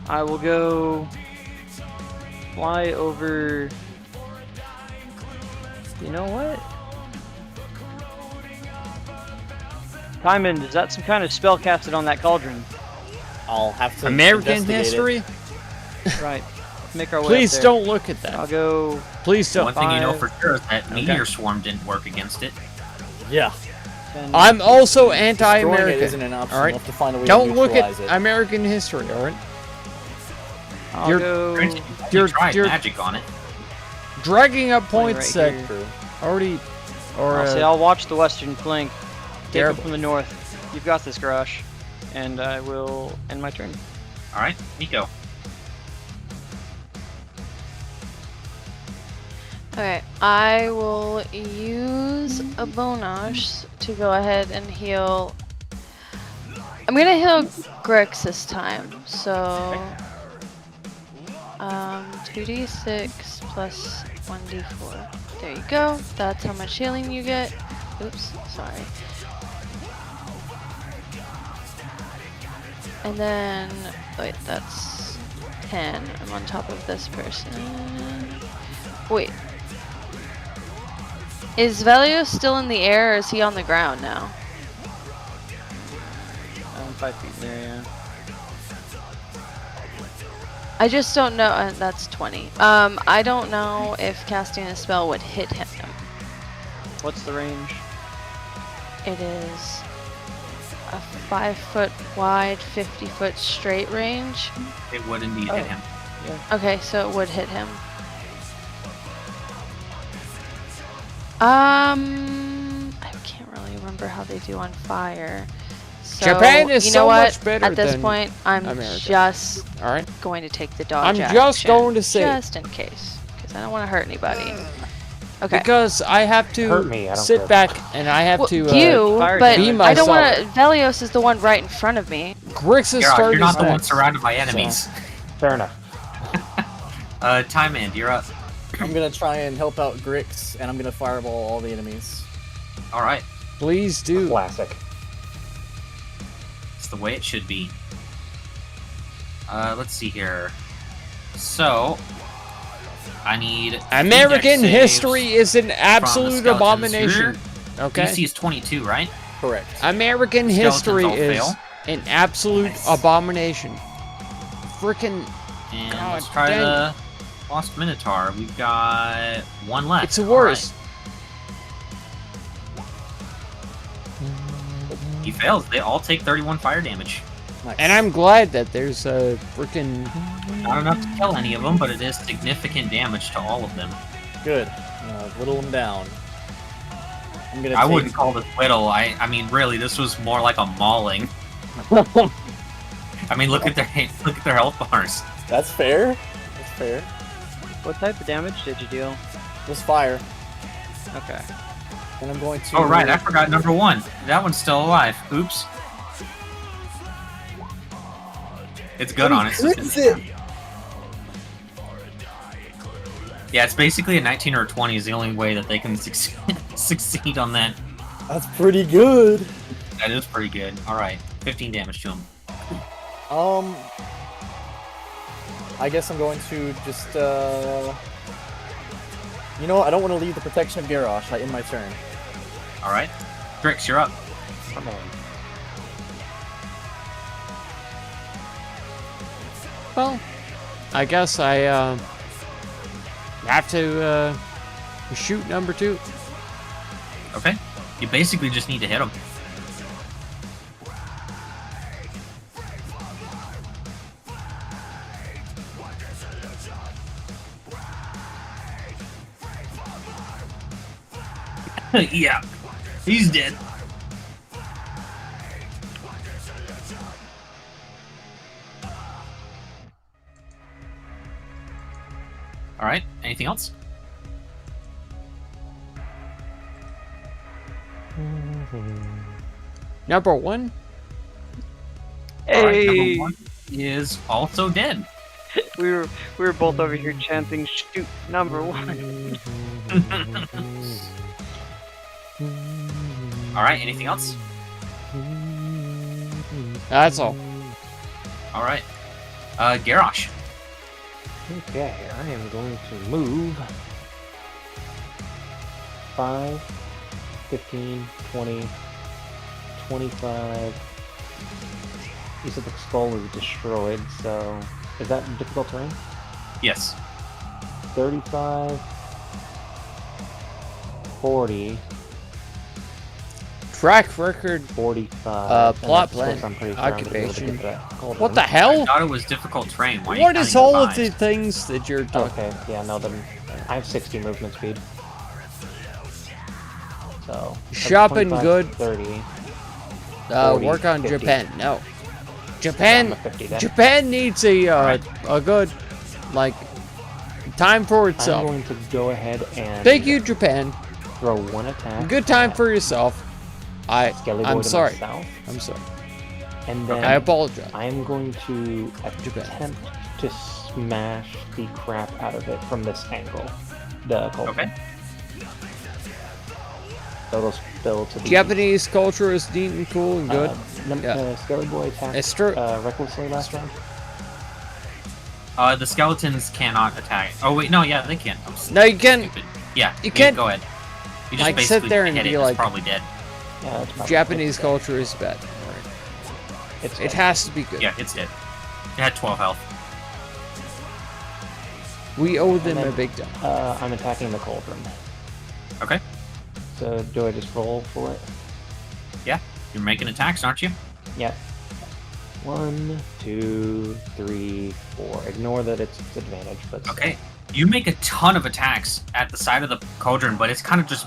I will go... fly over... You know what? Timon, is that some kind of spell casted on that cauldron? I'll have to American investigate history? Right. Make our way Please up there. don't look at I'll that. go... Please One don't. thing you know 5. for sure is that Okay. Meteor Swarm didn't work against it. it. Yeah. 10, I'm also Destroying it anti-American. isn't an option. All right. We'll have to find a way Don't to look neutralize at it. American history, alright? I'll you're- go... You tried you're- magic on it. Dragging up Playing points right that here. already... Or, I'll say I'll watch the western flank. Take it Terrible. from the north. You've got this, Garrosh. And I will end my turn. Alright, Nico. Okay, I will use a Bonash to go ahead and heal. I'm gonna heal Grix this time, so 2d6 plus 1d4. There you go. That's how much healing you get. Oops, sorry. And then, wait, that's 10. I'm on top of this person. Wait. Is Velios still in the air or is he on the ground now? I'm 5 feet in there, yeah. I just don't know. That's 20. I don't know if casting a spell would hit him. What's the range? It is a 5-foot wide, 50-foot straight range. It would indeed hit him. Okay, so it would hit him. I can't really remember how they do on fire. So, Japan is you know so what? much better At this than point, I'm America. just All right. going to take the dodge I'm action, just going to say- just in case, because I don't want to hurt anybody. Okay. Because I have to Hurt me, I don't sit care. back and I have Well, to you, fire but be I don't want myself. to. Velios is the one right in front of me. Grix is Geralt, starting you're not the one next. surrounded by enemies. Fair enough. Time End, you're up. I'm gonna try and help out Grix, and I'm gonna fireball all the enemies. Alright, Please do. Classic. it's the way it should be. Let's see here. So, I need... American 3 dex history saves is an from the absolute skeletons. abomination. Your Okay? DC is 22, right? Correct. American Skeletons history all is fail. an absolute Nice. abomination. Frickin' And God let's try dang the Lost Minotaur. We've got one left. it's the worst. He fails. They all take 31 fire damage. Nice. And I'm glad that there's a frickin' Not enough to kill any of them, but it is significant damage to all of them. good. Whittle them down. I'm gonna. I take... wouldn't call this whittle. I mean, really, this was more like a mauling. I mean, look at their health bars. That's fair. That's fair. What type of damage did you deal? Just fire, Okay. and I'm going to. Oh right, I forgot number 1. That one's still alive. Oops. It's good on it. So it's Crits gonna- it. Yeah, it's basically a 19 or a 20 is the only way that they can succeed on that. That's pretty good. That is pretty good. All right, 15 damage to him. I guess I'm going to just. You know what? I don't want to leave the protection of Garrosh. I end my turn. All right, Grix, you're up. Come on. well, I guess I have to shoot number 2. Okay, you basically just need to hit him. Yeah, he's dead. All right, anything else? Number 1? All right, Hey! number 1 is also dead. We were both over here chanting shoot number 1. All right, anything else? That's all. All right, Garrosh. Okay, I am going to move 5, 15, 20, 25. You said the skull is destroyed, so is that difficult terrain? Yes. 35, 40, Track record. 45. Plot and that's plan, I'm pretty sure I'm gonna be able to occupation. get to that. Hold What on. the I hell? thought it was difficult terrain. Why are you What is counting all of the fives? things that you're talking? Okay, yeah, no, then I have 60 movement speed. So that's Shopping 25, good. 30. 40, Work on 50. Japan. No. I'm Japan. a 50 then. Japan needs a good, like, time for I'm itself. going to go ahead and Thank you, Japan. throw one attack. Good time at for yourself. Skelly Boy I'm to the sorry. south, I'm sorry. and then I apologize. I am going to Japan. attempt to smash the crap out of it from this angle. The cauldron. Okay. So it'll spill to the Japanese culture is neat and cool and good. Yeah. Skelly Boy attacked It's true. recklessly last round. The skeletons cannot attack. Oh wait, no, yeah, they can. I'm No, you can. stupid. Yeah, You can't, Go ahead. You just like, sit basically there and hit be it, like- it's probably dead. Yeah, that's probably, Japanese it's culture is bad. It's It has to be good. Yeah, it's dead. It had 12 health. We owe them then- a big time. I'm attacking the cauldron. Okay. So do I just roll for it? Yeah, you're making attacks, aren't you? Yeah. 1, 2, 3, 4. Ignore that it's disadvantage, but Okay. You make a ton of attacks at the side of the cauldron, but it's kind of just...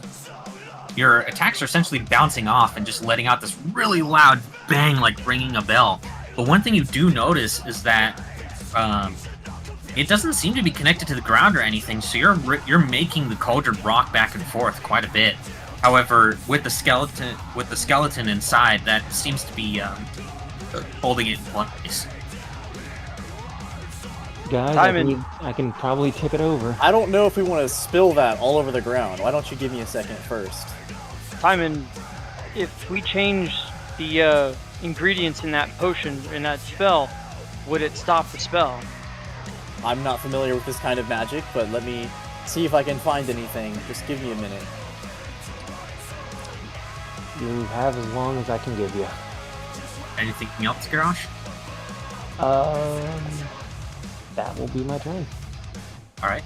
Your attacks are essentially bouncing off and just letting out this really loud bang, like ringing a bell. But one thing you do notice is that it doesn't seem to be connected to the ground or anything, so you're making the cauldron rock back and forth quite a bit. However, with the skeleton inside, that seems to be holding it in place. guys, I can probably tip it over. I don't know if we want to spill that all over the ground. Why don't you give me a second first? Timon, if we change the ingredients in that potion, in that spell, would it stop the spell? I'm not familiar with this kind of magic, but let me see if I can find anything. Just give me a minute. You have as long as I can give you. Anything else, Garrosh? That will be my turn. Alright.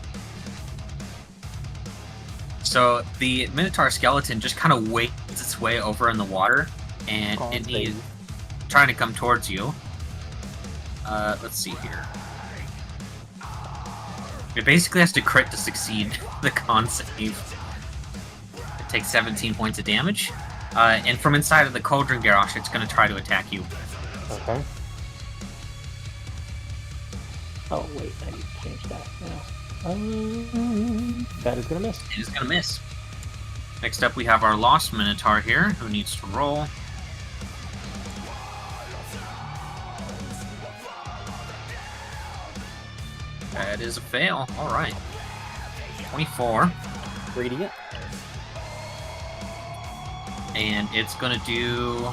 So the Minotaur skeleton just kind of wades its way over in the water, and Oh, it baby. is trying to come towards you. Let's see here. It basically has to crit to succeed the con save. It takes 17 points of damage. And from inside of the cauldron, Garrosh, it's going to try to attack you. Okay. Oh wait, I need to change that now. That is gonna miss. It is going to miss. Next up, we have our Lost Minotaur here, who needs to roll. That is a fail. Alright. 24. Radiant. And it's going to do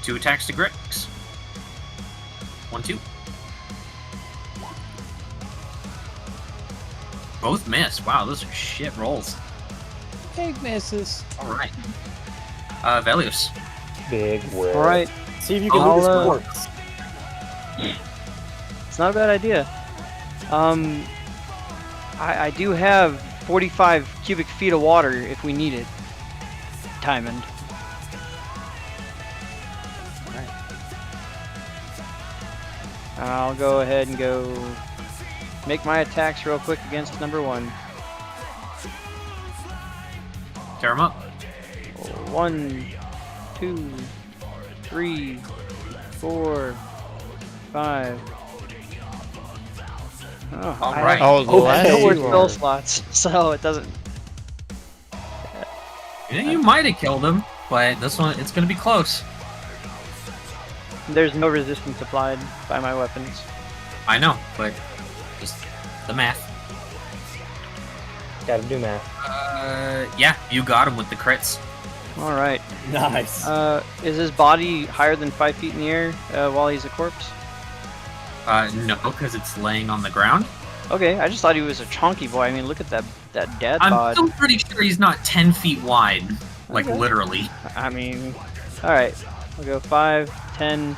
2 attacks to Grix. 1, 2. Both miss. Wow, those are shit rolls. Big misses. Alright. Velius. Big whip. Alright, See if you can I'll, move this corpse. it's not a bad idea. I do have 45 cubic feet of water if we need it. Timon. I'll go ahead and go make my attacks real quick against number 1. Tear him up. 1, 2, 3, 4, 5. Oh, All I right. Oh, the Okay. last have no more two spell are- slots, so it doesn't. Yeah, you might have killed him, but this one, it's going to be close. There's no resistance applied by my weapons. I know, but just the math. Gotta do math. Yeah, you got him with the crits. All right. Nice. Is his body higher than 5 feet in the air while he's a corpse? No, because it's laying on the ground. Okay, I just thought he was a chunky boy. I mean, look at that dad I'm bod. still pretty sure he's not 10 feet wide. Like, Okay. literally. I mean, all right. I'll go 5, 10.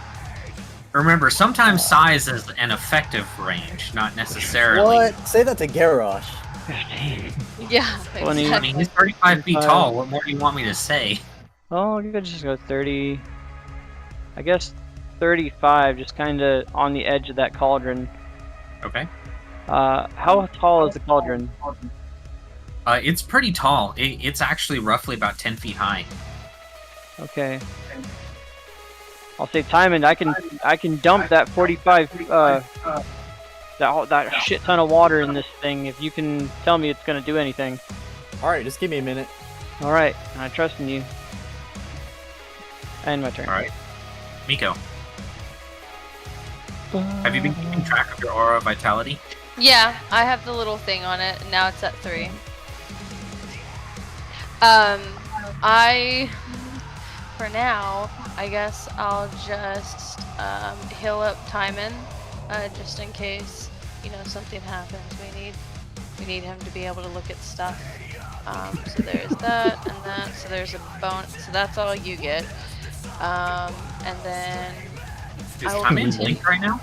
Remember, sometimes size is an effective range, not necessarily. What? Say that to Garrosh. 15. Yeah, 20. I exactly. mean, he's 35 feet 25. tall. What more do you want me to say? Oh, you could just go 30. I guess 35, just kind of on the edge of that cauldron. Okay. How tall is the cauldron? It's pretty tall. It's actually roughly about 10 feet high. Okay. I'll say Timon, I can dump that 45 that shit ton of water in this thing if you can tell me it's gonna do anything. Alright, just give me a minute. All right, I trust in you. And my turn. Alright. Miko. Have you been keeping track of your aura vitality? Yeah, I have the little thing on it, and now it's at 3. For now, I guess I'll just heal up Timon, just in case, something happens. We need him to be able to look at stuff. So there's that and that. So there's a bonus. So that's all you get. And then Is I will Timon continue. blinked right now?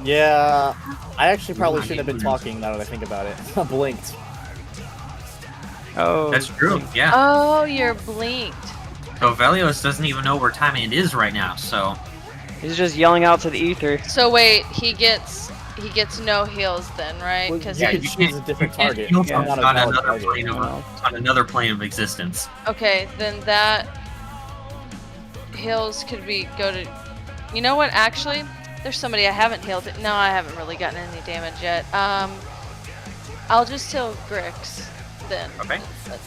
Yeah, I actually probably shouldn't have been talking now that I think about it. I blinked. Oh, That's true, yeah. Oh, you're blinked. So Velios doesn't even know where Timon is right now, so... he's just yelling out to the ether. So wait, he gets no heals then, right? Well, Because you Yeah, could you choose can't- a different you can't target. heal Yeah. from Not a on valid another target. plane of on another plane of existence. okay, then that heals could go to. You know what? Actually, there's somebody I haven't healed. No, I haven't really gotten any damage yet. I'll just heal Grix then. Okay.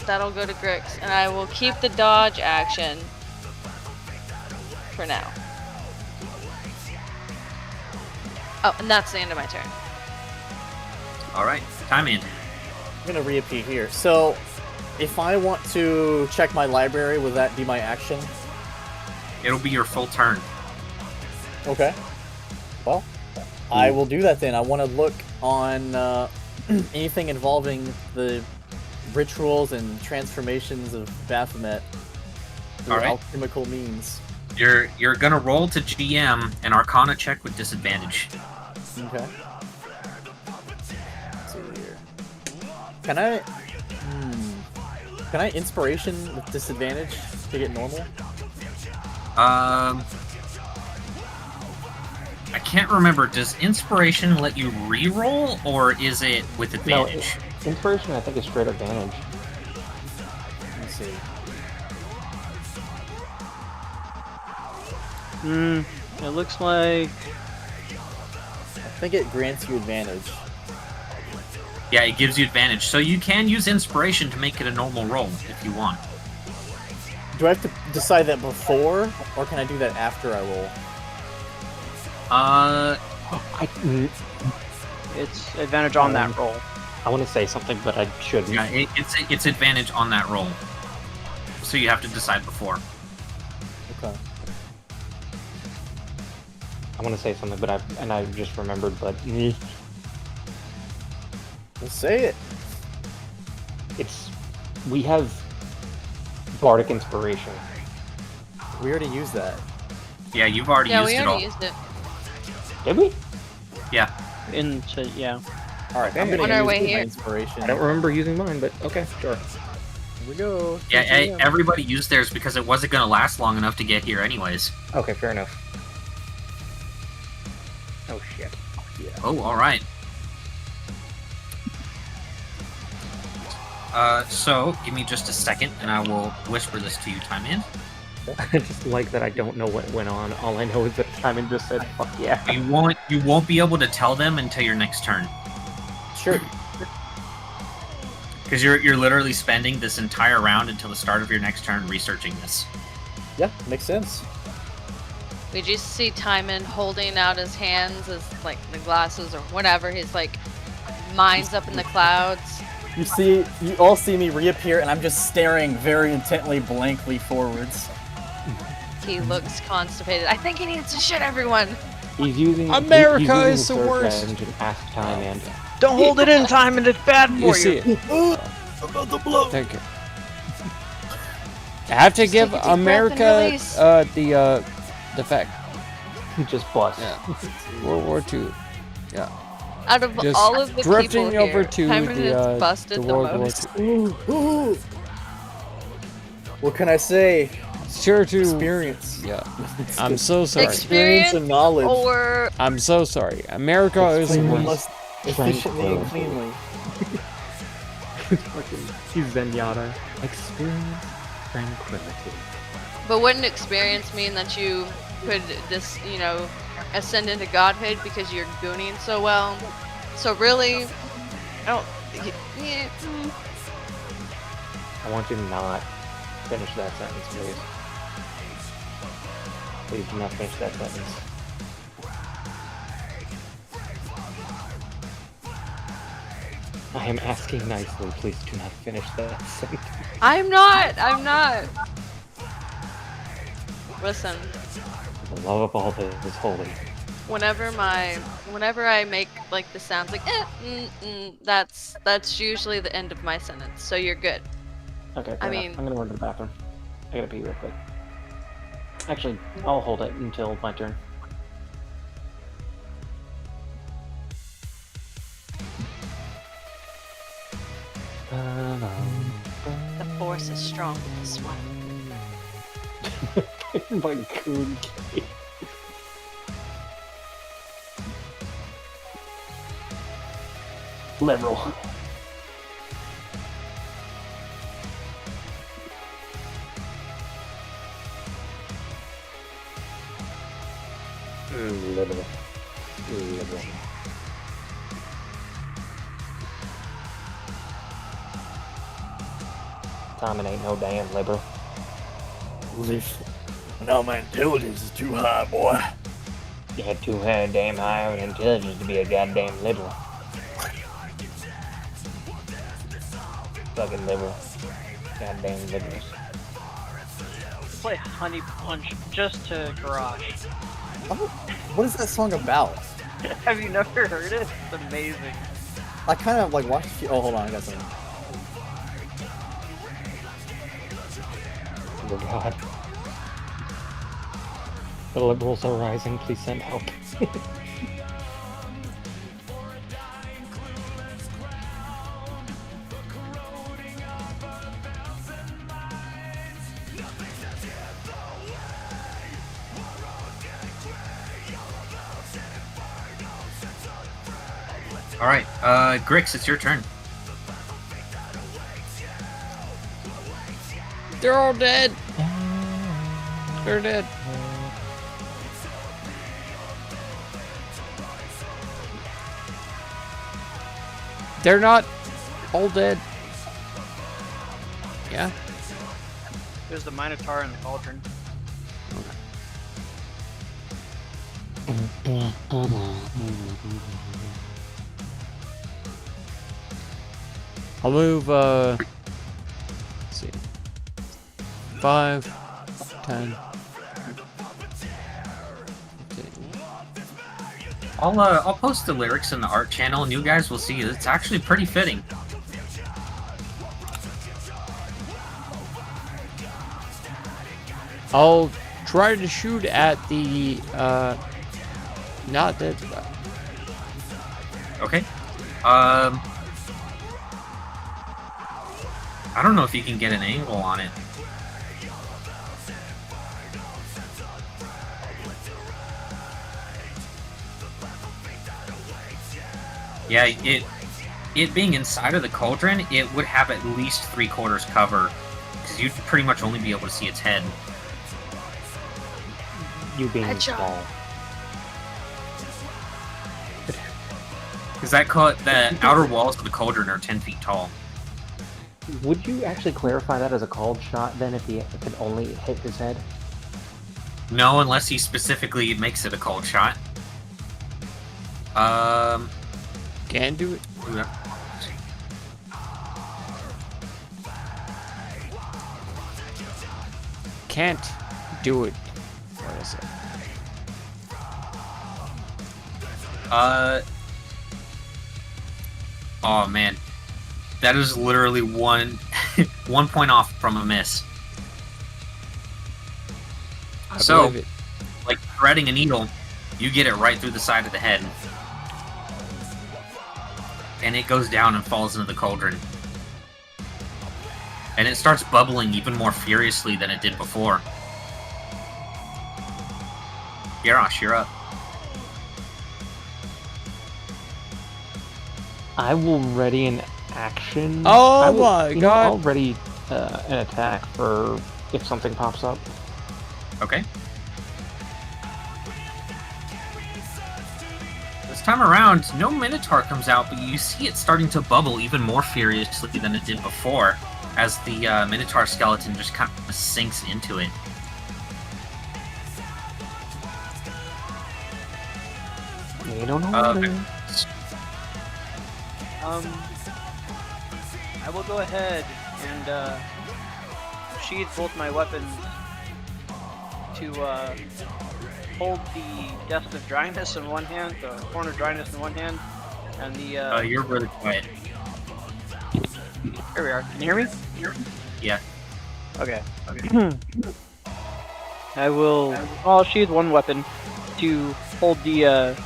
That'll go to Grix, and I will keep the dodge action for now. Oh, and that's the end of my turn. Alright, Timon. I'm gonna reappear here. So, if I want to check my library, will that be my action? It'll be your full turn. Okay. Well, I will do that then. I want to look on anything involving the rituals and transformations of Baphomet through Alright. alchemical means. You're gonna roll to GM an Arcana check with disadvantage. Okay. Let's see here. Can I inspiration with disadvantage to get normal? I can't remember. Does inspiration let you re-roll, or is it with advantage? No, inspiration I think is straight advantage. Let me see. It looks like I think it grants you advantage. Yeah, it gives you advantage. So you can use inspiration to make it a normal roll if you want. Do I have to decide that before, or can I do that after I roll? it's advantage on that roll. I want to say something, but I shouldn't. Yeah, it's advantage on that roll. So you have to decide before. Okay. I want to say something, but I just remembered, but Let's say it. we have Bardic Inspiration. We already used that. Yeah, you've already Yeah, used we it all. already used it. Did we? Yeah. Yeah. Alright, I'm Okay. gonna On our use way my here. inspiration. I don't remember using mine, but okay, sure. Here we go. Yeah, 2 p.m. everybody used theirs because it wasn't going to last long enough to get here anyways. Okay, fair enough. Oh shit. Oh, alright. So, give me just a second, and I will whisper this to you, Timon. I just like that I don't know what went on. All I know is that Timon just said, fuck yeah. You won't be able to tell them until your next turn. Sure. Because you're literally spending this entire round until the start of your next turn researching this. Yeah, makes sense. We just see Timon holding out his hands as like the glasses or whatever. He's like mind's up in the clouds. You all see me reappear, and I'm just staring very intently, blankly forwards. He looks constipated. I think he needs to shit everyone. He's using America he's using is the search worst. engine ask time and Don't hold it in time and it's bad for You see it. About to blow. Thank you. I have to Just give take a deep breath and America release. the fact. he just bust. Yeah. World War II. Yeah. Out of Just all of the drifting people over here, to Timon the, has busted the World War most. II. Ooh. What can I say? Sure to. Experience. Yeah. I'm so sorry. Experience and knowledge. Or I'm so sorry. America is the We worst. must efficiently and cleanly. He's Zenyatta. Experience tranquility. but wouldn't experience mean that you could ascend into godhood because you're gooning so well? So really, I don't. Yeah. I want you to not finish that sentence, please. Please do not finish that sentence. I am asking nicely. Please do not finish that sentence. I'm not. Listen, The love of all that is holy. whenever I make like the sounds like that's usually the end of my sentence. So you're good. Okay, I fair enough. mean- I'm gonna run to the bathroom. I gotta pee real quick. Actually, I'll hold it until my turn. The force is strong with this one. My coon cave. Liberal. Liberal. Liberal. Simon ain't no damn liberal. No, my intelligence is too high, boy. You had too damn high of an intelligence to be a goddamn liberal. Fucking liberal. Goddamn liberals. Play Honey Punch just to garage. Oh, what is that song about? Have you never heard it? It's amazing. I kind of like watched. Oh, hold on, I got something. Oh god. The liberals are rising, please send help. All right, Grix, it's your turn. They're all dead. They're dead. They're not all dead. Yeah. There's the Minotaur and the Cauldron. I'll move, let's see. 5, 10. 15. I'll post the lyrics in the art channel, and you guys will see it's actually pretty fitting. I'll try to shoot at the, not dead. Okay. I don't know if you can get an angle on it. Yeah, it being inside of the cauldron, it would have at least 3/4 cover, because you'd pretty much only be able to see its head. You being Headshot. small. Because the outer walls of the cauldron are 10 feet tall. Would you actually clarify that as a called shot then if he could only hit his head? No, unless he specifically makes it a cold shot. Can do it. Yeah. Can't do it. What is it? Oh man, that is literally one 1 point off from a miss. I So, believe it. like threading a needle, you get it right through the side of the head, and it goes down and falls into the cauldron. And it starts bubbling even more furiously than it did before. Garrosh, you're up. I will ready an action. Oh I will, my you know, God. I'll ready an attack for if something pops up. Okay. This time around, no Minotaur comes out, but you see it starting to bubble even more furiously than it did before, as the Minotaur skeleton just kind of sinks into it. You don't know Uh, what it is. I will go ahead and sheathe both my weapons to hold the Death of Dryness in one hand, the Horn of Dryness in one hand, and the. Oh, you're really quiet. Here we are. Can you hear me? Yeah. Okay. I'll sheathe one weapon to hold the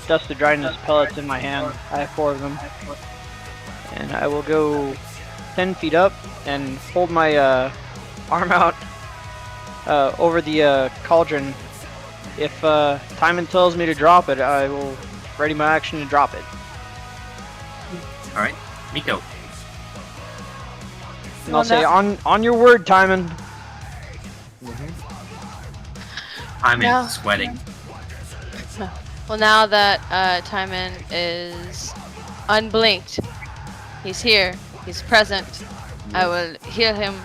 Dust of Dryness pellets in my hand. I have 4 of them. And I will go 10 feet up and hold my arm out over the cauldron. If Timon tells me to drop it, I will ready my action to drop it. Alright. Miko. And I'll say, on your word, Timon. I'm No. sweating. Well, now that Timon is unblinked, he's here, he's present. I will heal him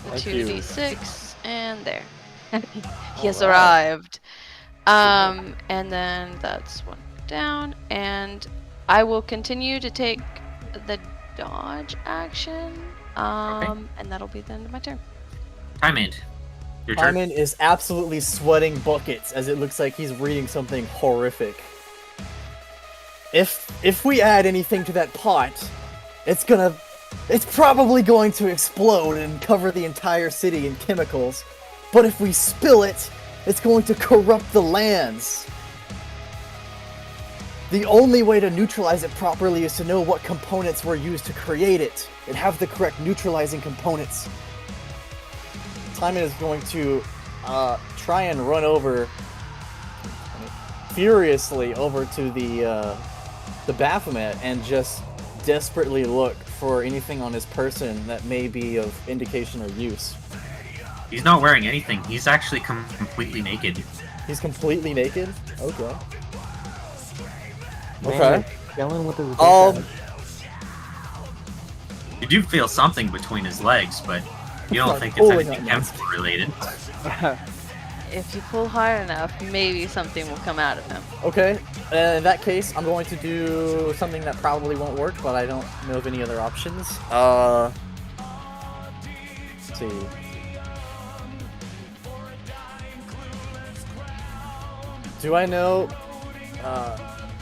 Thank you. 2d6, and there. He has Alright. arrived. And then that's one down, and I will continue to take the dodge action. And that'll be the end of my turn. Timon. Your turn. Timon is absolutely sweating buckets as it looks like he's reading something horrific. If we add anything to that pot, it's probably going to explode and cover the entire city in chemicals. But if we spill it, it's going to corrupt the lands. The only way to neutralize it properly is to know what components were used to create it and have the correct neutralizing components. Timon is going to try and run furiously over to the Baphomet and just desperately look for anything on his person that may be of indication or use. He's not wearing anything. He's actually completely naked. He's completely naked? Okay. Man, Okay. Chilling with his You do feel something between his legs, but you don't Like think it's pulling anything on chemical related. If you pull hard enough, maybe something will come out of him. Okay. In that case, I'm going to do something that probably won't work, but I don't know of any other options. Let's see. Do I know,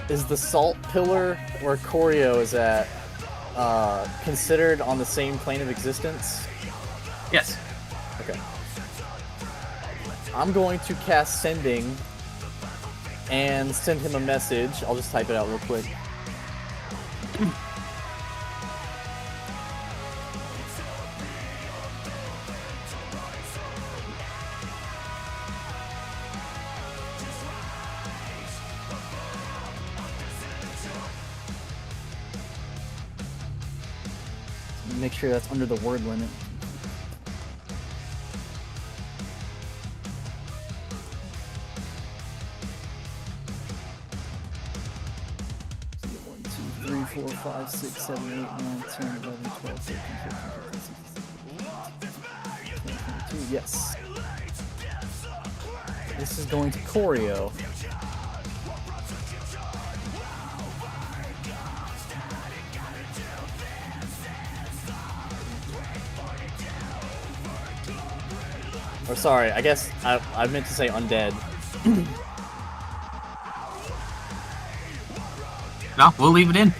is the salt pillar where Choreo is at, considered on the same plane of existence? Yes. Okay. I'm going to cast Sending and send him a message. I'll just type it out real quick. Make sure that's under the word limit. One, two, 3, 4, 5, 6, 7, 8, 9, 10, 11, 12, 13, 14, 15, 16, 22. Yes. This is going to Choreo. Or sorry, I guess I meant to say undead. No, we'll leave it in.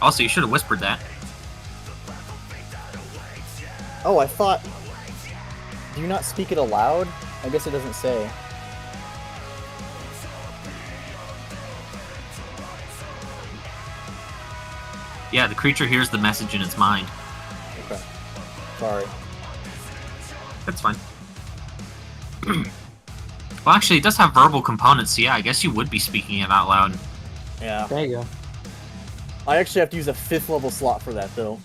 Also, you should have whispered that. Oh, I thought... Do you not speak it aloud? I guess it doesn't say. Yeah, the creature hears the message in its mind. Okay. Sorry. That's fine. Well, actually, it does have verbal components, so yeah, I guess you would be speaking it out loud. Yeah. There you go. I actually have to use a 5th level slot for that, though.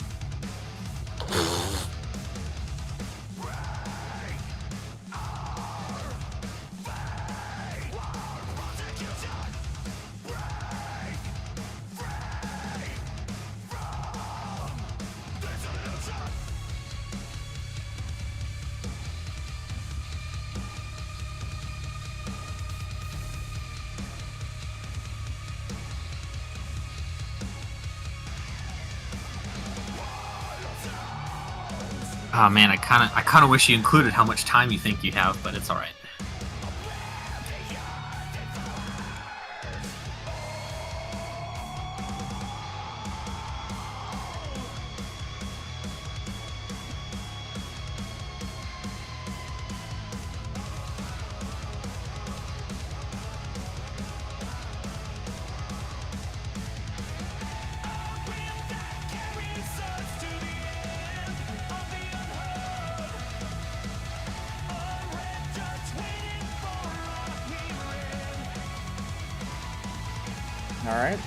Oh man, I kind of wish you included how much time you think you have, but it's all right. Alright.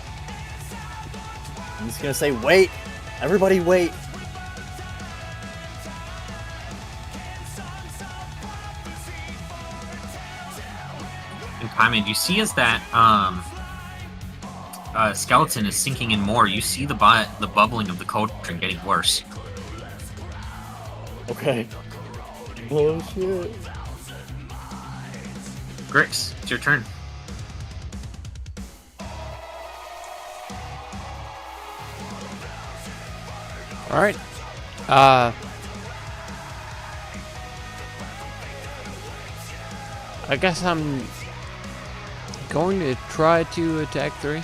I'm just gonna say, wait! Everybody wait! And Paimon, you see as that skeleton is sinking in more, you see the bubbling of the cauldron getting worse. Okay. Oh shit. Grix, it's your turn. Alright. I guess I'm going to try to attack 3.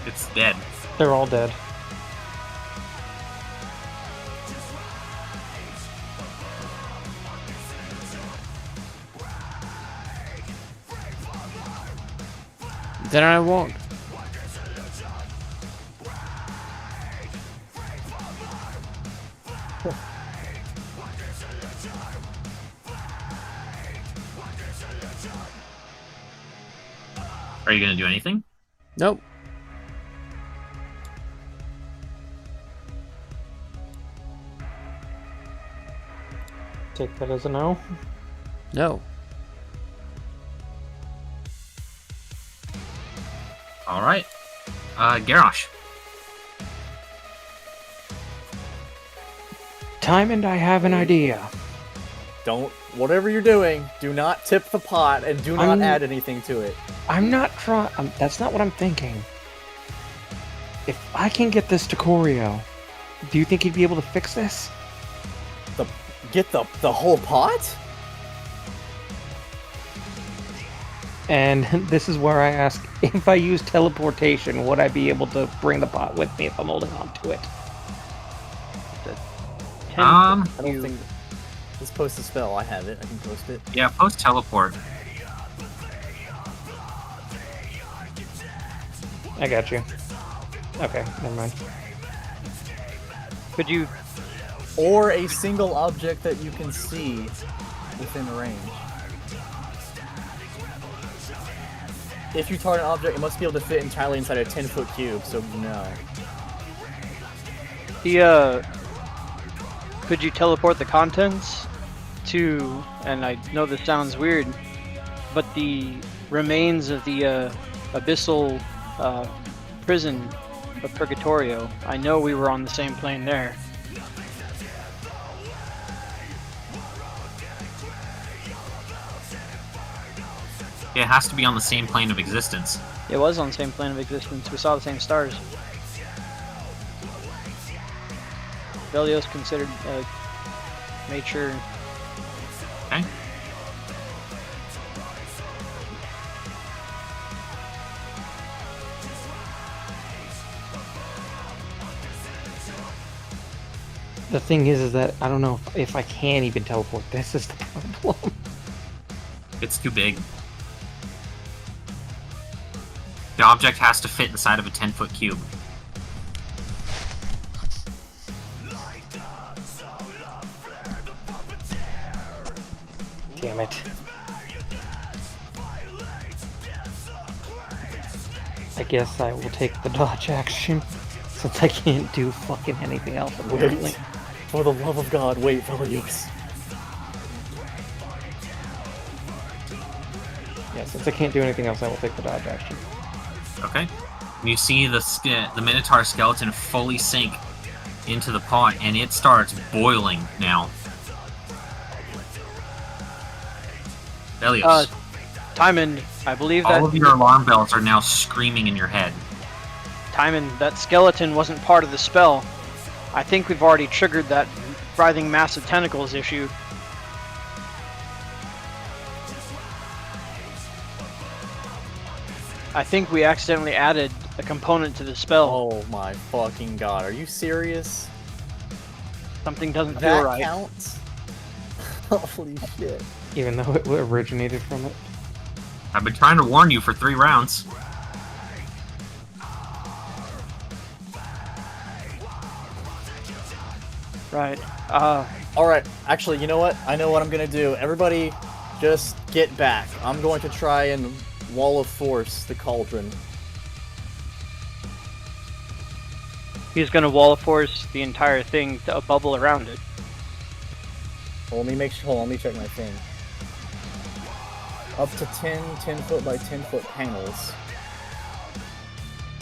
It's dead. They're all dead. Then I won't. Are you gonna do anything? Nope. Take that as a no. No. All right. Garrosh. Time and I have an idea. Don't, whatever you're doing, do not tip the pot and do not add anything to it. I'm not trying. That's not what I'm thinking. If I can get this to Corio, do you think he'd be able to fix this? Get the whole pot? And this is where I ask, if I use teleportation, would I be able to bring the pot with me if I'm holding on to it? I don't think... Let's post the spell. I have it. I can post it. Yeah, post teleport. I got you. Okay, never mind. Could you? Or a single object that you can see within range. If you target an object, it must be able to fit entirely inside a 10-foot cube, so no. Could you teleport the contents to, and I know this sounds weird, but the remains of the abyssal prison of Purgatorio? I know we were on the same plane there. Yeah, it has to be on the same plane of existence. It was on the same plane of existence. We saw the same stars. Velios considered made sure. Okay. The thing is that I don't know if I can even teleport. This is the problem. It's too big. The object has to fit inside of a 10-foot cube. Damn it. I guess I will take the dodge action, since I can't do fucking anything else apparently. Wait. For the love of God, wait, Velios. Yeah, since I can't do anything else, I will take the dodge action. Okay. You see the Minotaur skeleton fully sink into the pot, and it starts boiling now. Velios. Timon, I believe that All of your alarm bells are now screaming in your head. Timon, that skeleton wasn't part of the spell. I think we've already triggered that writhing mass of tentacles issue. I think we accidentally added a component to the spell. Oh my fucking god, are you serious? Something doesn't feel That right. counts? Holy shit. Even though it originated from it. I've been trying to warn you for 3 rounds. Right. Alright, actually, you know what? I know what I'm gonna do. Everybody, just get back. I'm going to try and Wall of Force the cauldron. He's gonna wall of force the entire thing to a bubble around it. Well, let me make sure. Hold on, let me check my thing. Up to 10 foot by 10 foot panels.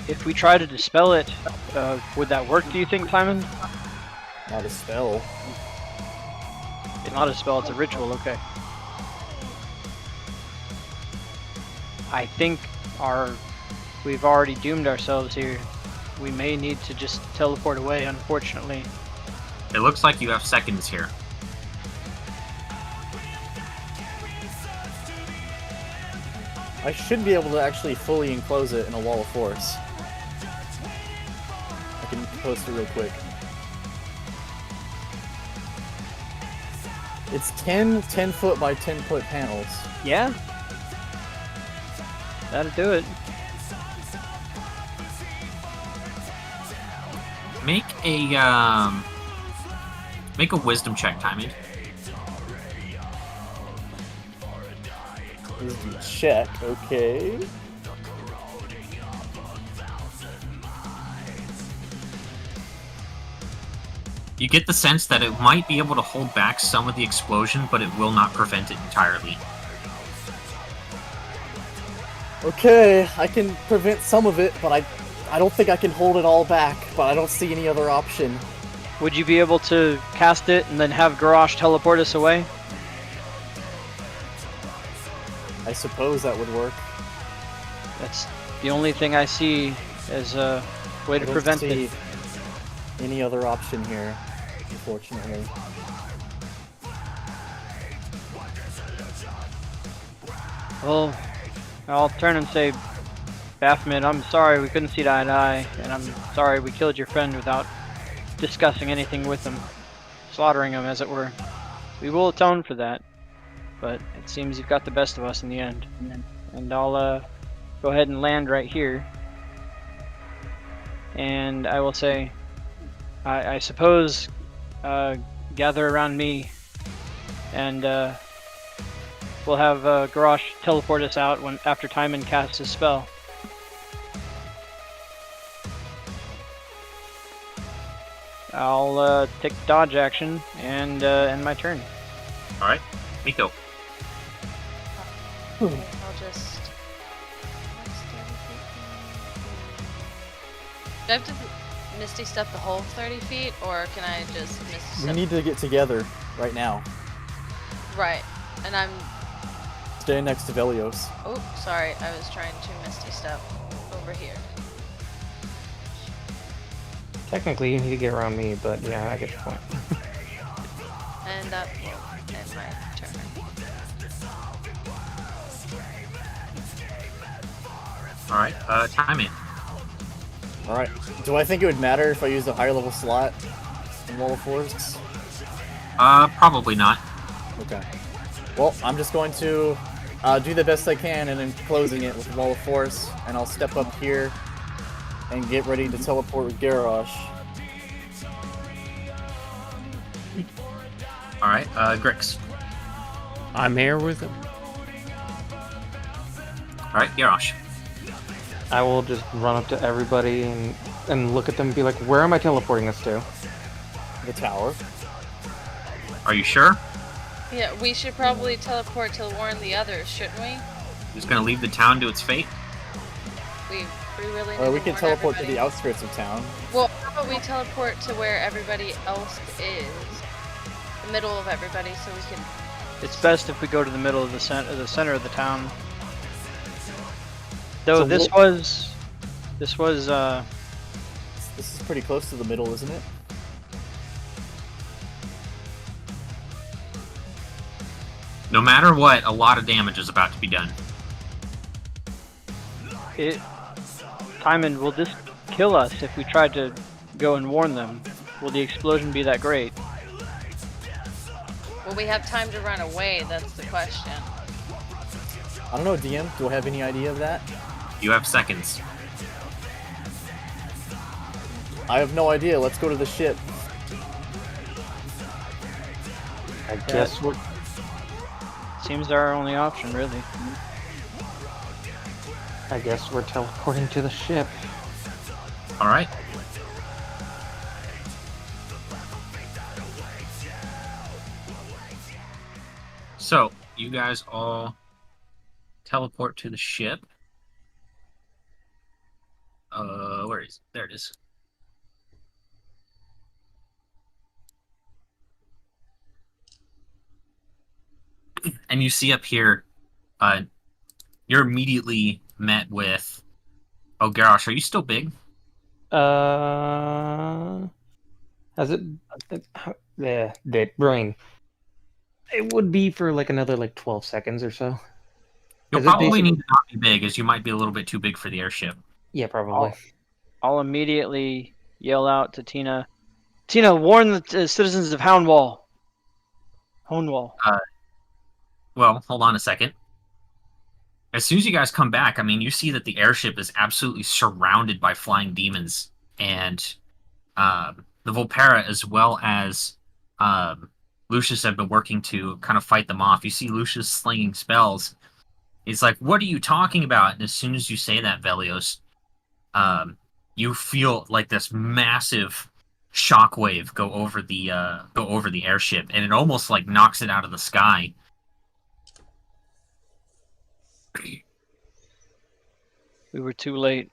If we try to dispel it, would that work, do you think, Simon? Not a spell. It's not a spell, it's a ritual, okay. I think we've already doomed ourselves here. We may need to just teleport away, unfortunately. It looks like you have seconds here. I should be able to actually fully enclose it in a Wall of Force. I can post it real quick. It's 10 foot by 10 foot panels. Yeah? That'll do it. Make a wisdom check, Timing. Wisdom check, okay. You get the sense that it might be able to hold back some of the explosion, but it will not prevent it entirely. Okay, I can prevent some of it, but I don't think I can hold it all back, but I don't see any other option. Would you be able to cast it and then have Garrosh teleport us away? I suppose that would work. That's the only thing I see as a way to I don't prevent see it. any other option here, unfortunately. Well, I'll turn and say, Baphomet, I'm sorry we couldn't see eye to eye, and I'm sorry we killed your friend without discussing anything with him, slaughtering him, as it were. We will atone for that, but it seems you've got the best of us in the end. And I'll go ahead and land right here. And I will say, I suppose, gather around me, and we'll have Garrosh teleport us out after Timon casts his spell. I'll take dodge action and end my turn. Alright, Miko. I'll just... Do I have to Misty Step the whole 30 feet, or can I just Misty We Step? need to get together right now. Right, and I'm... Stay next to Velios. Oh, sorry, I was trying to Misty Step over here. Technically, you need to get around me, but yeah, I get your point. And that will end my turn. Alright, Timing. Alright. Do I think it would matter if I used a higher level slot in Wall of Force? Probably not. Okay. Well, I'm just going to do the best I can and then closing it with Wall of Force, and I'll step up here and get ready to teleport with Garrosh. Alright, Grix. I'm here with him. Alright, Garrosh. I will just run up to everybody and look at them and be like, where am I teleporting us to? The tower. Are you sure? Yeah, we should probably teleport to warn the others, shouldn't we? Who's gonna leave the town to its fate? We really need Or we to can warn teleport to everybody. the outskirts of town. Well, how about we teleport to where everybody else is? The middle of everybody, so we can... It's best if we go to the middle of the center of the town. Though So this was This is pretty close to the middle, isn't it? No matter what, a lot of damage is about to be done. Timon, will this kill us if we tried to go and warn them? Will the explosion be that great? Will we have time to run away? That's the question. I don't know, DM. Do I have any idea of that? You have seconds. I have no idea. Let's go to the ship. I guess we're. Seems our only option, really. I guess we're teleporting to the ship. All right. So you guys all teleport to the ship. Where is it? There it is. And you see up here, you're immediately met with. Oh, Garrosh, are you still big? Has it? The brain. It would be for like another 12 seconds or so. You'll Is it probably basically- need to not be big, as you might be a little bit too big for the airship. Yeah, probably. I'll immediately yell out to Tina. Tina, warn the citizens of Houndwall. Houndwall. Well, hold on a second. As soon as you guys come back, I mean, you see that the airship is absolutely surrounded by flying demons, and the Volpera, as well as Lucius, have been working to kind of fight them off. You see Lucius slinging spells. He's like, "What are you talking about?" And as soon as you say that, Velios, you feel like this massive shockwave go over the airship, and it almost like knocks it out of the sky. We were too late.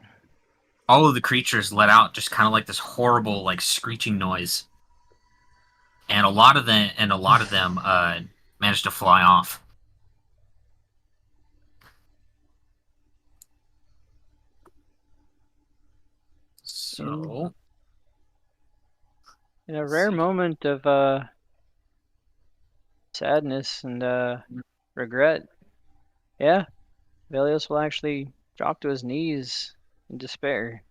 All of the creatures let out just kind of like this horrible, like screeching noise, and a lot of them managed to fly off. So, In a rare moment of sadness and regret, yeah, Velios will actually drop to his knees in despair.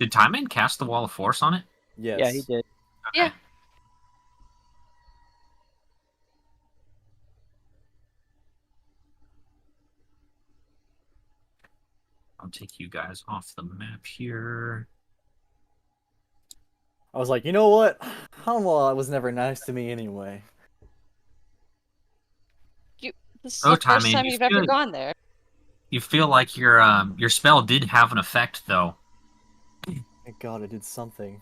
did Timon cast the Wall of Force on it? Yes. Yeah, he did. Yeah. I'll take you guys off the map here. I was like, you know what? Houndwall was never nice to me anyway. This is Oh, the first Timon, time you you've ever should. gone there. You feel like your spell did have an effect, though. Thank God it did something.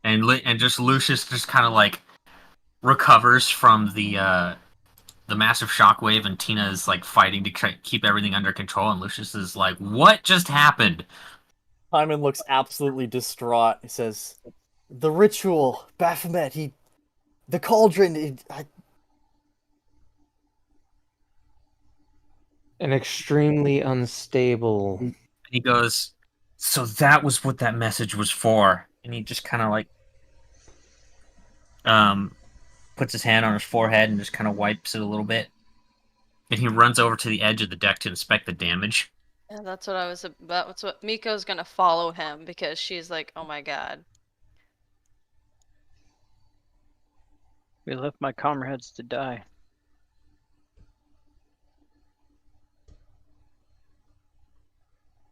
And just Lucius just kind of like recovers from the massive shockwave, and Tina is like fighting to keep everything under control, and Lucius is like, "What just happened?" Timon looks absolutely distraught. He says, "The ritual, Baphomet, the cauldron, An extremely unstable. And he goes, "So that was what that message was for." And he just kind of like puts his hand on his forehead and just kind of wipes it a little bit. And he runs over to the edge of the deck to inspect the damage. Yeah, that's what I was about. That's what Miko's gonna follow him because she's like, oh my god. We left my comrades to die.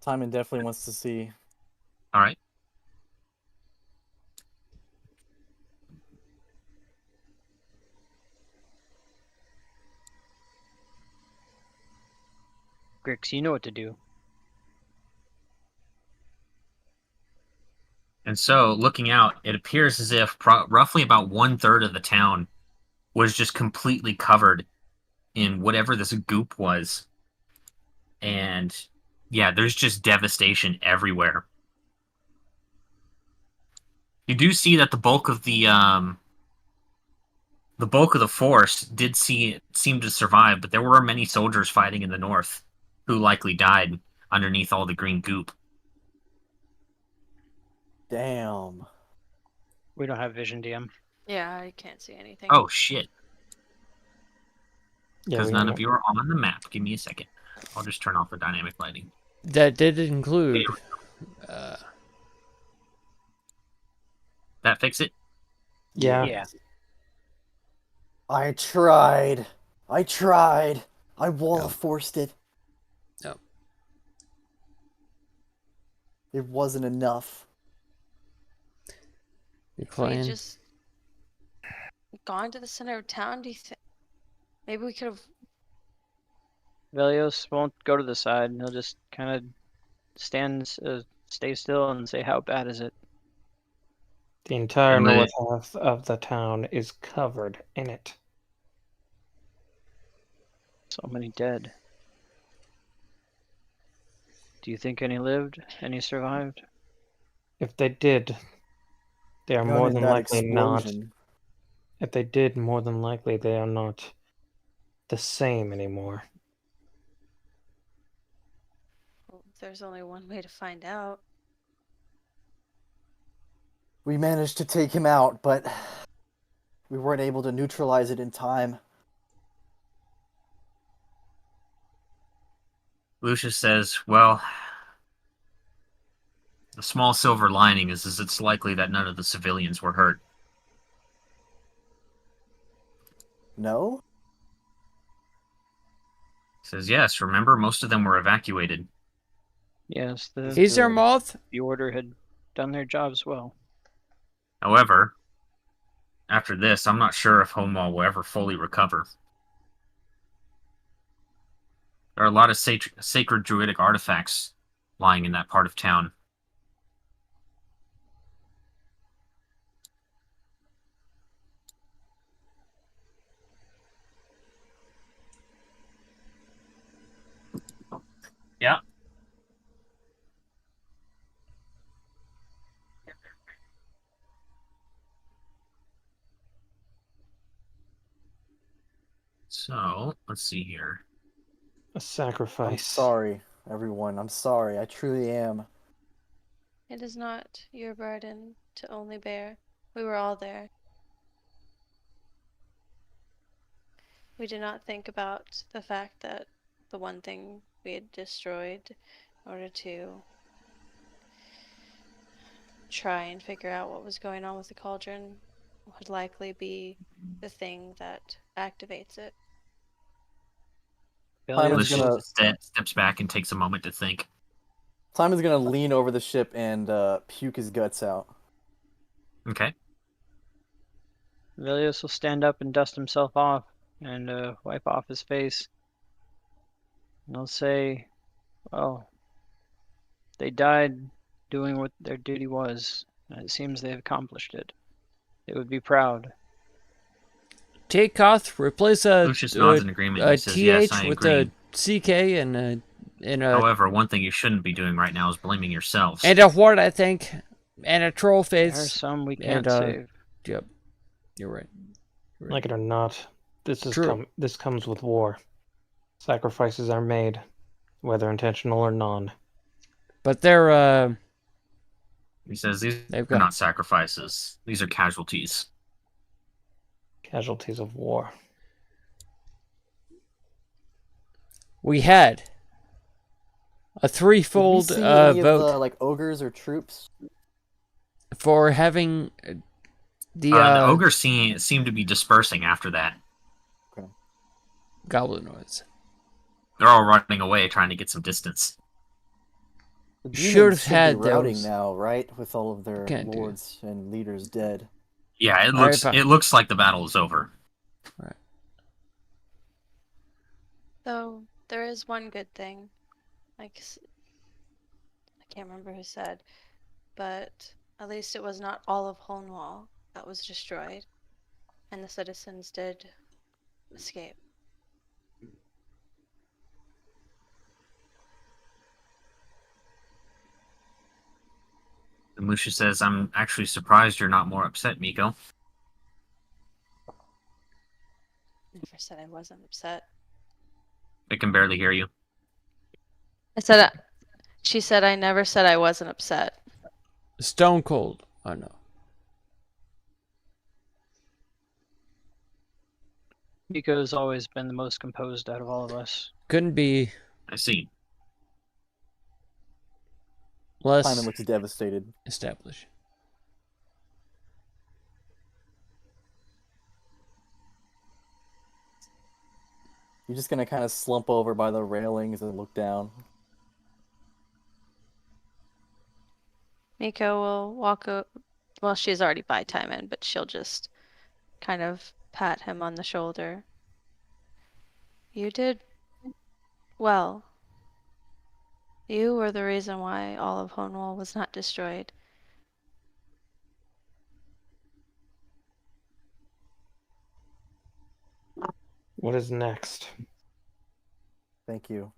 Timon definitely wants to see." All right. Grix, you know what to do. And so, looking out, it appears as if roughly about 1/3 of the town was just completely covered in whatever this goop was. And yeah, there's just devastation everywhere. You do see that the bulk of the the bulk of the force did seem to survive, but there were many soldiers fighting in the north who likely died underneath all the green goop. Damn. We don't have vision, DM. Yeah, I can't see anything. Oh shit! Yeah, Because we none know. of you are on the map. Give me a second. I'll just turn off the dynamic lighting. That did include. That fix it? Yeah. Yeah. I tried. I wall Oh. forced it. Oh. It wasn't enough. You're If we playing. just gone to the center of town, do you think? Maybe we could have. Velios won't go to the side. He'll just kind of stay still and say, "How bad is it?" The entire And the- north half of the town is covered in it. So many dead. Do you think any lived? Any survived? If they did, they are Gun more in than that likely not. explosion. If they did, more than likely they are not the same anymore. Well, there's only one way to find out. We managed to take him out, but we weren't able to neutralize it in time. Lucius says, well, the small silver lining is it's likely that none of the civilians were hurt. No? He says, yes, remember, most of them were evacuated. Yes, Is there moth? the order had done their jobs well. However, after this, I'm not sure if Homewall will ever fully recover. There are a lot of sacred druidic artifacts lying in that part of town. Yeah. So, let's see here. A sacrifice. I'm sorry, everyone. I'm sorry. I truly am. It is not your burden to only bear. We were all there. We did not think about the fact that the one thing we had destroyed in order to try and figure out what was going on with the cauldron would likely be the thing that activates it. Time is Lucius gonna steps back and takes a moment to think. Simon's gonna lean over the ship and puke his guts out. Okay. Velios will stand up and dust himself off and wipe off his face. And he'll say, well, they died doing what their duty was, and it seems they've accomplished it. They would be proud. Takeoff, replace a, Lucius nods in agreement and says, yes, I with agree. a CK and a However, one thing you shouldn't be doing right now is blaming yourselves. and a what I think, and a troll There are face. some we can't and, save. Yep, you're right. Like it or not, this is True. this comes with war. Sacrifices are made, whether intentional or non. But they're He says, these They've are got- not sacrifices. These are casualties. Casualties of war. we had a Did we threefold see any of vote the ogres or troops? for having the The ogres seem to be dispersing after that. goblinoids. They're all running away, trying to get some distance. The Should demons have had be routing those. now, right? With all of their Can't do it. lords and leaders dead. Yeah, it Alright, looks fine. it looks like the battle is over. Though there is one good thing. Like, I can't remember who said, but at least it was not all of Holnwall that was destroyed, and the citizens did escape. And Lucius says, I'm actually surprised you're not more upset, Miko. never said I wasn't upset. I can barely hear you. I said, she said I never said I wasn't upset. Stone cold. I know. Miko's always been the most composed out of all of us. Couldn't be I see. less Simon looks devastated. established. You're just gonna kind of slump over by the railings and look down. Miko will walk up. Well, she's already by Timon, but she'll just kind of pat him on the shoulder. You did well. You were the reason why all of Honwall was not destroyed. What is next? Thank you.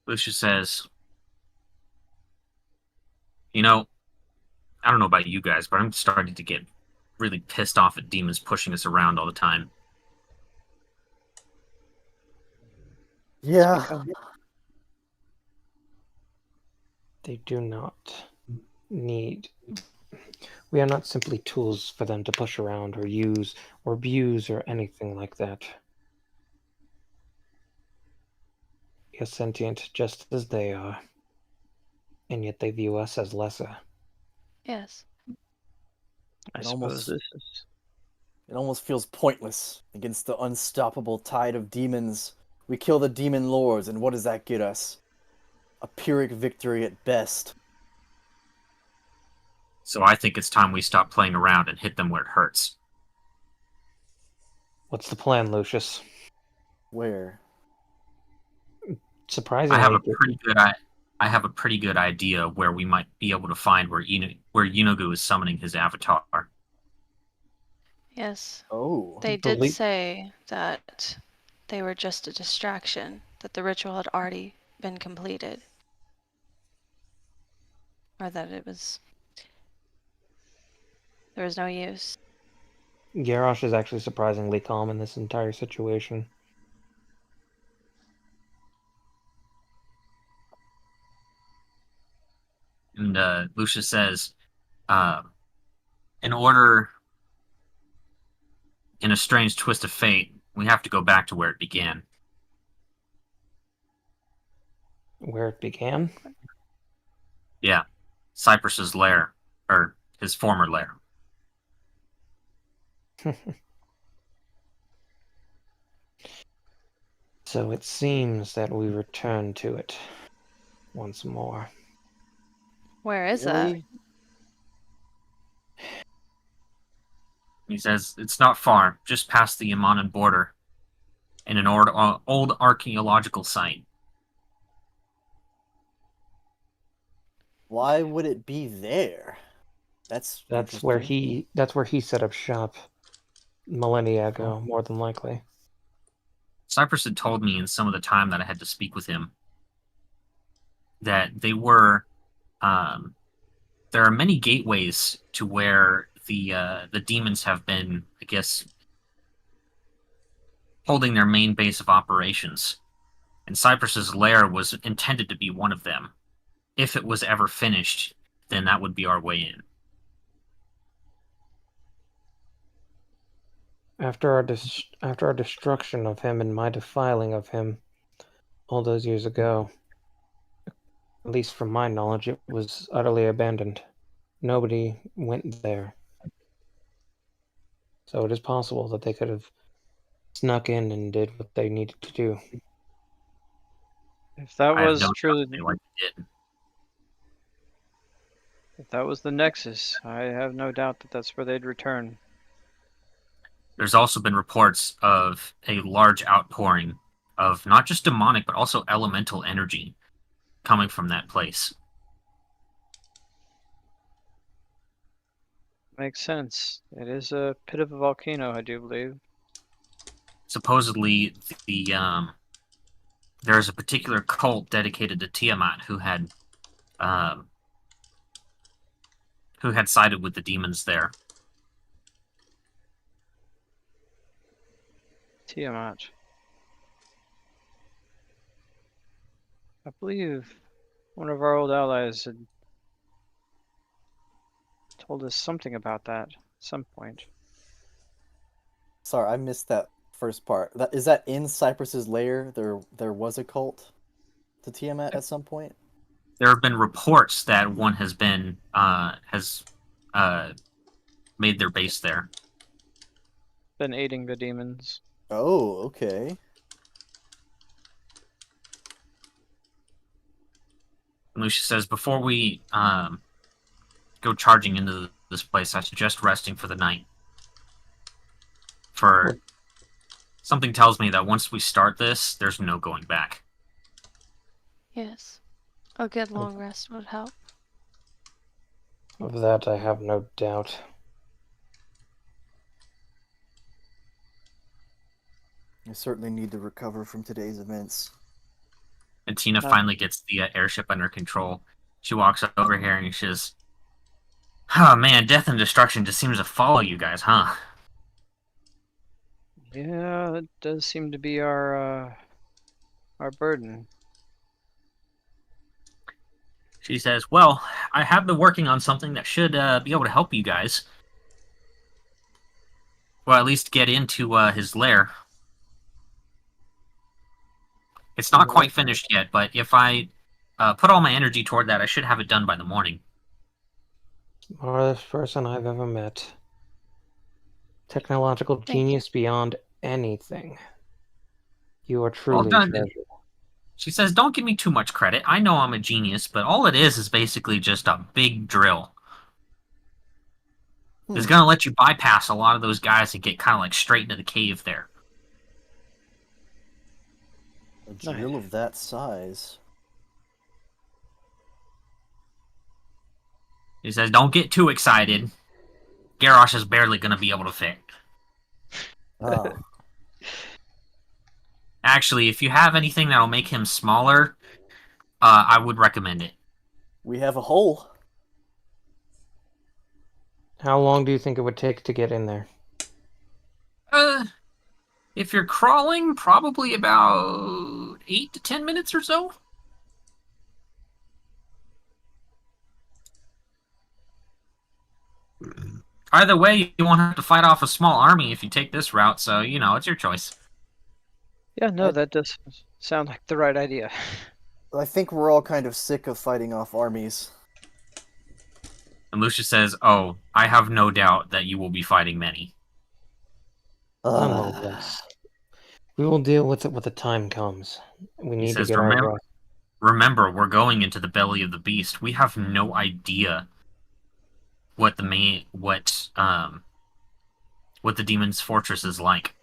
Lucius says, you know, I don't know about you guys, but I'm starting to get really pissed off at demons pushing us around all the time. Yeah. They do not need. We are not simply tools for them to push around or use or abuse or anything like that. We are sentient just as they are, and yet they view us as lesser. Yes. I It suppose almost- this is. It almost feels pointless against the unstoppable tide of demons. We kill the demon lords, and what does that get us? A Pyrrhic victory at best. So I think it's time we stop playing around and hit them where it hurts. What's the plan, Lucius? Where? Surprisingly, I have a pretty good idea where we might be able to find where Yunogu is summoning his avatar. Yes. Oh. They did Believe- say that they were just a distraction, that the ritual had already been completed. Or that it was. There was no use. Garrosh is actually surprisingly calm in this entire situation. And Lucius says, in order, in a strange twist of fate, we have to go back to where it began. Where it began? Yeah, Cypress's lair, or his former lair. So it seems that we return to it once more. Where is Really? He says it's not far, just past the Yamanan border, in an old archaeological site. Why would it be there? That's Where interesting. that's where he set up shop millennia ago, more than likely. Cypress had told me in some of the time that I had to speak with him that they were. There are many gateways to where the demons have been, I guess, holding their main base of operations, and Cypress's lair was intended to be one of them. If it was ever finished, then that would be our way in. After our destruction of him and my defiling of him all those years ago, at least from my knowledge, it was utterly abandoned. Nobody went there. So it is possible that they could have snuck in and did what they needed to do. If that I have was no doubt truly, they likely did. if that was the Nexus, I have no doubt that that's where they'd return. There's also been reports of a large outpouring of not just demonic, but also elemental energy coming from that place. Makes sense. It is a pit of a volcano, I do believe. Supposedly, there's a particular cult dedicated to Tiamat who had sided with the demons there. Tiamat. I believe one of our old allies had told us something about that at some point. Sorry, I missed that first part. Is that in Cypress's lair? There was a cult to Tiamat at some point? There have been reports that one has been has made their base there. Been aiding the demons. Oh, okay. Lucia says, before we go charging into this place, I suggest resting for the night. For something tells me that once we start this, there's no going back. Yes. A good long rest would help. Of that, I have no doubt. I certainly need to recover from today's events. And Tina finally gets the airship under control. She walks over here and she says, "Oh man, death and destruction just seems to follow you guys, huh?" Yeah, that does seem to be our burden. She says, "Well, I have been working on something that should be able to help you guys. Well, at least get into his lair. It's not quite finished yet, but if I put all my energy toward that, I should have it done by the morning." Smartest person I've ever met. Technological genius beyond anything. You are truly a treasure. She says, "Don't give me too much credit. I know I'm a genius, but all it is basically just a big drill. It's going to let you bypass a lot of those guys and get kind of like straight into the cave there." A drill of that size. He says, "Don't get too excited. Garrosh is barely going to be able to fit." Oh. Actually, if you have anything that'll make him smaller, I would recommend it. We have a hole. How long do you think it would take to get in there? If you're crawling, probably about 8 to 10 minutes or so. Either way, you won't have to fight off a small army if you take this route, so, it's your choice. Yeah, no, that does sound like the right idea. I think we're all kind of sick of fighting off armies. And Lucia says, "Oh, I have no doubt that you will be fighting many." Nonetheless, we will deal with it when the time comes. We need to get our rest. Remember, we're going into the belly of the beast. We have no idea what the demon's fortress is like.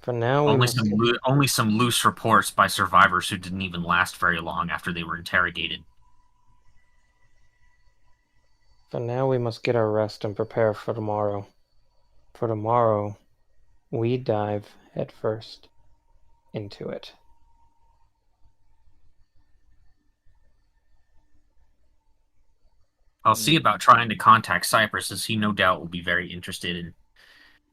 For now, only some loose reports by survivors who didn't even last very long after they were interrogated. For now, we must get our rest and prepare for tomorrow. For tomorrow, we dive headfirst into it. I'll see about trying to contact Cypress, as he no doubt will be very interested in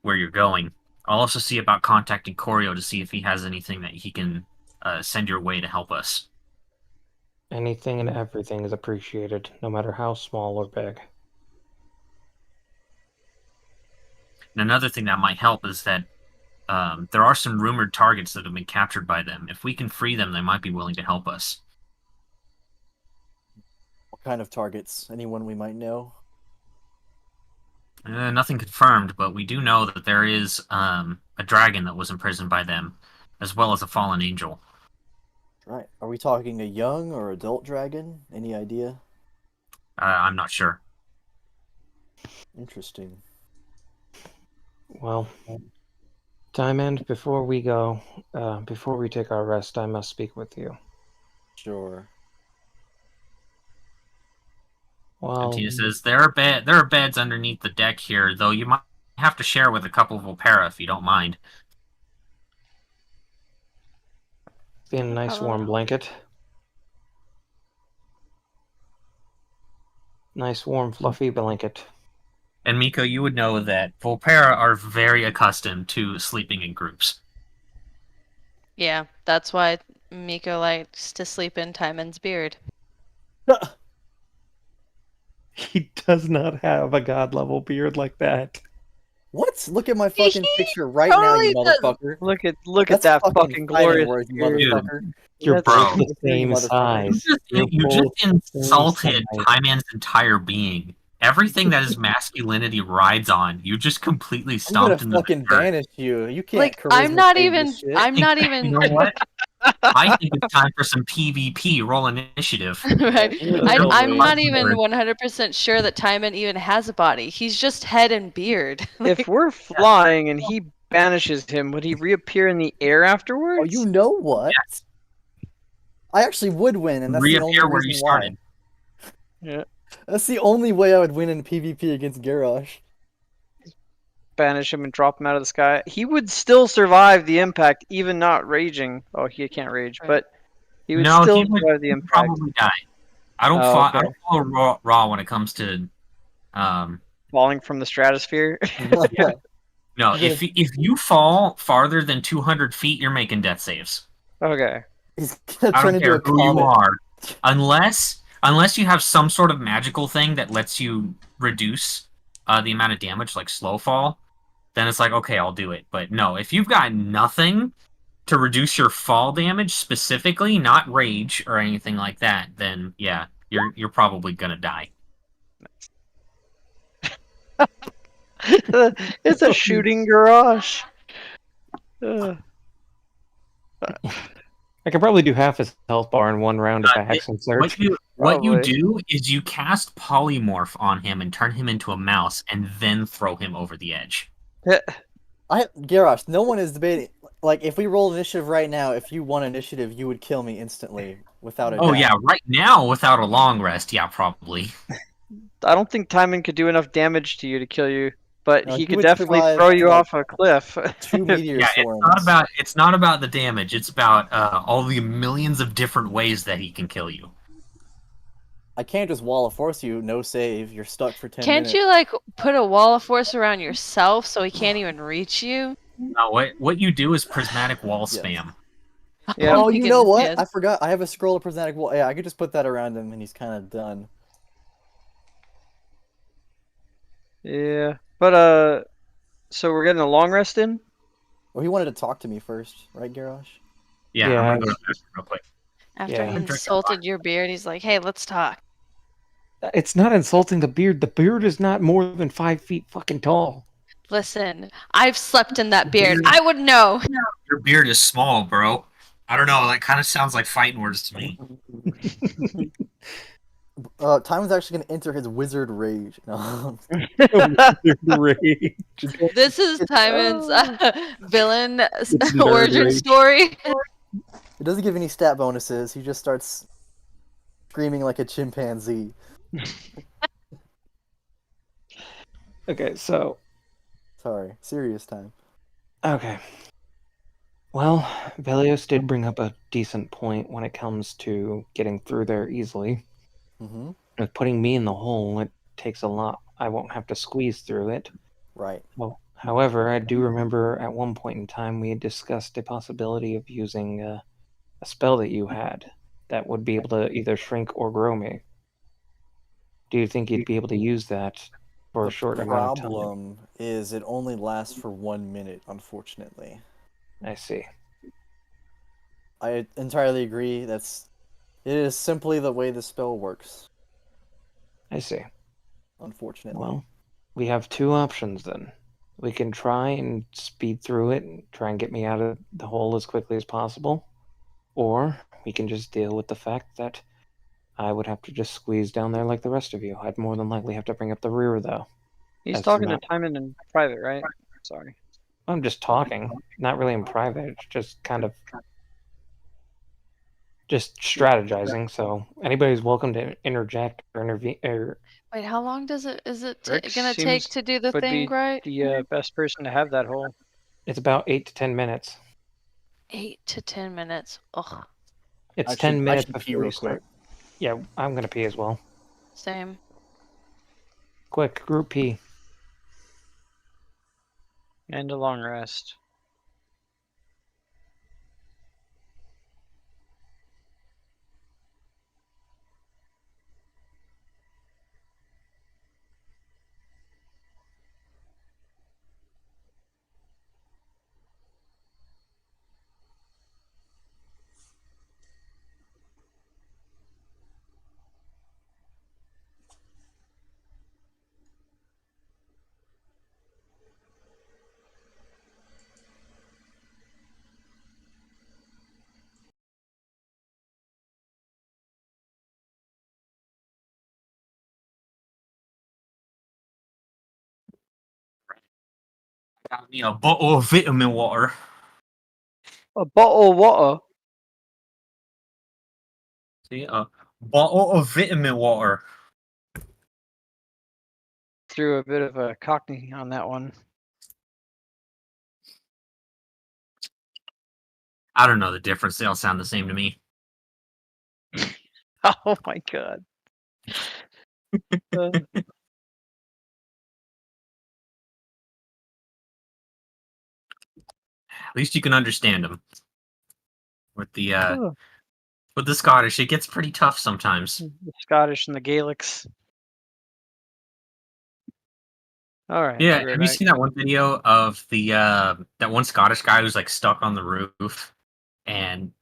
where you're going. I'll also see about contacting Corio to see if he has anything that he can send your way to help us. Anything and everything is appreciated, no matter how small or big. And another thing that might help is that there are some rumored targets that have been captured by them. If we can free them, they might be willing to help us. What kind of targets? Anyone we might know? Nothing confirmed, but we do know that there is a dragon that was imprisoned by them, as well as a fallen angel. Right. Are we talking a young or adult dragon? Any idea? I'm not sure. Interesting. Well, Diamond, before we go, before we take our rest, I must speak with you. Sure. Well, Tina says, there are beds underneath the deck here, though you might have to share with a couple of Opera if you don't mind. be in a nice warm blanket. Nice warm fluffy blanket. And Miko, you would know that Volpera are very accustomed to sleeping in groups. Yeah, that's why Miko likes to sleep in Timon's beard. He does not have a god level beard like that. What? Look at my fucking He picture right now, you totally does. motherfucker. Look at That's that fucking fucking fighting glorious words, you beard. motherfucker. You're That's Bro. both the same motherfucker. size. You You're just both the same insulted size. Hyman's entire being. Everything that his masculinity rides on, you just completely I'm stomped in gonna the fucking dirt. banish you. You can't Like, charisma I'm not save even. this shit. I'm not You even. know what? I think it's time for some PvP. Roll initiative. Right. No I'm way. not even 100% sure that Timon even has a body. He's just head and beard. If we're flying and he banishes him, would he reappear in the air afterwards? Oh, you know what? Yes. I actually would win, and that's the only Reappear where you reason started. why. Yeah. That's the only way I would win in PvP against Garrosh. Banish him and drop him out of the sky. He would still survive the impact, even not raging. Oh, he can't rage, but he would No, still he would survive the impact. probably die. I don't Oh, okay. I don't follow raw when it comes to Falling from the stratosphere. no, if you fall farther than 200 feet, you're making death saves. Okay. He's gonna I turn don't into care a who you comet. are, unless you have some sort of magical thing that lets you reduce the amount of damage, like slow fall. Then it's like, okay, I'll do it. But no, if you've got nothing to reduce your fall damage specifically, not rage or anything like that, then yeah, you're probably gonna die. It's a shooting garage. I could probably do half his health bar in one round if I action search. What you Probably. do is you cast polymorph on him and turn him into a mouse, and then throw him over the edge. Garrosh, no one is debating. Like, if we roll initiative right now, if you won initiative, you would kill me instantly without a doubt. Oh yeah, right now without a long rest, yeah, probably. I don't think Timon could do enough damage to you to kill you, but No, he he could would definitely survive throw you like off a cliff. 2 meteor Yeah, storms. it's not about the damage. It's about all the millions of different ways that he can kill you. I can't just wall of force you, no save. You're stuck for 10 Can't minutes. you like put a wall of force around yourself so he can't even reach you? No, what you do is prismatic wall Yes. spam. Yeah. Oh, you know what? Yes. I forgot. I have a scroll of prismatic wall. Yeah, I could just put that around him, and he's kind of done. Yeah, but so we're getting a long rest in. Well, he wanted to talk to me first, right, Garrosh? Yeah, Yeah. I'm gonna go to the bathroom real quick. After Yeah. he I'm drinking insulted your beard, he's like, "Hey, let's talk." It's not insulting the beard. The beard is not more than 5 feet fucking tall. Listen, I've slept in that beard. I would know. Your beard is small, bro. I don't know. That kind of sounds like fighting words to me. Timon's actually going to enter his wizard rage. No. Rage. This is Timon's villain nerd origin rage. story. It doesn't give any stat bonuses. He just starts screaming like a chimpanzee. Okay, so Sorry, serious time. okay. Well, Velios did bring up a decent point when it comes to getting through there easily. Mm-hmm. With putting me in the hole, it takes a lot. I won't have to squeeze through it. Right. Well, however, I do remember at one point in time we had discussed a possibility of using a spell that you had that would be able to either shrink or grow me. Do you think you'd be able to use that for a short amount of time? The problem is it only lasts for 1 minute, unfortunately. I see. I entirely agree. It is simply the way the spell works, I see. unfortunately. Well, we have two options then. We can try and speed through it and try and get me out of the hole as quickly as possible. Or we can just deal with the fact that I would have to just squeeze down there like the rest of you. I'd more than likely have to bring up the rear, though. He's That's talking not- to Timon in private, right? Sorry. I'm just talking, not really in private. It's just kind of just strategizing. So anybody's welcome to interject or intervene. Or Wait, how long is it Rick gonna take seems to do the would thing, be right? the best person to have that hole. it's about 8 to 10 minutes. 8 to 10 minutes. Ugh, It's I 10 should- I minutes should pee before real you start. quick. Yeah, I'm gonna pee as well. same. Quick, group pee. And a long rest. Got me a bottle of vitamin water. A bottle of water. See, a bottle of vitamin water. Threw a bit of a cockney on that one. I don't know the difference. They all sound the same to me. Oh my god. At least you can understand them. With the Huh. with the Scottish, it gets pretty tough sometimes. The Scottish and the Gaelics. All right, Yeah, I'll be right have you back. seen that one video of the that one Scottish guy who's like stuck on the roof, and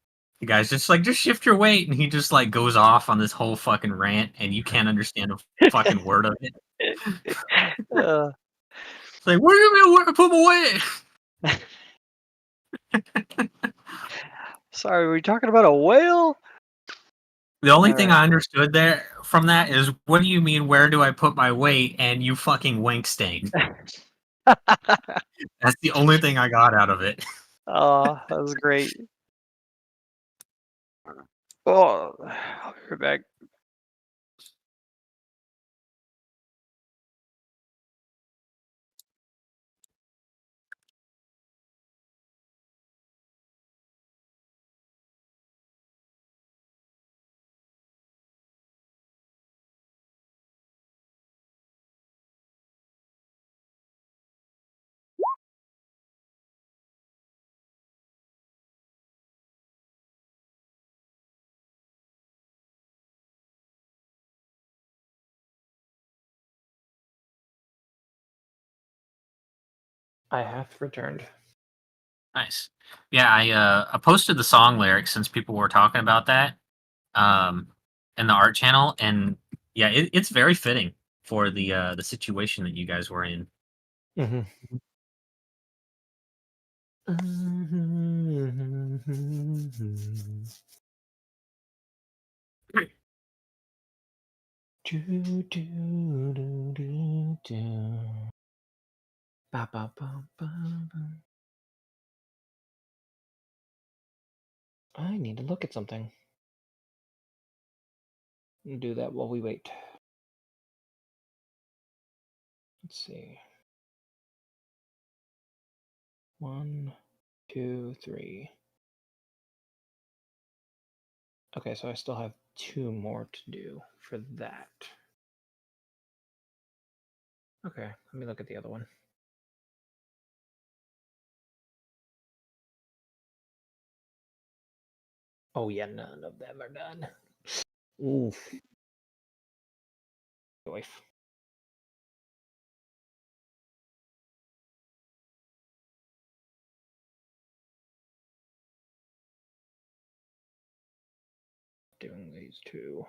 the guy's just like, just shift your weight, and he just like goes off on this whole fucking rant, and you can't understand a fucking word of it. Uh, It's like, what do you mean? Where to put my weight? sorry, were we talking about a whale? The only All thing right. I understood there from that is, what do you mean? Where do I put my weight? And you fucking wank stain. That's the only thing I got out of it. Oh, that was great. Oh, I'll be right back. I have returned. Nice. Yeah, I posted the song lyrics since people were talking about that in the art channel, and yeah, it's very fitting for the situation that you guys were in. Mm-hmm. Ba, ba, ba, ba, ba. I need to look at something. Do that while we wait. Let's see. 1, 2, 3. Okay, so I still have 2 more to do for that. Okay, let me look at the other one. Oh yeah, none of them are done. Oof. Wife. Doing these 2.